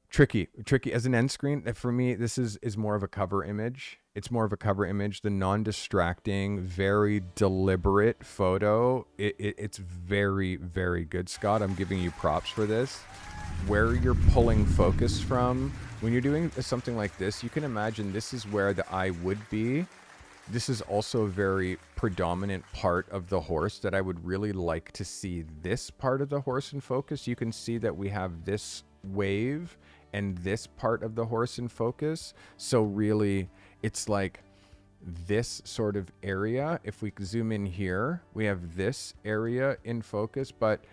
Tricky as an end screen. For me, this is more of a cover image. It's more of a cover image. The non-distracting, very deliberate photo. It's very, very good, Scott. I'm giving you props for this. Where you're pulling focus from, when you're doing something like this, you can imagine this is where the eye would be. This is also a very predominant part of the horse that I would really like to see this part of the horse in focus. You can see that we have this wave and this part of the horse in focus. So really, it's like this sort of area. If we zoom in here, we have this area in focus, but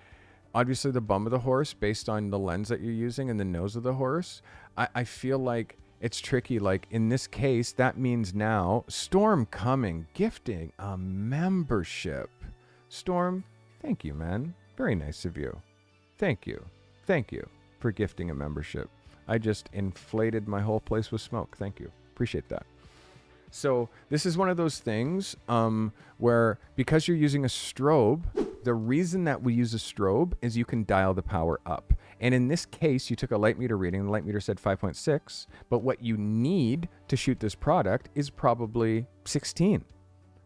obviously the bum of the horse, based on the lens that you're using and the nose of the horse, I feel like it's tricky. Like in this case, that means now Storm coming, gifting a membership. Storm, thank you, man. Very nice of you. Thank you. Thank you for gifting a membership. I just inflated my whole place with smoke. Thank you. Appreciate that. So this is one of those things where, because you're using a strobe, the reason that we use a strobe is you can dial the power up. And in this case, you took a light meter reading. The light meter said 5.6, but what you need to shoot this product is probably 16.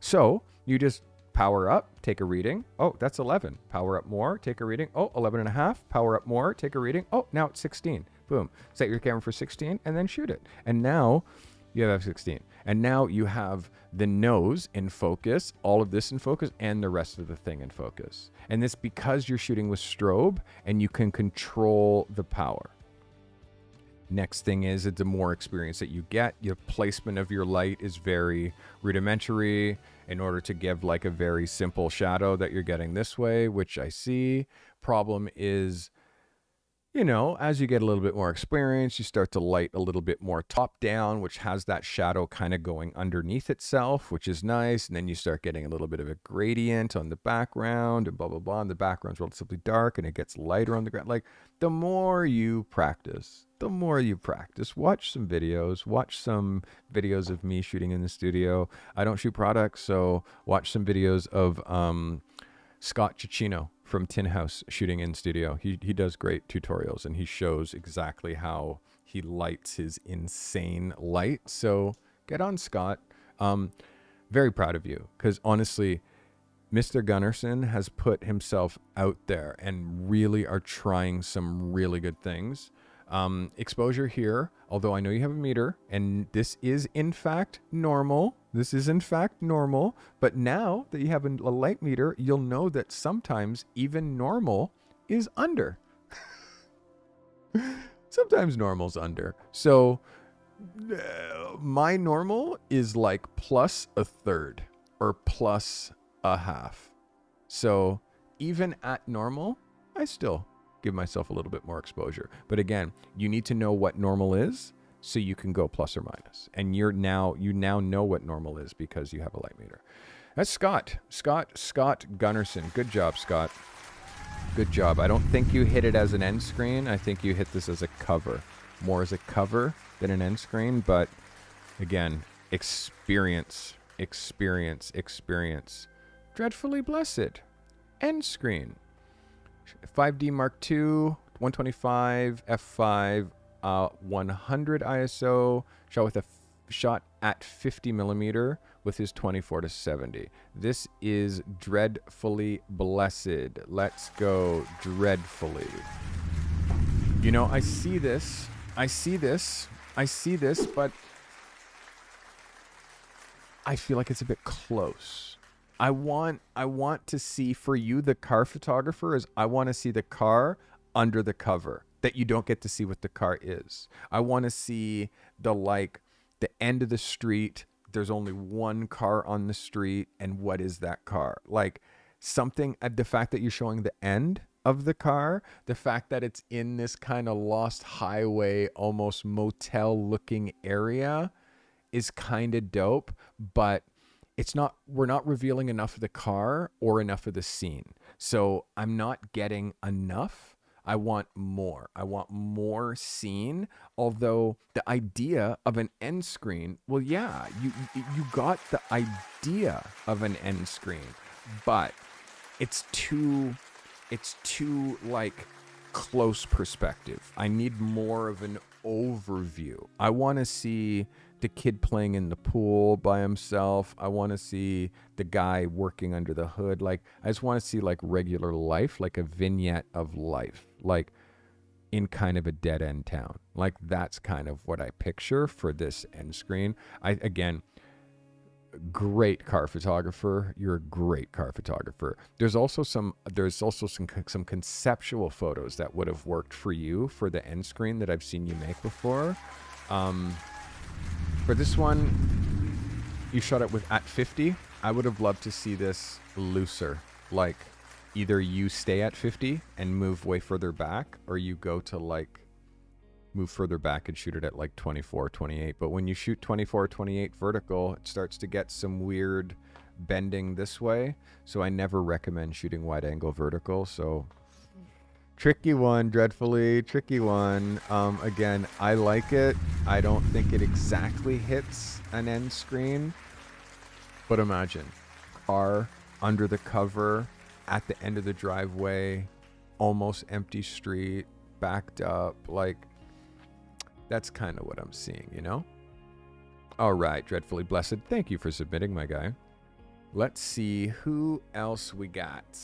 So you just power up, take a reading. Oh, that's 11. Power up more, take a reading. Oh, 11 and a half. Power up more, take a reading. Oh, now it's 16. Boom. Set your camera for 16 and then shoot it. And now you have F16. And now you have the nose in focus, all of this in focus, and the rest of the thing in focus. And this because you're shooting with strobe and you can control the power. Next thing is, the more experience that you get, your placement of your light is very rudimentary in order to give like a very simple shadow that you're getting this way, which I see. Problem is, you know, as you get a little bit more experience, you start to light a little bit more top down, which has that shadow kind of going underneath itself, which is nice. And then you start getting a little bit of a gradient on the background and blah, blah, blah. And the background's relatively dark and it gets lighter on the ground. Like the more you practice, watch some videos of me shooting in the studio. I don't shoot products, so watch some videos of Scott Cicchino from Tin House shooting in studio. He does great tutorials and he shows exactly how he lights his insane light. So get on, Scott. Very proud of you, because honestly, Mr. Gunnerson has put himself out there and really are trying some really good things. Exposure here, although I know you have a meter and this is in fact normal. But now that you have a light meter, you'll know that sometimes even normal is under. Sometimes normal's under. So my normal is like plus a third or plus a half. So even at normal, I still give myself a little bit more exposure. But again, you need to know what normal is so you can go plus or minus. And you now know what normal is because you have a light meter. That's Scott Gunnerson. Good job, Scott. Good job. I don't think you hit it as an end screen. I think you hit this as a cover. more as a cover than an end screen, but again, experience. Dreadfully Blessed, end screen. 5D Mark II, 125 f5, 100 ISO, shot at 50 millimeter with his 24-70. This is Dreadfully Blessed. Let's go, Dreadfully. You know, I see this, but I feel like it's a bit close. I want to see, for you, the car photographer, is I want to see the car under the cover that you don't get to see what the car is. I want to see the end of the street. There's only one car on the street, and what is that car? Like something, the fact that you're showing the end of the car, the fact that it's in this kind of lost highway, almost motel looking area is kind of dope, but we're not revealing enough of the car or enough of the scene. So I'm not getting enough. I want more. I want more scene. Although the idea of an end screen, well, yeah, you got the idea of an end screen, but it's too like close perspective. I need more of an overview. I want to see the kid playing in the pool by himself. I want to see the guy working under the hood. Like, I just want to see like regular life, like a vignette of life, like in kind of a dead end town. Like, that's kind of what I picture for this end screen. Again, great car photographer. You're a great car photographer. There's also some conceptual photos that would have worked for you for the end screen that I've seen you make before. For this one, you shot it at 50. I would have loved to see this looser. Like, either you stay at 50 and move way further back, or you go to like move further back and shoot it at like 24, 28. But when you shoot 24, 28 vertical, it starts to get some weird bending this way. So I never recommend shooting wide angle vertical. So tricky one, Dreadfully, tricky one. Again, I like it. I don't think it exactly hits an end screen, but imagine car under the cover at the end of the driveway, almost empty street, backed up. Like, that's kind of what I'm seeing, you know? All right, Dreadfully Blessed, thank you for submitting, my guy. Let's see who else we got.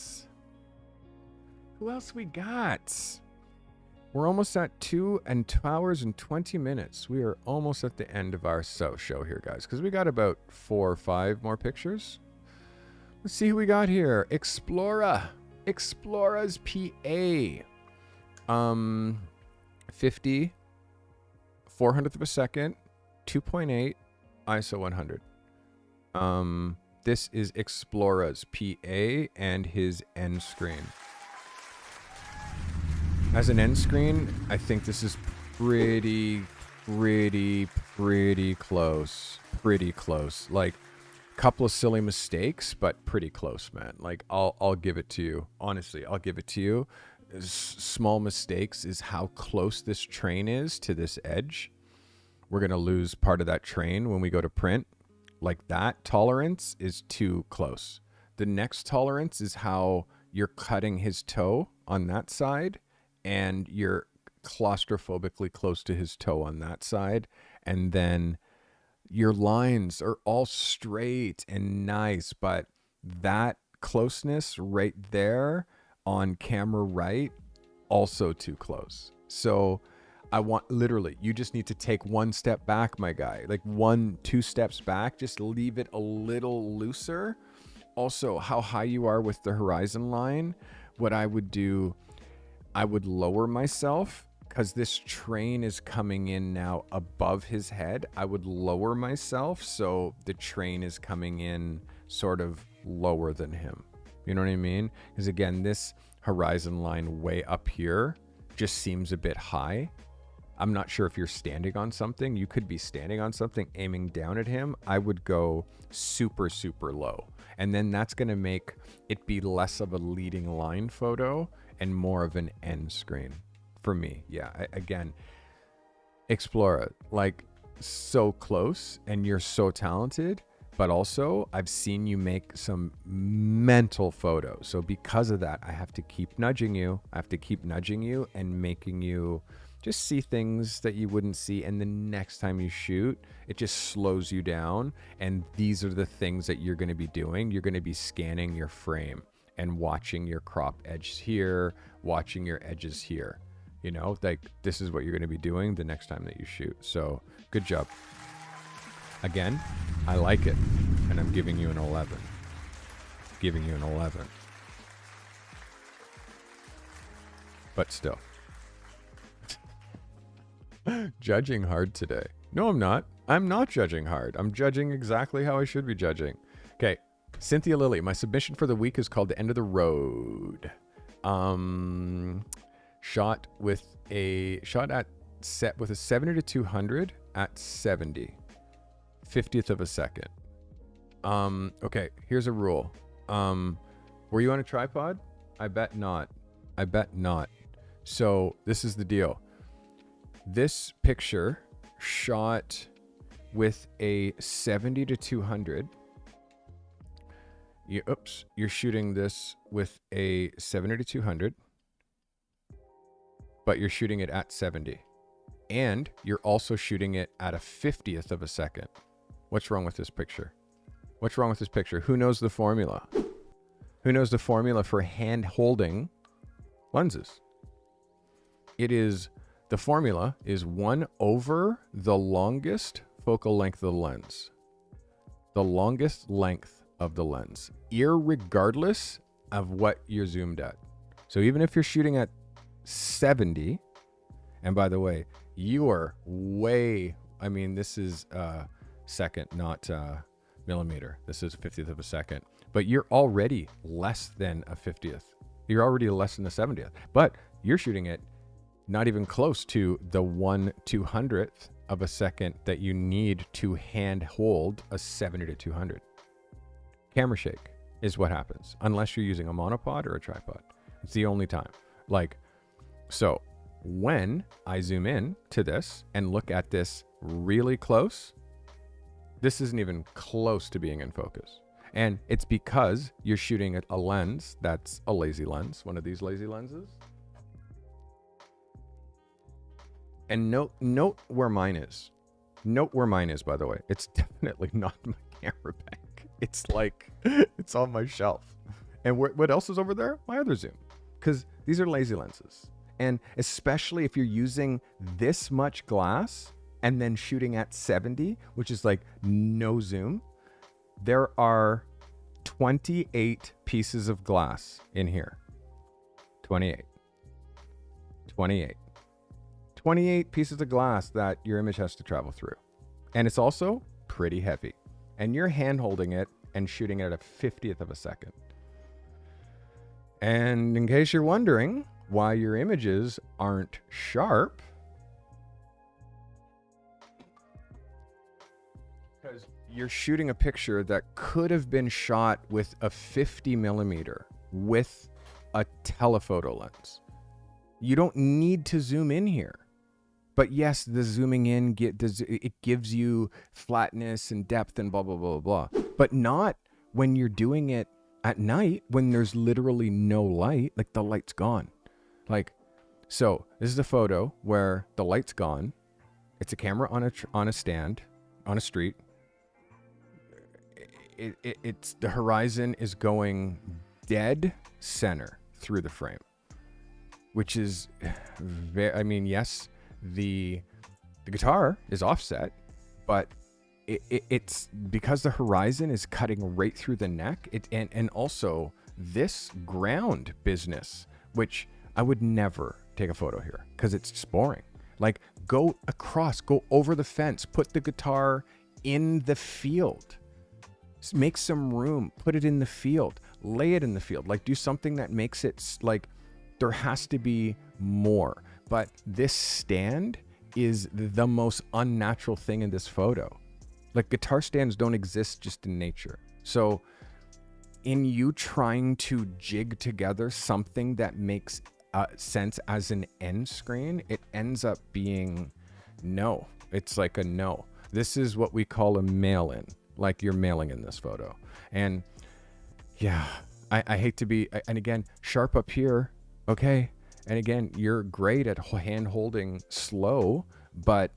Who else we got? We're almost at 2 hours and 20 minutes. We are almost at the end of our show here, guys, because we got about 4 or 5 more pictures. Let's see who we got here. Explora's PA. 50, 400th of a second, 2.8, ISO 100. This is Explora's PA and his end screen. As an end screen, I think this is pretty close. Pretty close. Like, couple of silly mistakes, but pretty close, man. Like, I'll give it to you. Honestly, I'll give it to you. Small mistakes is how close this train is to this edge. We're going to lose part of that train when we go to print. Like, that tolerance is too close. The next tolerance is how you're cutting his toe on that side, and you're claustrophobically close to his toe on that side. And then your lines are all straight and nice, but that closeness right there on camera right, also too close. So I want, literally, you just need to take one step back, my guy. Like 1-2 steps back, just leave it a little looser. Also, how high you are with the horizon line, what I would do, I would lower myself, because this train is coming in now above his head. I would lower myself so the train is coming in sort of lower than him. You know what I mean? Because again, this horizon line way up here just seems a bit high. I'm not sure if you're standing on something. You could be standing on something aiming down at him. I would go super, super low. And then that's going to make it be less of a leading line photo and more of an end screen for me. Yeah, again, explore it. Like, so close, and you're so talented, but also I've seen you make some mental photos. So because of that, I have to keep nudging you. I have to keep nudging you and making you just see things that you wouldn't see. And the next time you shoot, it just slows you down. And these are the things that you're going to be doing. You're going to be scanning your frame and watching your crop edges here, watching your edges here. You know, like this is what you're going to be doing the next time that you shoot. So good job. Again, I like it. And I'm giving you an 11. Giving you an 11. But still. Judging hard today. No, I'm not. I'm not judging hard. I'm judging exactly how I should be judging. Okay. Cynthia Lilly, my submission for the week is called The End of the Road. Shot at set with a 70-200 at 70. 50th of a second. Okay, here's a rule. Were you on a tripod? I bet not. I bet not. So this is the deal. This picture shot with a 70-200. You're shooting this with a 70-200, but you're shooting it at 70. And you're also shooting it at a 50th of a second. What's wrong with this picture? What's wrong with this picture? Who knows the formula? Who knows the formula for hand holding lenses? The formula is 1 over the longest focal length of the lens. The longest length of the lens, irregardless of what you're zoomed at. So even if you're shooting at 70, and by the way, you are way, I mean, this is second, not millimeter. This is a 50th of a second, but you're already less than a 50th. You're already less than a 70th, but you're shooting it not even close to the 1/200th of a second that you need to hand hold a 70-200. Camera shake is what happens unless you're using a monopod or a tripod. It's the only time. Like, so when I zoom in to this and look at this really close, this isn't even close to being in focus. And it's because you're shooting at a lens that's a lazy lens, one of these lazy lenses. And note where mine is. Note where mine is, by the way. It's definitely not my camera bank. It's like, it's on my shelf. And what else is over there? My other zoom. Because these are lazy lenses. And especially if you're using this much glass and then shooting at 70, which is like no zoom, there are 28 pieces of glass in here. 28 pieces of glass that your image has to travel through. And it's also pretty heavy. And you're hand holding it and shooting it at a 50th of a second. And in case you're wondering why your images aren't sharp, because you're shooting a picture that could have been shot with a 50 millimeter with a telephoto lens. You don't need to zoom in here. But yes, the zooming in, it gives you flatness and depth and blah, blah, blah, blah. But not when you're doing it at night when there's literally no light, like the light's gone. Like, so this is a photo where the light's gone. It's a camera on a stand, on a street. It's the horizon is going dead center through the frame, which is very, I mean, yes, the guitar is offset, but it's because the horizon is cutting right through the neck. And also this ground business, which I would never take a photo here because it's just boring. Like, go across, go over the fence, put the guitar in the field, make some room, put it in the field, lay it in the field, like do something that makes it like there has to be more. But this stand is the most unnatural thing in this photo. Like, guitar stands don't exist just in nature. So in you trying to jig together something that makes sense as an end screen, it ends up being no. It's like a no. This is what we call a mail-in, like you're mailing in this photo. And yeah, I hate to be, and again, sharp up here, okay? And again, you're great at hand holding slow, but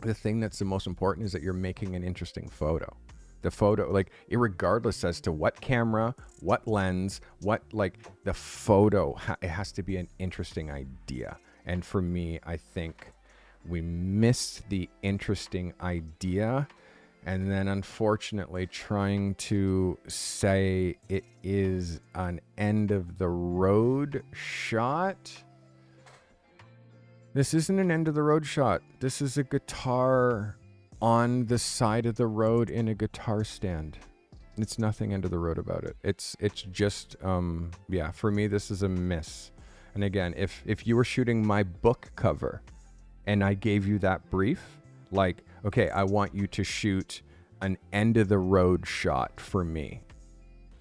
the thing that's the most important is that you're making an interesting photo. The photo, like, irregardless as to what camera, what lens, what, like, the photo, it has to be an interesting idea. And for me, I think we missed the interesting idea. And then, unfortunately, trying to say it is an end of the road shot. This isn't an end of the road shot. This is a guitar on the side of the road in a guitar stand. It's nothing end of the road about it. It's just, yeah, for me, this is a miss. And again, if you were shooting my book cover and I gave you that brief, like, okay, I want you to shoot an end of the road shot for me,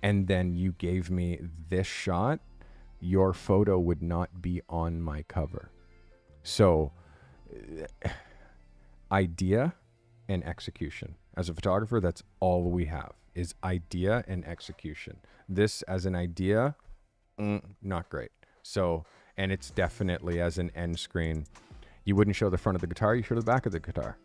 and then you gave me this shot, your photo would not be on my cover. So, idea and execution. As a photographer, that's all we have, is idea and execution. This as an idea, not great. So, and it's definitely as an end screen. You wouldn't show the front of the guitar, you show the back of the guitar.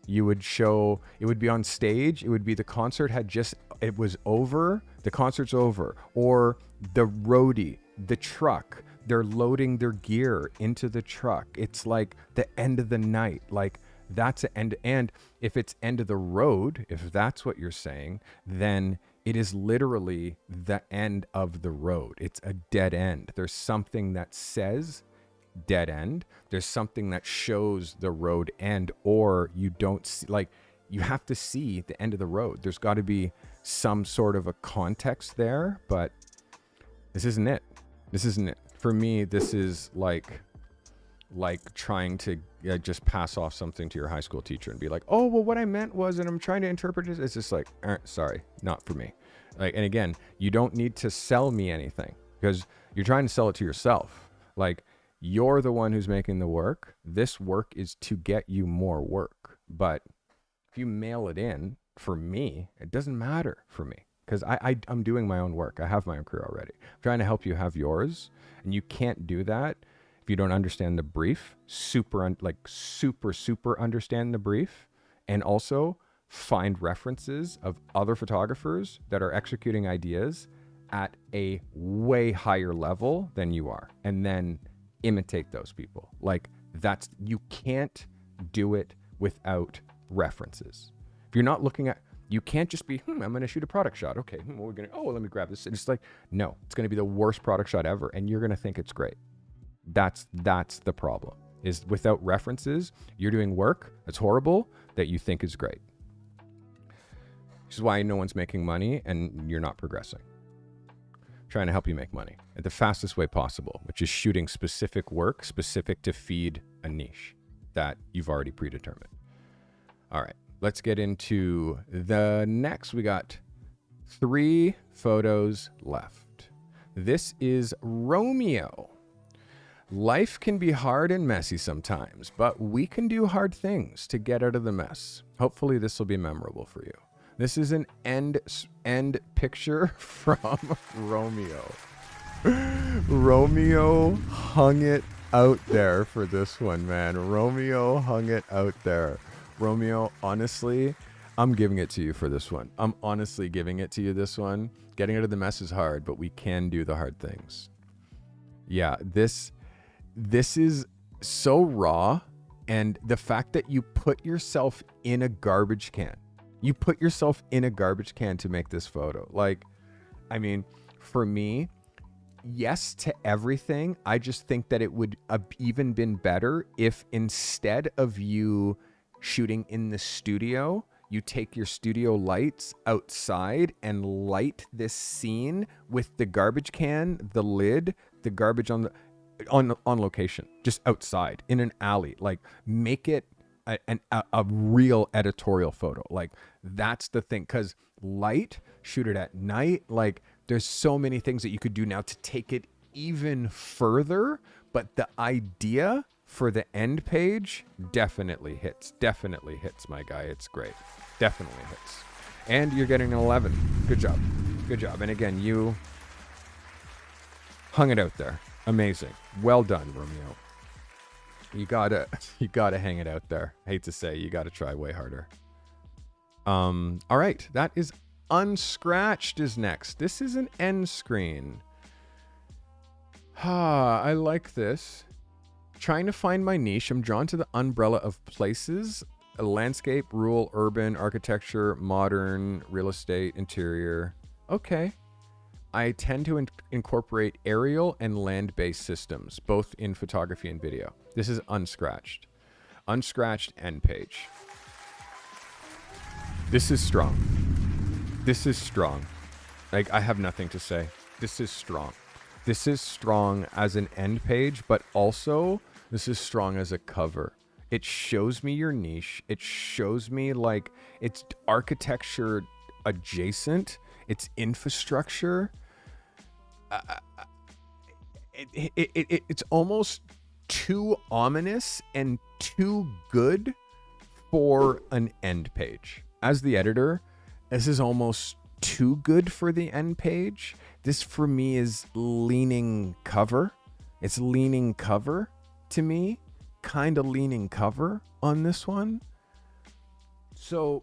You would show, it would be on stage, it would be the concert had just, it was over, the concert's over. Or the roadie, the truck, they're loading their gear into the truck. It's like the end of the night. Like, that's an end. And if it's end of the road, if that's what you're saying, then it is literally the end of the road. It's a dead end. There's something that says dead end. There's something that shows the road end, or you don't see, like, you have to see the end of the road. There's got to be some sort of a context there, but this isn't it. This isn't it. For me, this is like trying to just pass off something to your high school teacher and be like, oh, well, what I meant was, and I'm trying to interpret it. It's just like, sorry, not for me. Like, and again, you don't need to sell me anything because you're trying to sell it to yourself. Like, you're the one who's making the work. This work is to get you more work. But if you mail it in, for me, it doesn't matter for me because I'm doing my own work. I have my own career already. I'm trying to help you have yours, and you can't do that if you don't understand the brief, super understand the brief, and also find references of other photographers that are executing ideas at a way higher level than you are, and then imitate those people. Like, that's, you can't do it without references. If you're not looking at, you can't just be, I'm going to shoot a product shot. Okay, what are we going to, let me grab this. It's like, no, it's going to be the worst product shot ever, and you're going to think it's great. That's the problem, is without references, you're doing work that's horrible that you think is great. Which is why no one's making money and you're not progressing. I'm trying to help you make money at the fastest way possible, which is shooting specific work, specific to feed a niche that you've already predetermined. All right, let's get into the next. We got 3 photos left. This is Romeo. Life can be hard and messy sometimes, but we can do hard things to get out of the mess. Hopefully this will be memorable for you. This is an end picture from Romeo. Romeo hung it out there for this one, man. Romeo hung it out there. Romeo, honestly, I'm giving it to you for this one. I'm honestly giving it to you this one. Getting out of the mess is hard, but we can do the hard things. Yeah, this is so raw, and the fact that you put yourself in a garbage can. You put yourself in a garbage can to make this photo. Like, I mean, for me, yes to everything. I just think that it would have even been better if instead of you shooting in the studio, you take your studio lights outside and light this scene with the garbage can, the lid, the garbage on location, just outside in an alley. Like, make it a real editorial photo. Like, that's the thing, because light, shoot it at night. Like, there's so many things that you could do now to take it even further, but the idea For the end page, definitely hits. Definitely hits, my guy. It's great. Definitely hits. And you're getting an 11. Good job. Good job. And again, you hung it out there. Amazing. Well done, Romeo. You gotta hang it out there. Hate to say, you gotta try way harder. All right, that is Unscratched is next. This is an end screen. I like this. Trying to find my niche. I'm drawn to the umbrella of places: a landscape, rural, urban, architecture, modern, real estate, interior. Okay. I tend to incorporate aerial and land-based systems, both in photography and video. This is Unscratched. Unscratched end page. This is strong. This is strong. Like, I have nothing to say. This is strong. This is strong as an end page, but also this is strong as a cover. It shows me your niche. It shows me, like, it's architecture adjacent. It's infrastructure. It's almost too ominous and too good for an end page. As the editor, this is almost too good for the end page. This for me is leaning cover. It's leaning cover to me. Kind of leaning cover on this one. So,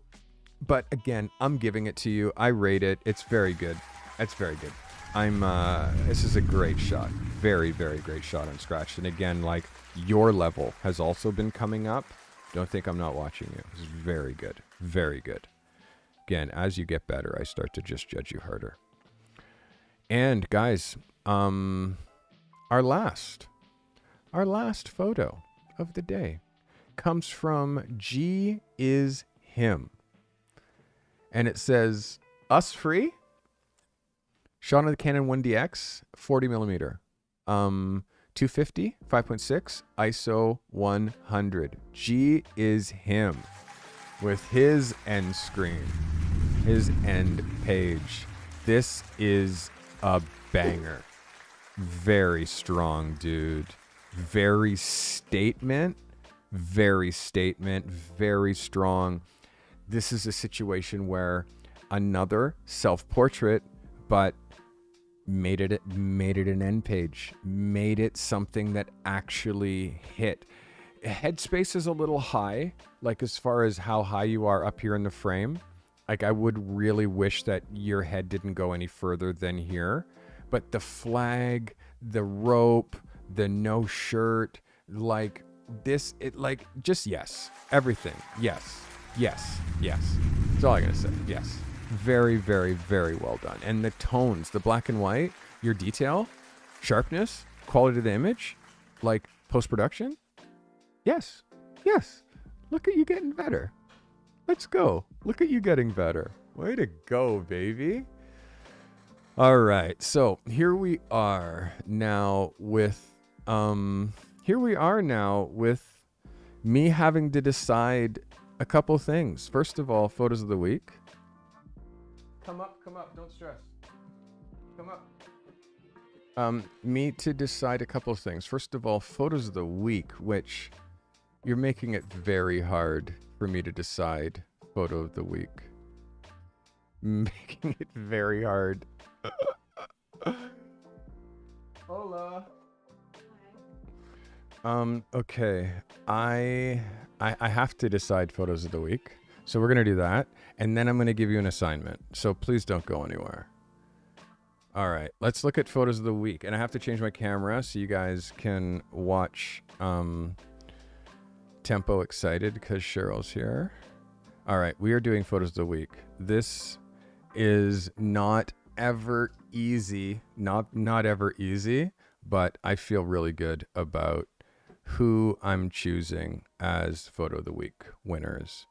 but again, I'm giving it to you. I rate it. It's very good. It's very good. This is a great shot. Very, very great shot on Scratch. And again, like, your level has also been coming up. Don't think I'm not watching you. This is very good. Very good. Again, as you get better, I start to just judge you harder. And guys, our last photo of the day comes from G is him. And it says, us free? Shot on the Canon 1DX, 40 millimeter. 250, 5.6, ISO 100. G is him with his end screen, his end page. This is a banger. Very strong, dude. Very statement, very strong. This is a situation where another self-portrait, but made it an end page, made it something that actually hit. Headspace is a little high, like as far as how high you are up here in the frame. Like, I would really wish that your head didn't go any further than here. But the flag, the rope, the no shirt, like this, it like, just yes. Everything. Yes. Yes. Yes. That's all I gotta say. Yes. Very, very, very well done. And the tones, the black and white, your detail, sharpness, quality of the image, like post-production. Yes. Yes. Look at you getting better. Let's go. Look at you getting better. Way to go, baby. All right. So here we are now with me having to decide a couple things. First of all, photos of the week. Come up, don't stress. Come up. Me to decide a couple of things. First of all, photos of the week, which you're making it very hard for me to decide photo of the week. Making it very hard. Hola. Okay. I have to decide photos of the week. So we're going to do that. And then I'm going to give you an assignment. So please don't go anywhere. All right. Let's look at photos of the week. And I have to change my camera so you guys can watch Tempo Excited because Cheryl's here. All right. We are doing photos of the week. This is not ever easy. Not ever easy. But I feel really good about who I'm choosing as photo of the week winners.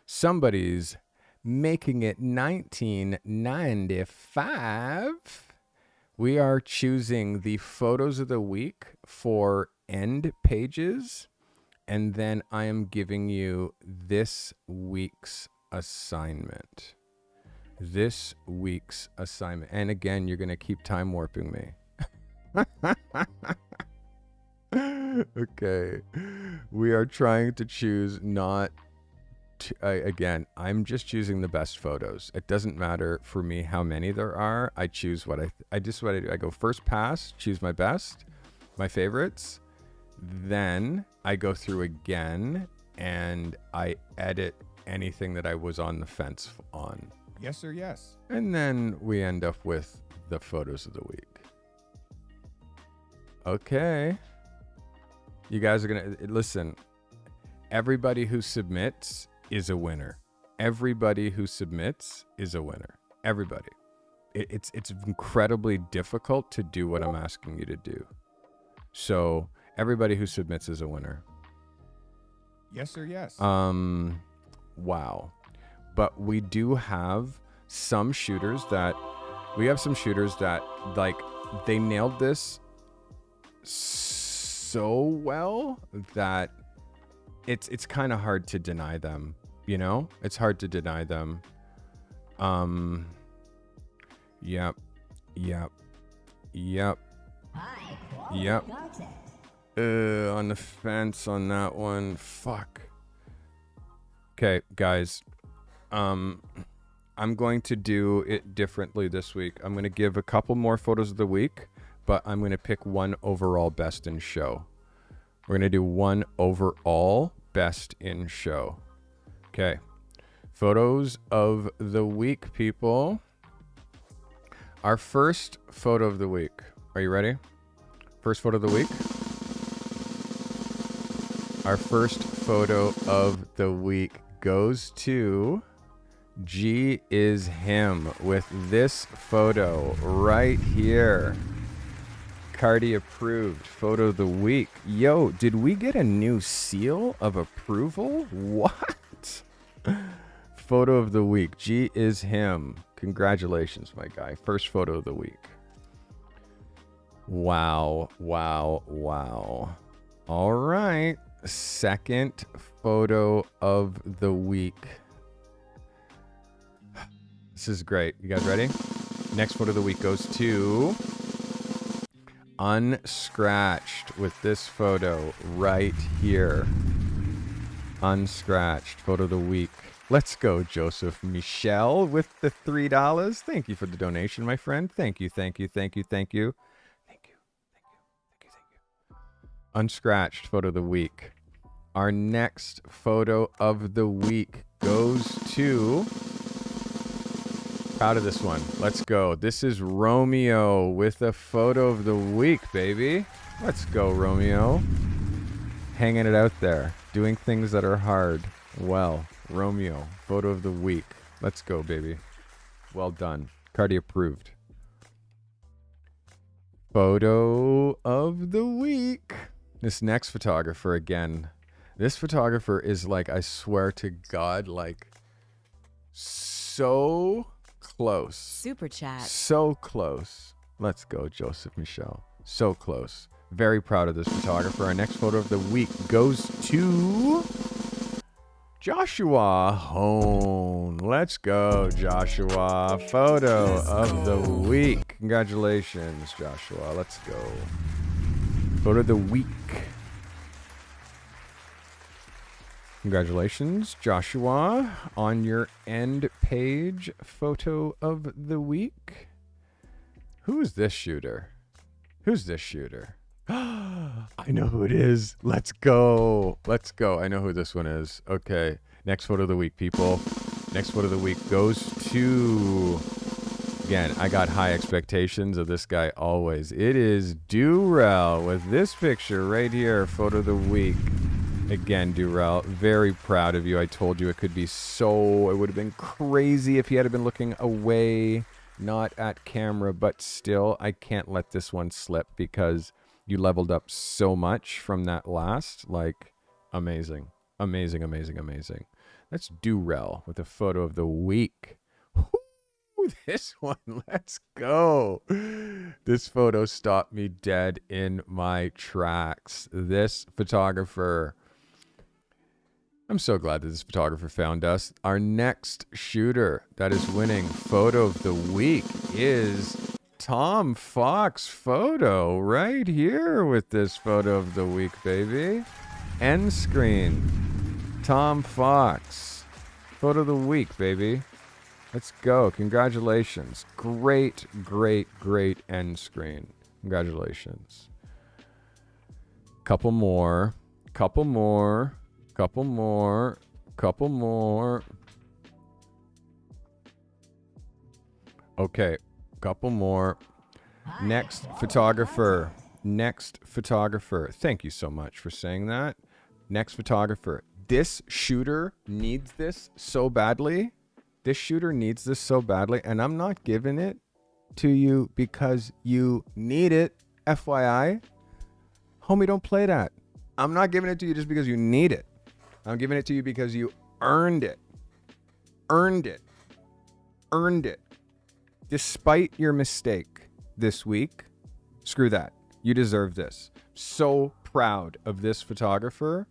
Somebody's making it 1995. We are choosing the photos of the week for end pages. And then I am giving you this week's assignment. This week's assignment. And again, you're going to keep time warping me. Okay. We are trying to choose not again, I'm just choosing the best photos. It doesn't matter for me how many there are. I choose what I just what I do. I go first pass, choose my best, my favorites. Then I go through again and I edit anything that I was on the fence on. Yes or yes? And then we end up with the photos of the week. Okay. You guys are going to listen. Everybody who submits is a winner. Everybody who submits is a winner. Everybody. It's incredibly difficult to do what I'm asking you to do. So everybody who submits is a winner. Yes or yes? Wow. But we do have some shooters that like they nailed this so well that it's kind of hard to deny them, you know? It's hard to deny them. Yep. On the fence on that one. Fuck. Okay, guys. I'm going to do it differently this week. I'm going to give a couple more photos of the week, but I'm going to pick one overall best in show. We're going to do one overall best in show. Okay. Photos of the week, people. Our first photo of the week. Are you ready? First photo of the week. Our first photo of the week goes to G is him with this photo right here. Carty approved photo of the week. Yo, did we get a new seal of approval? What? Photo of the week. G is him. Congratulations, my guy. First photo of the week. Wow. All right. Second photo of the week. This is great. You guys ready? Next photo of the week goes to Unscratched with this photo right here. Unscratched photo of the week. Let's go, Joseph Michelle with the $3. Thank you for the donation, my friend. Thank you. Unscratched photo of the week. Our next photo of the week goes to... Proud of this one. Let's go. This is Romeo with a photo of the week, baby. Let's go, Romeo. Hanging it out there. Doing things that are hard. Well, Romeo, photo of the week. Let's go, baby. Well done. Carty approved. Photo of the week. This next photographer again. This photographer is like, I swear to God, like so close. Super chat. So close. Let's go, Joseph Michelle. So close. Very proud of this photographer. Our next photo of the week goes to Joshua Hone. Let's go, Joshua. Photo of the week. Congratulations, Joshua. Let's go. Photo of the week. Congratulations, Joshua, on your end page photo of the week. Who is this shooter? I know who it is. Let's go. I know who this one is. Okay. Next photo of the week, people. Next photo of the week goes to... Again, I got high expectations of this guy always. It is Durell with this picture right here. Photo of the week. Again, Durell, very proud of you. I told you it could be so... It would have been crazy if he had been looking away, not at camera. But still, I can't let this one slip because you leveled up so much from that last. Like, amazing. Amazing. That's Durell with a photo of the week. This one, let's go. This photo stopped me dead in my tracks. This photographer... I'm so glad that this photographer found us. Our next shooter that is winning photo of the week is Tom Fox photo right here with this photo of the week, baby. End screen. Tom Fox. Photo of the week, baby. Let's go. Congratulations. Great, great, great end screen. Congratulations. Couple more. Couple more. Couple more. Couple more. Okay. Couple more. Next photographer. Next photographer. Thank you so much for saying that. Next photographer. This shooter needs this so badly. This shooter needs this so badly, and I'm not giving it to you because you need it. FYI. Homie, don't play that. I'm not giving it to you just because you need it. I'm giving it to you because you earned it. Earned it. Earned it. Despite your mistake this week, screw that. You deserve this. So proud of this photographer.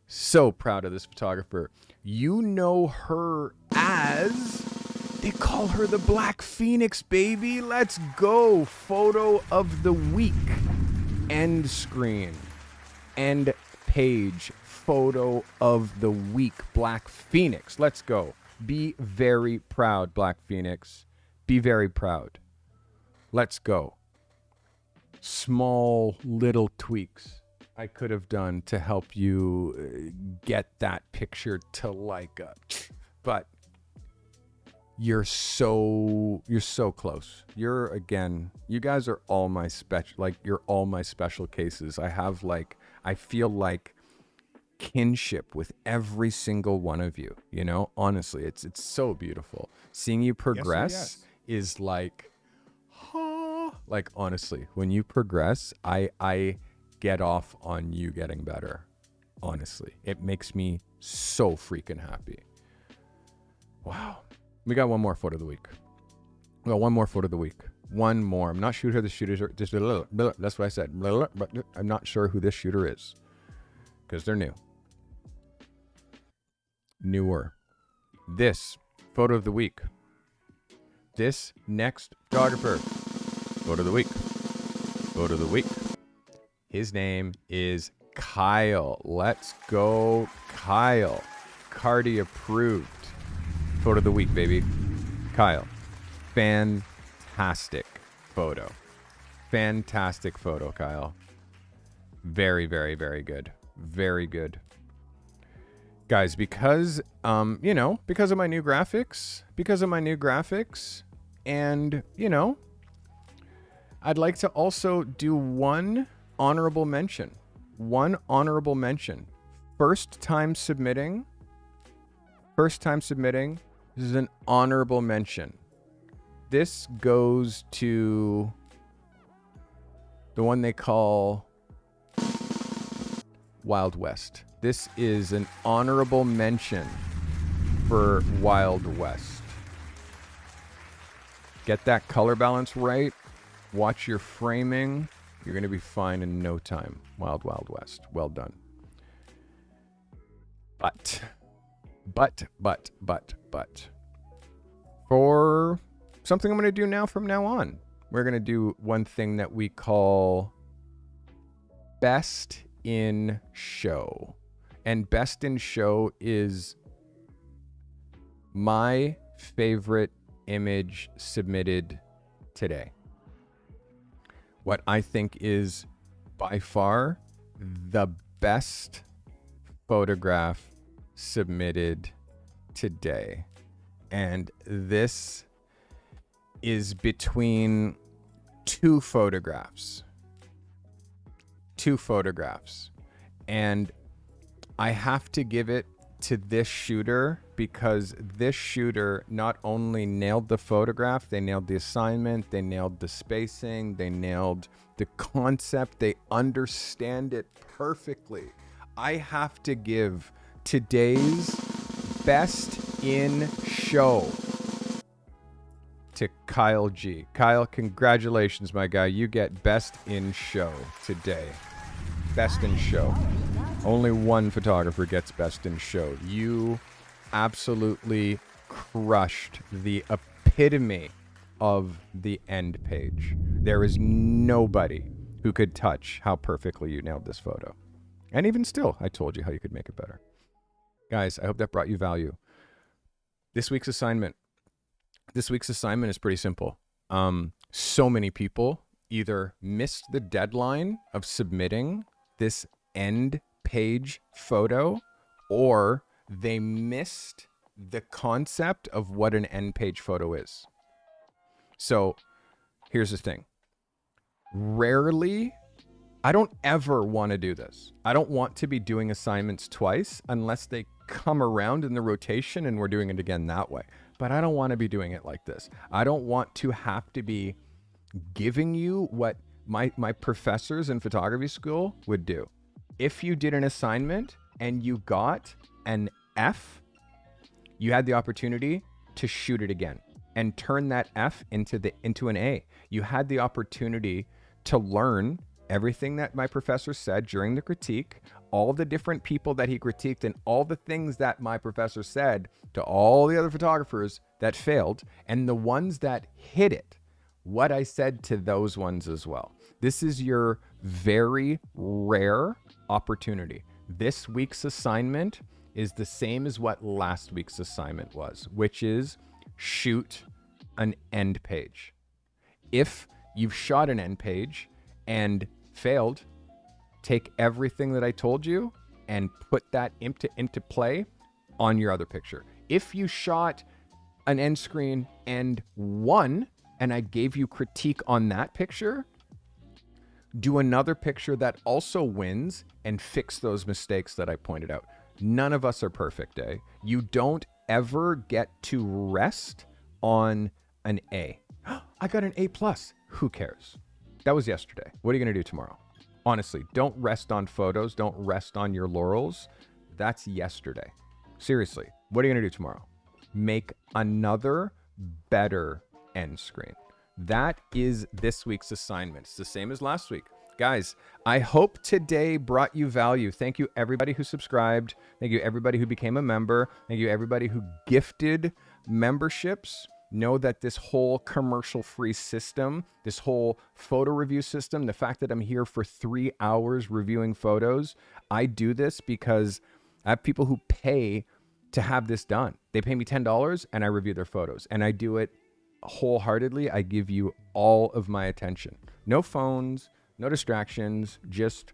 So proud of this photographer. You know her as, they call her the Black Phoenix, baby. Let's go. Photo of the week. End screen. End page. Photo of the week. Black Phoenix. Let's go. Be very proud, Black Phoenix. Be very proud. Let's go. Small little tweaks I could have done to help you get that picture to like a, but you're so close. You're, again, you guys are all my you're all my special cases. I feel like kinship with every single one of you, you know? Honestly, it's so beautiful. Seeing you progress is like, like, honestly, when you progress, I get off on you getting better. Honestly, it makes me so freaking happy. Wow. We got one more photo of the week. We got one more photo of the week. One more. I'm not sure who the shooter is. Just that's what I said. But I'm not sure who this shooter is because they're new. Newer. This photo of the week. This next photographer. Photo of the week. Photo of the week. His name is Kyle. Let's go, Kyle. Carty approved. Photo of the week, baby. Kyle. Fantastic photo. Fantastic photo, Kyle. Very, very, very good. Very good. Guys, because, because of my new graphics, and, I'd like to also do one honorable mention. First time submitting. This is an honorable mention. This goes to the one they call Wild West. This is an honorable mention for Wild West. Get that color balance right. Watch your framing. You're going to be fine in no time. Wild, Wild West. Well done. But. For something I'm going to do now from now on, we're going to do one thing that we call Best in Show. And Best in Show is my favorite image submitted today. What I think is by far the best photograph submitted today. And this is between two photographs. And I have to give it to this shooter because this shooter not only nailed the photograph, they nailed the assignment, they nailed the spacing, they nailed the concept, they understand it perfectly. I have to give today's Best in Show to Kyle G. Kyle, congratulations, my guy. You get Best in Show today. Best in Show. Only one photographer gets Best in Show. You absolutely crushed the epitome of the end page. There is nobody who could touch how perfectly you nailed this photo. And even still, I told you how you could make it better. Guys, I hope that brought you value. This week's assignment is pretty simple. So many people either missed the deadline of submitting this end page photo, or they missed the concept of what an end page photo is. So here's the thing. Rarely, I don't ever want to do this. I don't want to be doing assignments twice unless they come around in the rotation and we're doing it again that way. But I don't want to be doing it like this. I don't want to have to be giving you what my professors in photography school would do. If you did an assignment and you got an F, you had the opportunity to shoot it again and turn that F into an A. You had the opportunity to learn everything that my professor said during the critique, all the different people that he critiqued, and all the things that my professor said to all the other photographers that failed, and the ones that hit it, what I said to those ones as well. This is your very rare opportunity. This week's assignment is the same as what last week's assignment was, which is shoot an end page. If you've shot an end page and failed, take everything that I told you and put that into play on your other picture. If you shot an end screen and won, and I gave you critique on that picture, do another picture that also wins and fix those mistakes that I pointed out. None of us are perfect, eh? You don't ever get to rest on an A. I got an A+. Who cares? That was yesterday. What are you going to do tomorrow? Honestly, don't rest on photos. Don't rest on your laurels. That's yesterday. Seriously, what are you going to do tomorrow? Make another better end screen. That is this week's assignment. It's the same as last week. Guys, I hope today brought you value. Thank you everybody who subscribed. Thank you everybody who became a member. Thank you everybody who gifted memberships. Know that this whole commercial-free system, this whole photo review system, the fact that I'm here for 3 hours reviewing photos, I do this because I have people who pay to have this done. They pay me $10 and I review their photos, and I do it wholeheartedly. I give you all of my attention. No phones, no distractions, just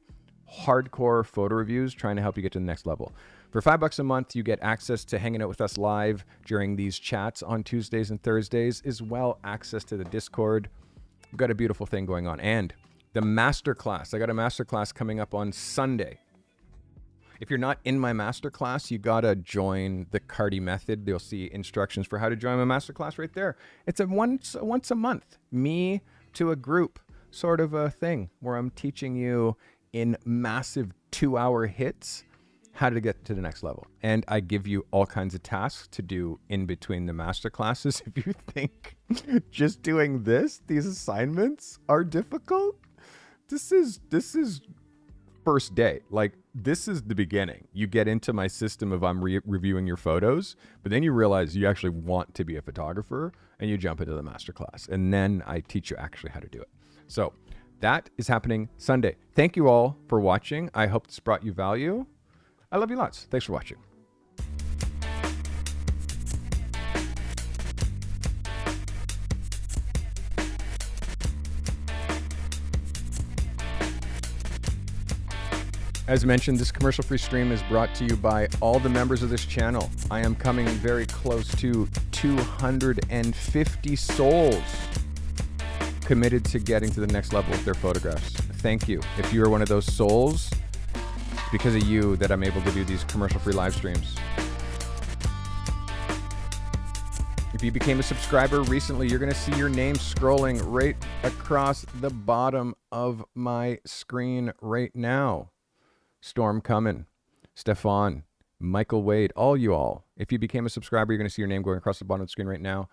hardcore photo reviews trying to help you get to the next level. For $5 a month, you get access to hanging out with us live during these chats on Tuesdays and Thursdays, as well access to the Discord. We've got a beautiful thing going on. And the masterclass. I got a masterclass coming up on Sunday. If you're not in my masterclass, you got to join the Carty method. You'll see instructions for how to join my masterclass right there. It's a once a month, me to a group sort of a thing where I'm teaching you in massive 2-hour hits how to get to the next level. And I give you all kinds of tasks to do in between the master classes. If you think just doing these assignments are difficult, this is first day. Like, this is the beginning. You get into my system of I'm reviewing your photos, but then you realize you actually want to be a photographer and you jump into the master class. And then I teach you actually how to do it. So that is happening Sunday. Thank you all for watching. I hope this brought you value. I love you lots. Thanks for watching. As mentioned, this commercial-free stream is brought to you by all the members of this channel. I am coming very close to 250 souls committed to getting to the next level with their photographs. Thank you. If you are one of those souls, it's because of you that I'm able to do these commercial-free live streams. If you became a subscriber recently, you're going to see your name scrolling right across the bottom of my screen right now. Storm Cummin, Stefan, Michael Wade, all you all. If you became a subscriber, you're going to see your name going across the bottom of the screen right now.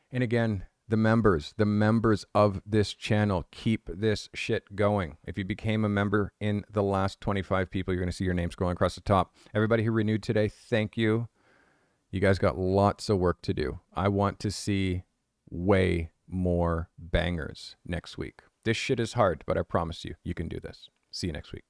And again, the members of this channel, keep this shit going. If you became a member in the last 25 people, you're going to see your names going across the top. Everybody who renewed today, thank you. You guys got lots of work to do. I want to see way more bangers next week. This shit is hard, but I promise you, you can do this. See you next week.